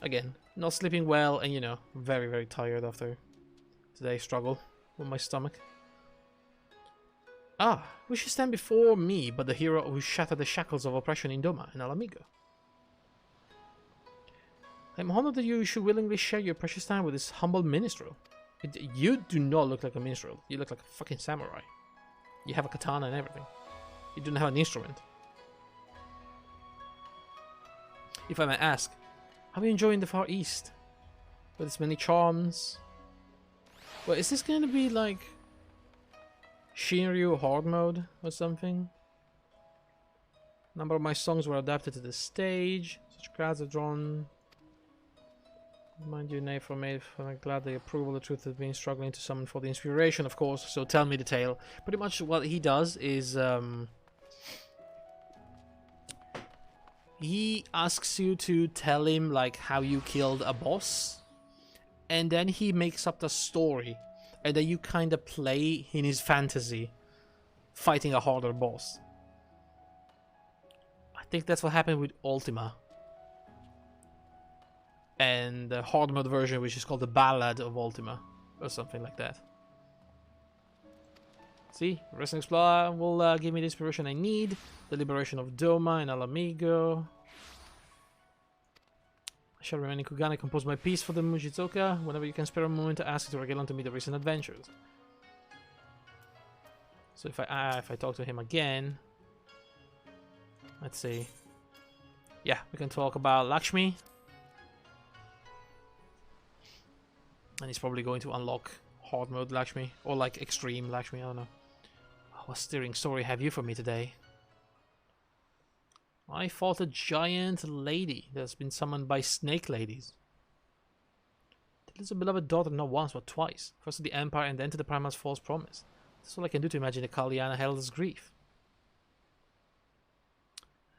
Again, not sleeping well and, you know, very, very tired after today's struggle with my stomach. Ah, we should stand before me, but the hero who shattered the shackles of oppression in Doma and Alamigo. I'm honored that you should willingly share your precious time with this humble minstrel. You do not look like a minstrel. You look like a fucking samurai. You have a katana and everything. You don't have an instrument. If I may ask, how are you enjoying the Far East? With its many charms? Well, is this going to be like Shinryu hard mode or something? A number of my songs were adapted to the stage. Such crowds are drawn. Mind you, nay, from me, I'm glad the approval, the truth has been struggling to summon for the inspiration, of course. So tell me the tale. Pretty much what he does is he asks you to tell him like how you killed a boss, and then he makes up the story, and then you kind of play in his fantasy, fighting a harder boss. I think that's what happened with Ultima. And the hard mode version, which is called the Ballad of Ultima, or something like that. See, Rest and Explore will give me the inspiration I need. The liberation of Doma and Alamigo. I shall remain in Kugane, compose my piece for the Mujizoka. Whenever you can spare a moment to ask to Regalan to meet the recent adventures. So if I talk to him again, let's see. Yeah, we can talk about Lakshmi. And he's probably going to unlock hard mode Lakshmi, or like extreme Lakshmi, I don't know. Oh, what stirring story have you for me today? I fought a giant lady that's been summoned by snake ladies. It is a beloved daughter not once but twice. First to the Empire and then to the Primal's false promise. That's all I can do to imagine the Kalyana hell's grief.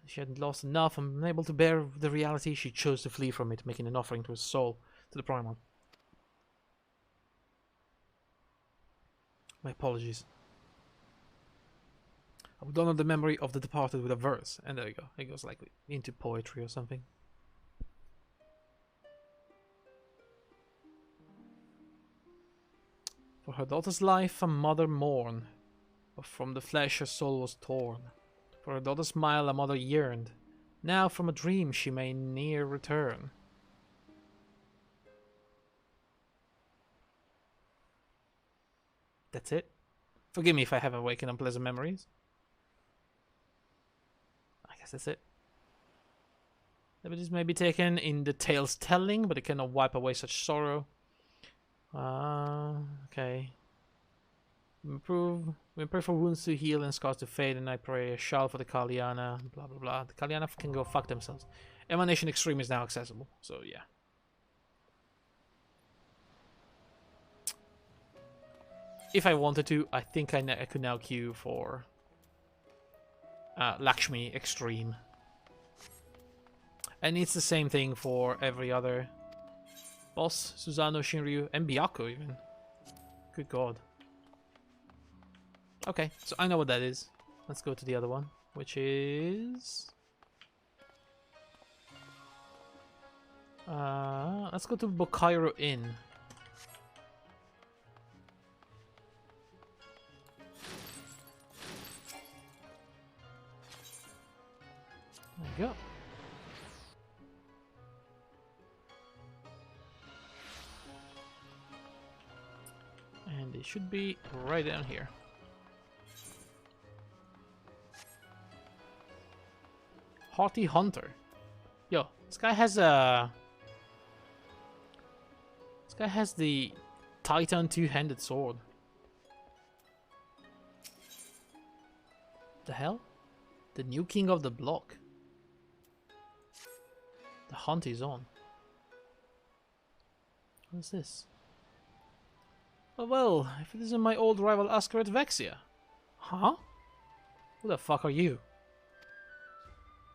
She hadn't lost enough and unable to bear the reality, she chose to flee from it, making an offering to his soul, to the Primal. My apologies. I would honor the memory of the departed with a verse. And there you go. It goes like into poetry or something. For her daughter's life a mother mourned, but from the flesh her soul was torn. For her daughter's smile a mother yearned. Now from a dream she may near return. That's it. Forgive me if I have awakened unpleasant memories. I guess that's it. Liberties may be taken in the tale's telling, but it cannot wipe away such sorrow. Okay. We pray for wounds to heal and scars to fade, and I pray a shell for the Kalyana. Blah blah blah. The Kalyana can go fuck themselves. Emanation Extreme is now accessible, so yeah. If I wanted to, I think I could now queue for Lakshmi Extreme. And it's the same thing for every other boss. Susano, Shinryu, and Byakuya even. Good god. Okay, so I know what that is. Let's go to the other one, which is... let's go to Bokairo Inn. There you go. And it should be right down here. Haughty Hunter. Yo, this guy has a... This guy has the Titan two-handed sword. The hell? The new king of the block. The hunt is on. What's this? Oh well, if it isn't my old rival Asker at Vexia. Huh? Who the fuck are you?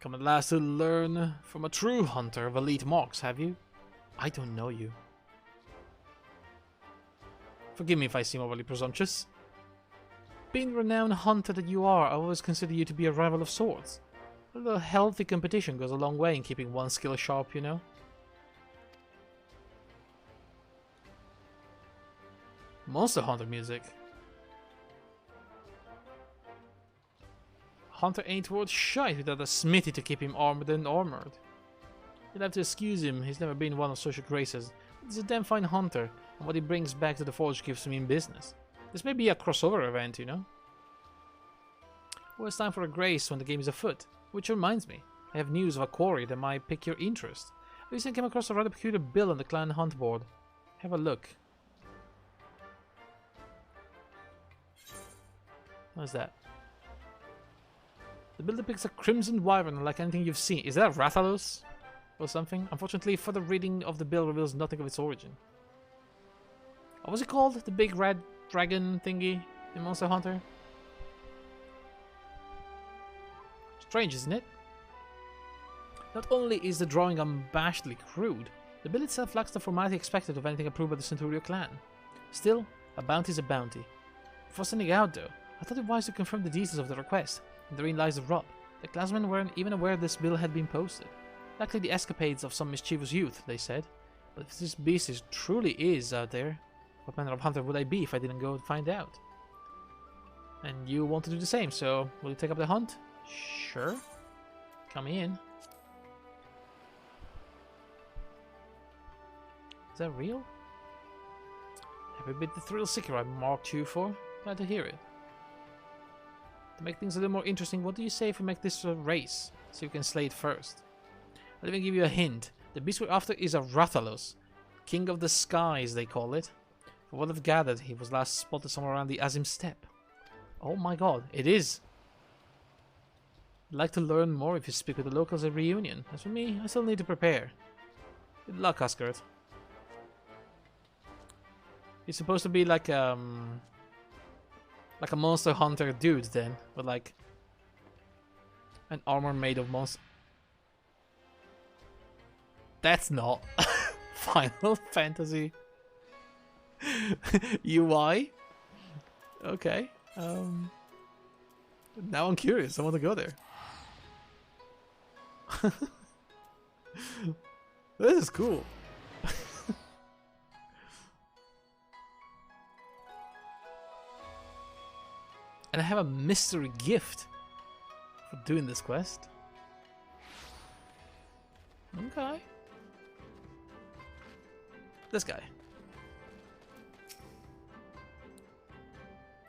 Come at last to learn from a true hunter of elite marks, have you? I don't know you. Forgive me if I seem overly presumptuous. Being the renowned hunter that you are, I always consider you to be a rival of sorts. A little healthy competition goes a long way in keeping one skill sharp, you know? Monster Hunter music. Hunter ain't worth shite without a smithy to keep him armored and armored. You'll have to excuse him, he's never been one of social graces. But he's a damn fine hunter, and what he brings back to the forge keeps him in business. This may be a crossover event, you know? Well, it's time for a grace when the game is afoot. Which reminds me, I have news of a quarry that might pique your interest. I recently came across a rather peculiar bill on the clan hunt board. Have a look. What's that? The bill depicts a crimson wyvern unlike anything you've seen. Is that Rathalos? Or something? Unfortunately, further reading of the bill reveals nothing of its origin. What was it called? The big red dragon thingy in Monster Hunter? Strange, isn't it? Not only is the drawing unabashedly crude, the bill itself lacks the formality expected of anything approved by the Centurio clan. Still, a bounty is a bounty. Before sending out though, I thought it wise to confirm the details of the request, and therein lies the rub. The clansmen weren't even aware this bill had been posted. Likely the escapades of some mischievous youth, they said. But if this beast truly is out there, what manner of hunter would I be if I didn't go and find out? And you want to do the same, so will you take up the hunt? Sure. Come in. Is that real? Every bit the thrill seeker I marked you for. Glad to hear it. To make things a little more interesting, what do you say if we make this a race, so you can slay it first? Let me give you a hint. The beast we're after is a Rathalos, King of the Skies they call it. For what I've gathered, he was last spotted somewhere around the Azim Steppe. Oh my god, it is! I'd like to learn more if you speak with the locals at reunion. As for me, I still need to prepare. Good luck, Asgard. He's supposed to be like a Monster Hunter dude then, with like an armor made of monster. That's not Final Fantasy UI. Okay. Now I'm curious. I want to go there. This is cool. And I have a mystery gift for doing this quest. Okay. This guy.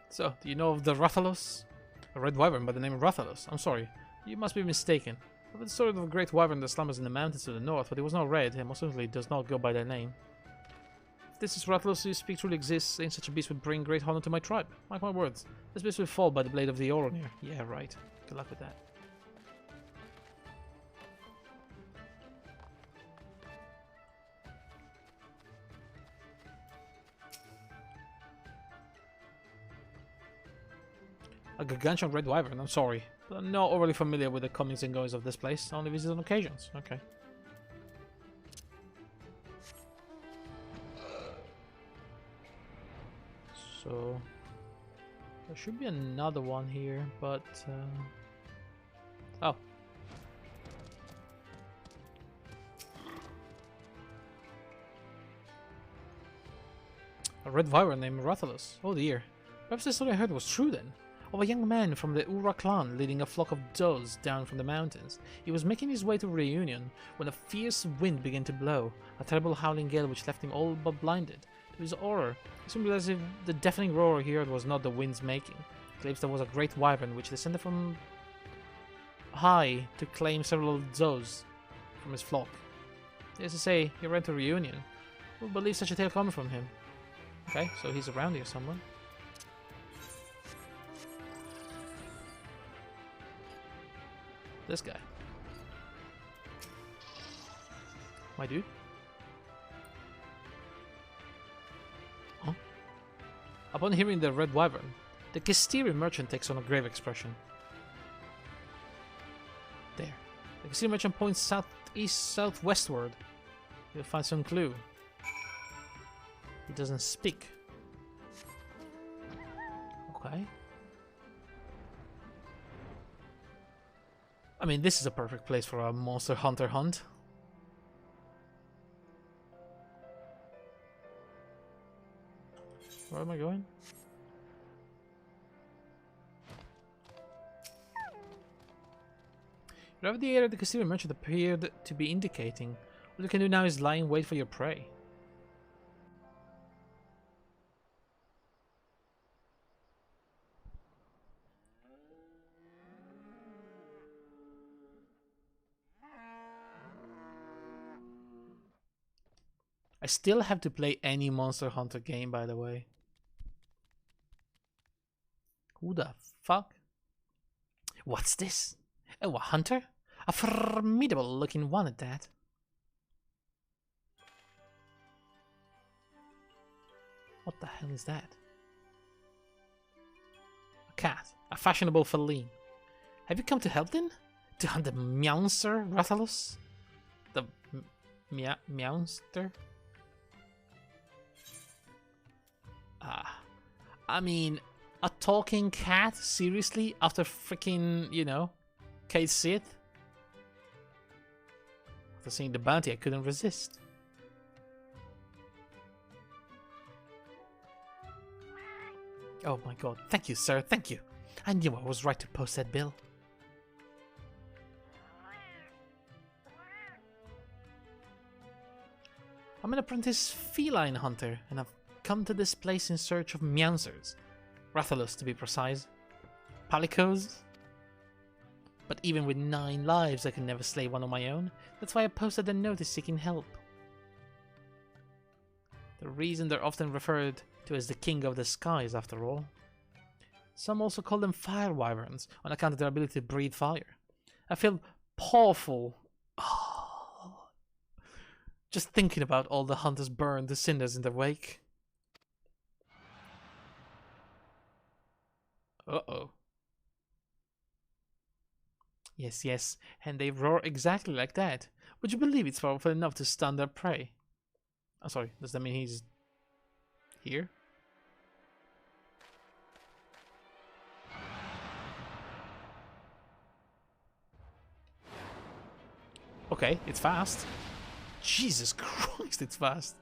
So, do you know of the Rathalos? A red wyvern by the name of Rathalos. I'm sorry, you must be mistaken. I've heard the story of a great wyvern that slumbers in the mountains to the north, but it was not red, and most certainly does not go by that name. If this is Rathalos you speak truly exists, saying such a beast would bring great honor to my tribe. Mark my words, this beast will fall by the blade of the Oronir. Yeah, right. Good luck with that. A gargantuan red wyvern, I'm sorry. But I'm not overly familiar with the comings and goings of this place. I only visit on occasions. Okay. So there should be another one here, but oh. A red wyvern named Rathalos. Oh dear. Perhaps the story I heard was true then. Of a young man from the Ura clan leading a flock of does down from the mountains. He was making his way to reunion when a fierce wind began to blow, a terrible howling gale which left him all but blinded. To his horror, he soon realized if the deafening roar he heard was not the wind's making. He claims there was a great wyvern which descended from high to claim several does from his flock. As to say, he ran to reunion. Who would believe such a tale coming from him? Okay, so he's around here somewhere. This guy. My dude. Huh? Upon hearing the red wyvern, the Kistiri merchant takes on a grave expression. There. The Kistiri merchant points southeast-southwestward. You'll find some clue. He doesn't speak. Okay. I mean, this is a perfect place for a Monster Hunter hunt. Where am I going? Wherever the area of the casino merchant appeared to be indicating, what you can do now is lie in wait for your prey. I still have to play any Monster Hunter game, by the way. Who the fuck? What's this? Oh, a hunter? A formidable looking one at that. What the hell is that? A cat. A fashionable feline. Have you come to help then? To hunt the Meowster, Rathalos? The Meowster? I mean, a talking cat? Seriously? After freaking, you know, Kate Sith? After seeing the bounty, I couldn't resist. Oh my god. Thank you, sir. Thank you. I knew I was right to post that bill. I'm an apprentice feline hunter, and I've come to this place in search of Meowsters. Rathalos, to be precise. Palicos? But even with 9 lives, I can never slay one on my own. That's why I posted a notice seeking help. The reason they're often referred to as the king of the skies, after all. Some also call them fire wyverns, on account of their ability to breathe fire. I feel powerful. Just thinking about all the hunters burned to cinders in their wake. Uh-oh. Yes, yes, and they roar exactly like that. Would you believe it's powerful enough to stun their prey? Oh, sorry, does that mean he's here? Okay, it's fast. Jesus Christ, it's fast.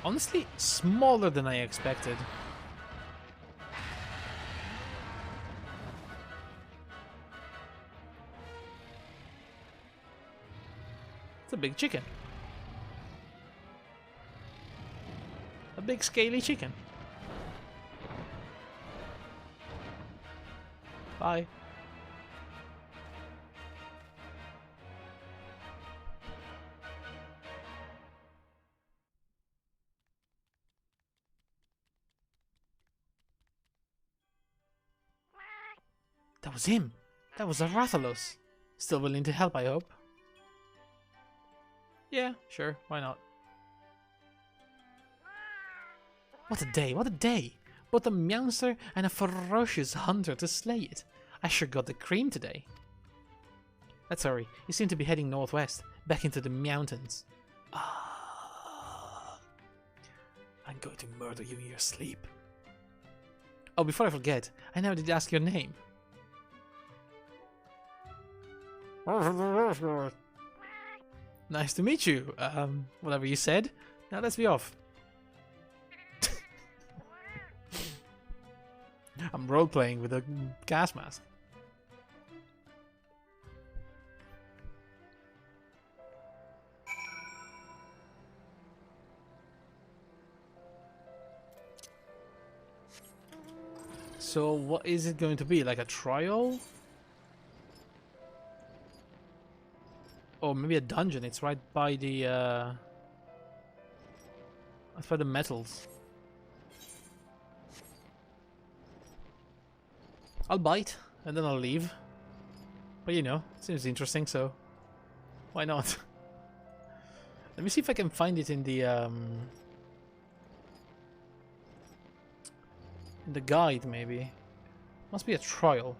Honestly, smaller than I expected. It's a big chicken. A big scaly chicken. Bye. That was him. That was a Rathalos. Still willing to help, I hope. Yeah, sure, why not? What a day, what a day! Both a Meowster and a ferocious hunter to slay it. I sure got the cream today. Let's hurry, you seem to be heading northwest, back into the mountains. I'm going to murder you in your sleep. Oh, before I forget, I never did ask your name. Nice to meet you. Whatever you said. Now let's be off. I'm role-playing with a gas mask. So what is it going to be? Like a trial? Or maybe a dungeon. It's right by the that's by the metals. I'll bite and then I'll leave. But you know, it seems interesting, so why not? Let me see if I can find it in the guide, maybe. Must be a trial.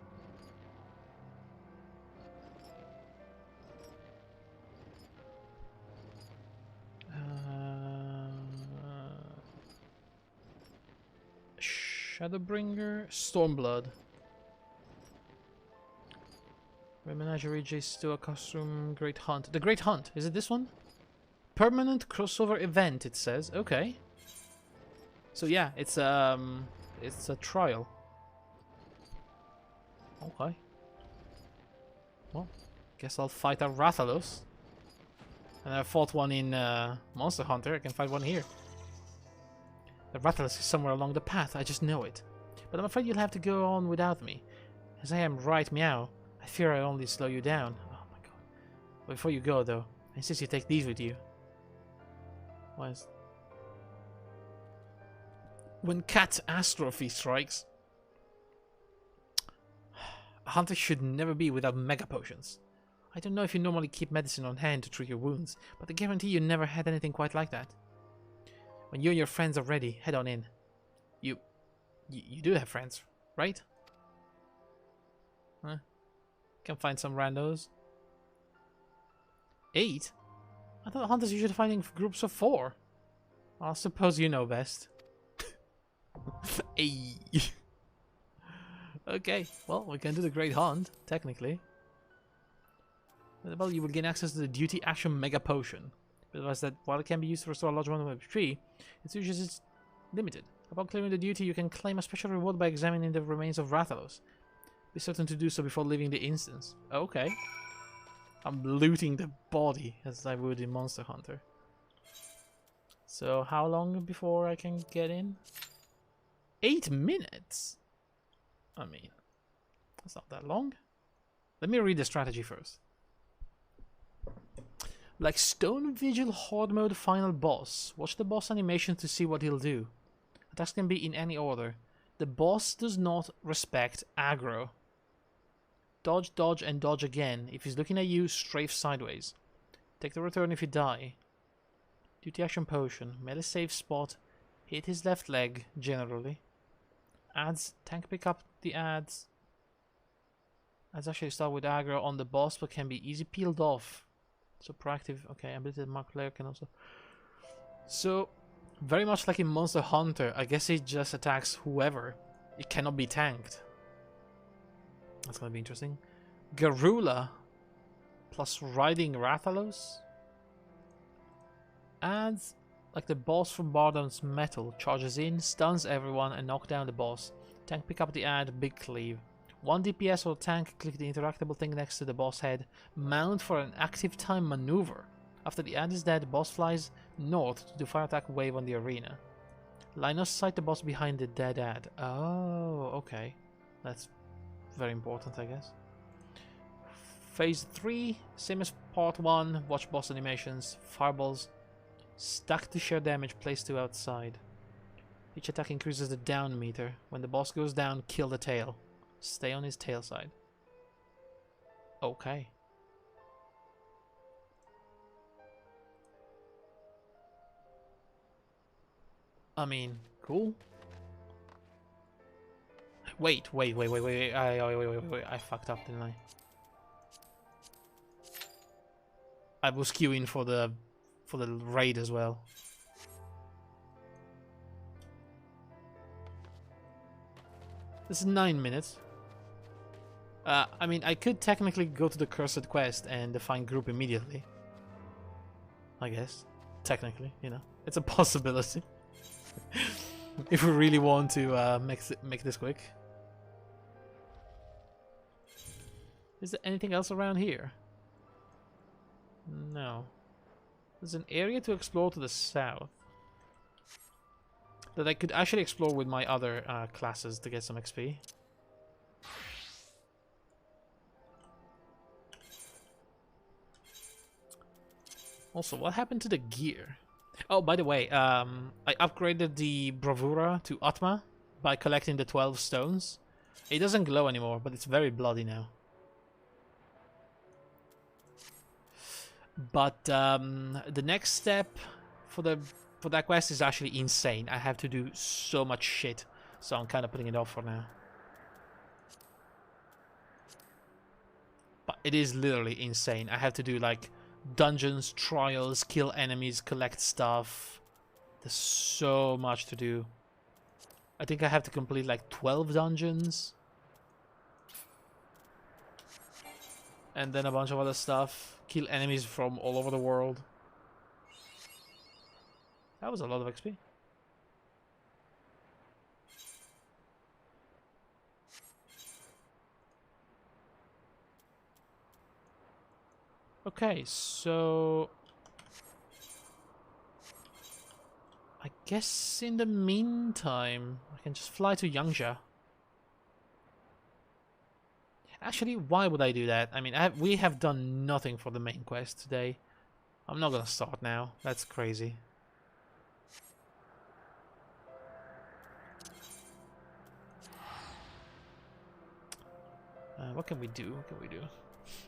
Shadowbringer, Stormblood. Menagerie, J to a costume, Great Hunt. The Great Hunt, is it this one? Permanent crossover event, it says. Okay. So yeah, it's a trial. Okay. Well, guess I'll fight a Rathalos. And I fought one in Monster Hunter. I can fight one here. The Rathalos is somewhere along the path. I just know it. But I'm afraid you'll have to go on without me. As I am right meow, I fear I only slow you down. Oh my god. Before you go though, I insist you take these with you. Why is... When catastrophe strikes, a hunter should never be without mega potions. I don't know if you normally keep medicine on hand to treat your wounds, but I guarantee you never had anything quite like that. When you and your friends are ready, head on in. You do have friends, right? Huh? Can find some randos. 8? I thought hunters usually find in groups of 4. I suppose you know best. Hey. Okay, well, we can do the Great Hunt, technically. Well, you will gain access to the Duty Action Mega Potion. Realize that while it can be used to restore a large amount of HP, its usage is limited. Upon clearing the duty, you can claim a special reward by examining the remains of Rathalos. Be certain to do so before leaving the instance. Okay. I'm looting the body, as I would in Monster Hunter. So, how long before I can get in? 8 minutes? I mean, that's not that long. Let me read the strategy first. Like Stone Vigil Horde Mode Final Boss, watch the boss animation to see what he'll do. Attacks can be in any order. The boss does not respect aggro. Dodge, dodge, and dodge again. If he's looking at you, strafe sideways. Take the return if you die. Duty Action Potion. Melee safe spot. Hit his left leg, generally. Adds. Tank pick up the adds. Adds actually start with aggro on the boss, but can be easy peeled off. So proactive. Okay, ability mark player can also... So, very much like in Monster Hunter, I guess it just attacks whoever. It cannot be tanked. That's gonna be interesting. Garula plus Riding Rathalos adds like the boss from Bardam's Metal. Charges in, stuns everyone, and knock down the boss. Tank pick up the ad, Big Cleave. 1 DPS or tank, click the interactable thing next to the boss head. Mount for an active time maneuver. After the ad is dead, the boss flies north to do fire attack wave on the arena. Line of sight the boss behind the dead ad. Oh, okay. That's very important, I guess. Phase 3, same as part 1. Watch boss animations. Fireballs. Stack to share damage, place to outside. Each attack increases the down meter. When the boss goes down, kill the tail. Stay on his tail side. Okay. I mean, cool. Wait. I fucked up, didn't I? I was queuing for the raid as well. This is 9 minutes. I mean, I could technically go to the Cursed Quest and define group immediately. I guess. Technically, you know. It's a possibility. If we really want to make this quick. Is there anything else around here? No. There's an area to explore to the south. That I could actually explore with my other classes to get some XP. Also, what happened to the gear? Oh, by the way, I upgraded the Bravura to Atma by collecting the 12 stones. It doesn't glow anymore, but it's very bloody now. But the next step for that quest is actually insane. I have to do so much shit, so I'm kind of putting it off for now. But it is literally insane. I have to do like dungeons, trials, kill enemies, collect stuff. There's so much to do. I think I have to complete like 12 dungeons. and then a bunch of other stuff. Kill enemies from all over the world. That was a lot of XP. Okay, so I guess in the meantime I can just fly to Yangzhou. Actually, why would I do that? I mean, we have done nothing for the main quest today. I'm not gonna start now. That's crazy. What can we do? What can we do?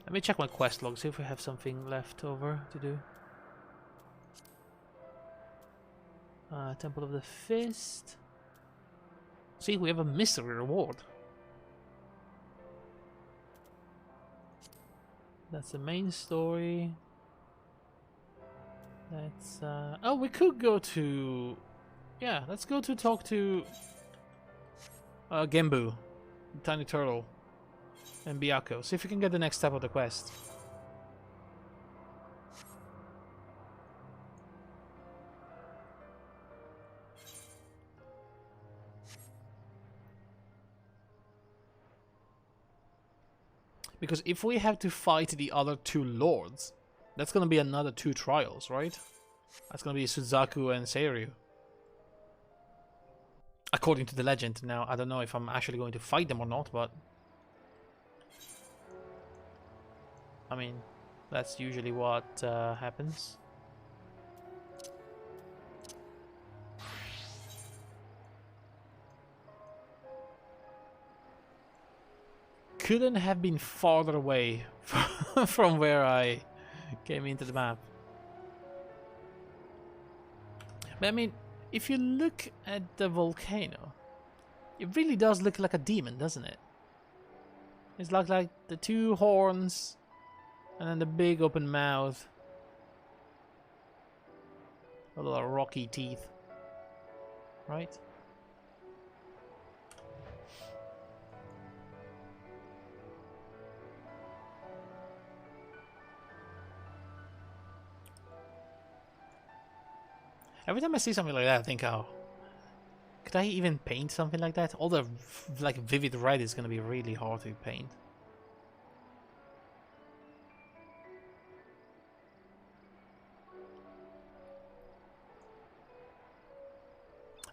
Let me check my quest log, see if we have something left over to do. Temple of the Fist. See, we have a mystery reward. That's the main story. That's oh, we could go to, yeah, let's go to talk to Genbu, the tiny turtle, and Byakuya. See if we can get the next step of the quest. Because if we have to fight the other two lords, that's gonna be another 2 trials, right? That's gonna be Suzaku and Seiryu. According to the legend. Now, I don't know if I'm actually going to fight them or not, but I mean, that's usually what happens. Couldn't have been farther away from where I came into the map. But I mean, if you look at the volcano, it really does look like a demon, doesn't it? It's like the 2 horns and then the big open mouth. A little rocky teeth. Right? Every time I see something like that, I think, oh, could I even paint something like that? All the like vivid red is going to be really hard to paint.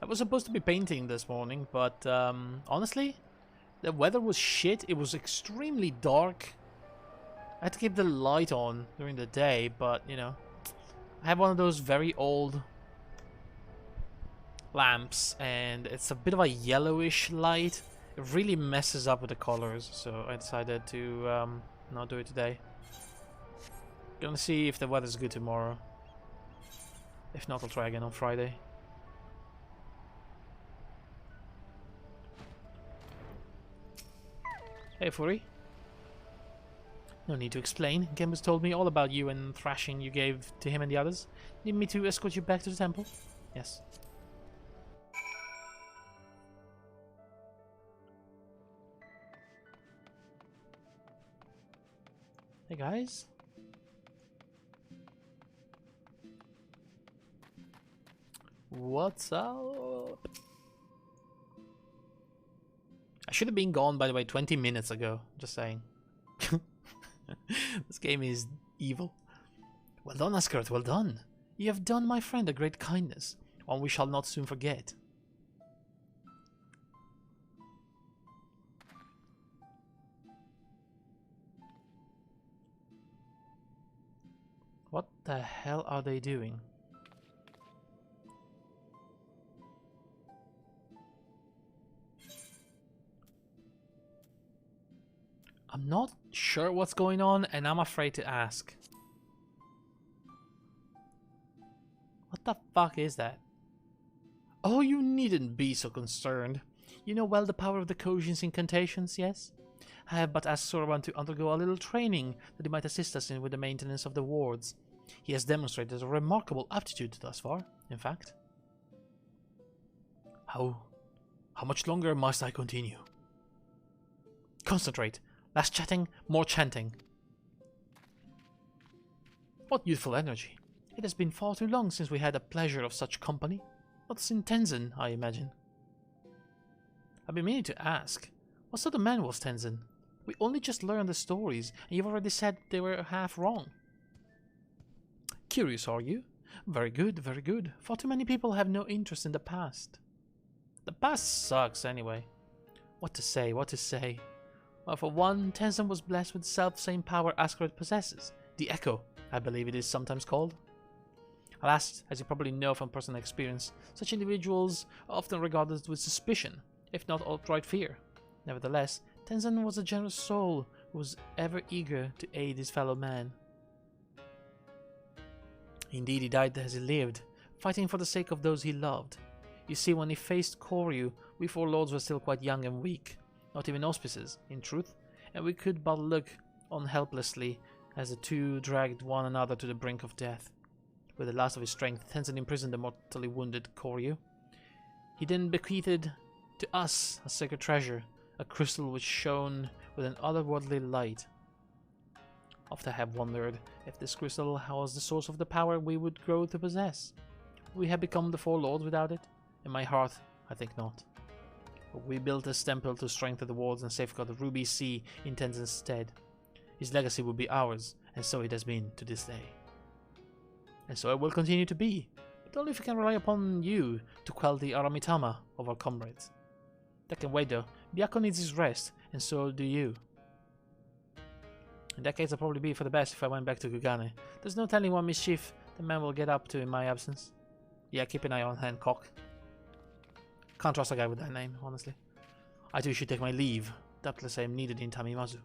I was supposed to be painting this morning, but honestly, the weather was shit. It was extremely dark. I had to keep the light on during the day, but you know, I have one of those very old lamps and it's a bit of a yellowish light. It really messes up with the colors, so I decided to not do it today. Gonna see if the weather's good tomorrow. If not, I'll try again on Friday. Hey Furi. No need to explain. Genbu's told me all about you and thrashing you gave to him and the others. Need me to escort you back to the temple? Yes. Hey guys. What's up? I should have been gone, by the way, 20 minutes ago. Just saying. This game is evil. Well done, Asgard, well done. You have done my friend a great kindness, one we shall not soon forget. What the hell are they doing? I'm not sure what's going on, and I'm afraid to ask. What the fuck is that? Oh, you needn't be so concerned. You know well the power of the Kojin's incantations, yes? I have but asked Soroban to undergo a little training that he might assist us in with the maintenance of the wards. He has demonstrated a remarkable aptitude thus far, in fact. How much longer must I continue? Concentrate. Less chatting, more chanting. What youthful energy. It has been far too long since we had the pleasure of such company. Not since Tenzin, I imagine. I've been meaning to ask, what sort of man was Tenzin? We only just learned the stories, and you've already said they were half wrong. Curious, are you? Very good, very good. Far too many people have no interest in the past. The past sucks, anyway. What to say, what to say? Well, for one, Tenzin was blessed with the self-same power Askeret possesses. The Echo, I believe it is sometimes called. Alas, as you probably know from personal experience, such individuals are often regarded with suspicion, if not outright fear. Nevertheless, Tenzin was a generous soul who was ever eager to aid his fellow man. Indeed, he died as he lived, fighting for the sake of those he loved. You see, when he faced Koryu, we four lords were still quite young and weak, not even auspices, in truth, and we could but look on helplessly as the two dragged one another to the brink of death. With the last of his strength, Tenzin imprisoned the mortally wounded Koryu. He then bequeathed to us a sacred treasure, a crystal which shone with an otherworldly light. Often I have wondered if this crystal was the source of the power we would grow to possess. Would we have become the Four Lords without it? In my heart, I think not. But we built this temple to strengthen the walls and safeguard the Ruby Sea in Tenzin's stead. His legacy will be ours, and so it has been to this day. And so it will continue to be, but only if we can rely upon you to quell the Aramitama of our comrades. That can wait though. Byakko needs his rest, and so do you. In that case, it'll probably be for the best if I went back to Kugane. There's no telling what mischief the man will get up to in my absence. Yeah, keep an eye on Hancock. Can't trust a guy with that name, honestly. I too should take my leave. Doubtless I am needed in Tamimazu.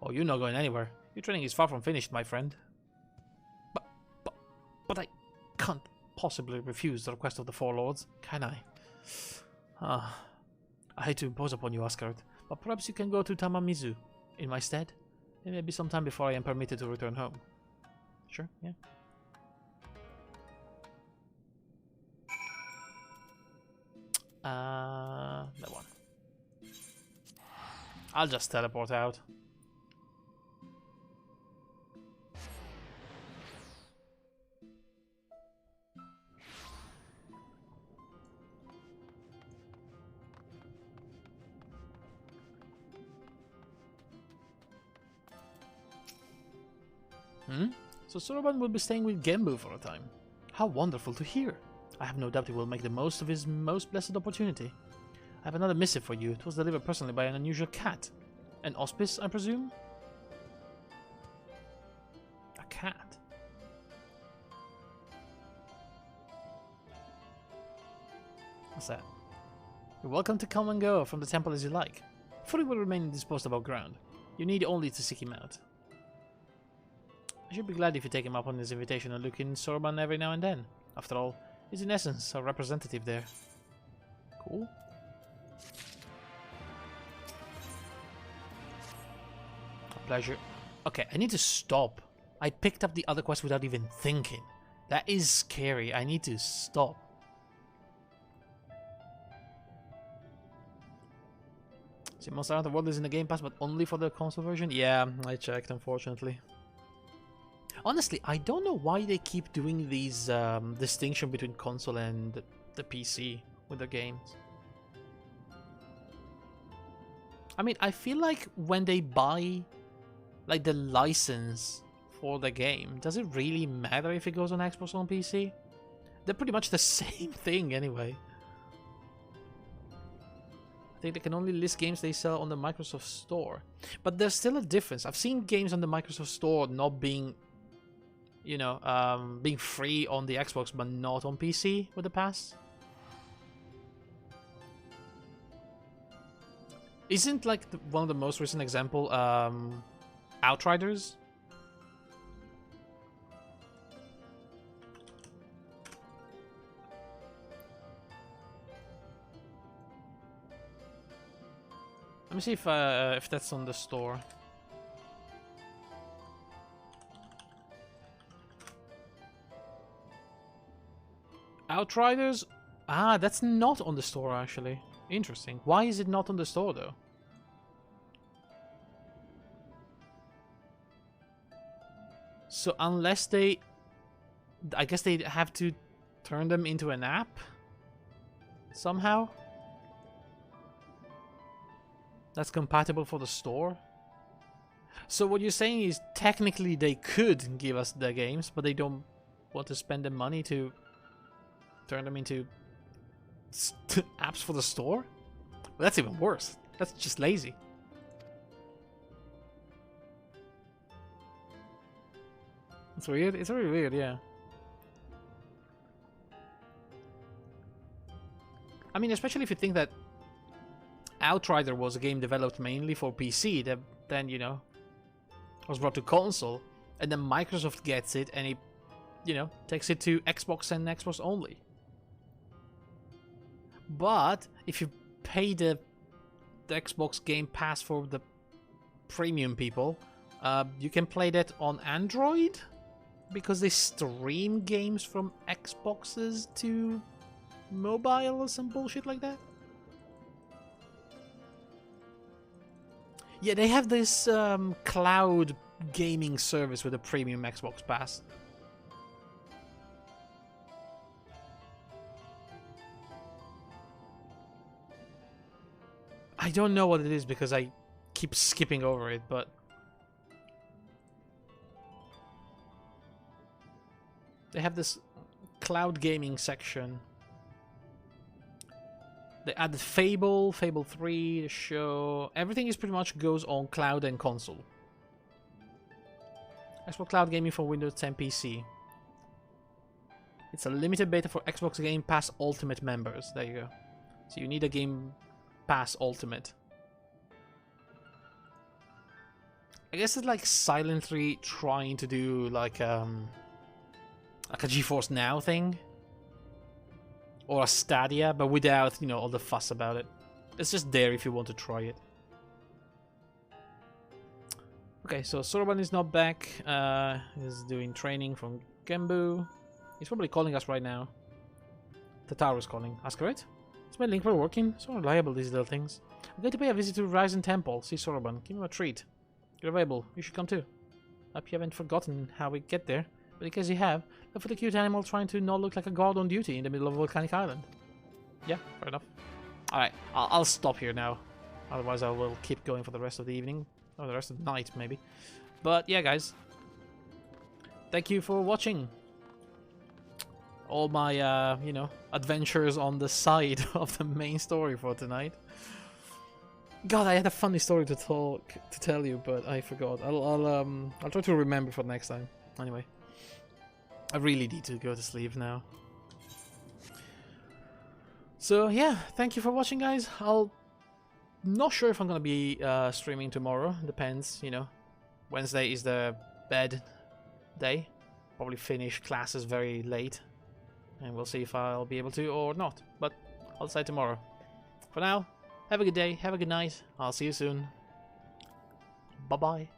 Oh, you're not going anywhere. Your training is far from finished, my friend. But I can't possibly refuse the request of the Four Lords, can I? I hate to impose upon you, Askeret, but perhaps you can go to Tamamizu in my stead. It may be some time before I am permitted to return home. Sure, yeah. That one. I'll just teleport out. So Soroban will be staying with Genbu for a time. How wonderful to hear. I have no doubt he will make the most of his most blessed opportunity. I have another missive for you. It was delivered personally by an unusual cat. An auspice, I presume? A cat? What's that? You're welcome to come and go from the temple as you like. Furi will remain disposed above ground. You need only to seek him out. I should be glad if you take him up on his invitation and look in Soroban every now and then. After all, he's in essence a representative there. Cool. A pleasure. Okay, I need to stop. I picked up the other quest without even thinking. That is scary. I need to stop. See, Monster Hunter World is in the Game Pass, but only for the console version? Yeah, I checked, unfortunately. Honestly, I don't know why they keep doing these distinction between console and the PC with the games. I mean, I feel like when they buy like the license for the game, does it really matter if it goes on Xbox or on PC? They're pretty much the same thing anyway. I think they can only list games they sell on the Microsoft Store. But there's still a difference. I've seen games on the Microsoft Store not being, you know, being free on the Xbox but not on PC with the pass. Isn't like one of the most recent example Outriders? Let me see if that's on the store. Outriders? Ah, that's not on the store actually. Interesting. Why is it not on the store though? So unless they... I guess they have to turn them into an app? Somehow? That's compatible for the store? So what you're saying is technically they could give us the games, but they don't want to spend the money to turn them into apps for the store? Well, that's even worse. That's just lazy. It's weird. It's really weird, yeah. I mean, especially if you think that Outrider was a game developed mainly for PC, that then, you know, was brought to console, and then Microsoft gets it and it, you know, takes it to Xbox and Xbox only. But if you pay the Xbox Game Pass for the premium people, you can play that on Android because they stream games from Xboxes to mobile or some bullshit like that. Yeah, they have this cloud gaming service with a premium Xbox Pass. I don't know what it is because I keep skipping over it, but they have this cloud gaming section. They added Fable, Fable 3, the show. Everything is pretty much goes on cloud and console. Xbox Cloud Gaming for Windows 10 PC. It's a limited beta for Xbox Game Pass Ultimate members. There you go. So you need a Game Pass Ultimate. I guess it's like silently trying to do like a GeForce Now thing. Or a Stadia, but without, you know, all the fuss about it. It's just there if you want to try it. Okay, so Soroban is not back. He's doing training from Gembu. He's probably calling us right now. Tataru's calling. Askaret? Is my link working? So reliable, these little things. I'm going to pay a visit to Ryzen Temple. See Soroban. Give him a treat. You're available. You should come too. Hope you haven't forgotten how we get there. But in case you have, look for the cute animal trying to not look like a guard on duty in the middle of a volcanic island. Yeah, fair enough. Alright, I'll stop here now. Otherwise I will keep going for the rest of the evening. Or the rest of the night, maybe. But yeah, guys. Thank you for watching. All my, you know, adventures on the side of the main story for tonight. God, I had a funny story to tell you, but I forgot. I'll try to remember for next time. Anyway. I really need to go to sleep now. So yeah, thank you for watching, guys. Not sure if I'm gonna be streaming tomorrow. Depends, you know. Wednesday is the bed day. Probably finish classes very late. And we'll see if I'll be able to or not. But I'll decide tomorrow. For now, have a good day, have a good night. I'll see you soon. Bye-bye.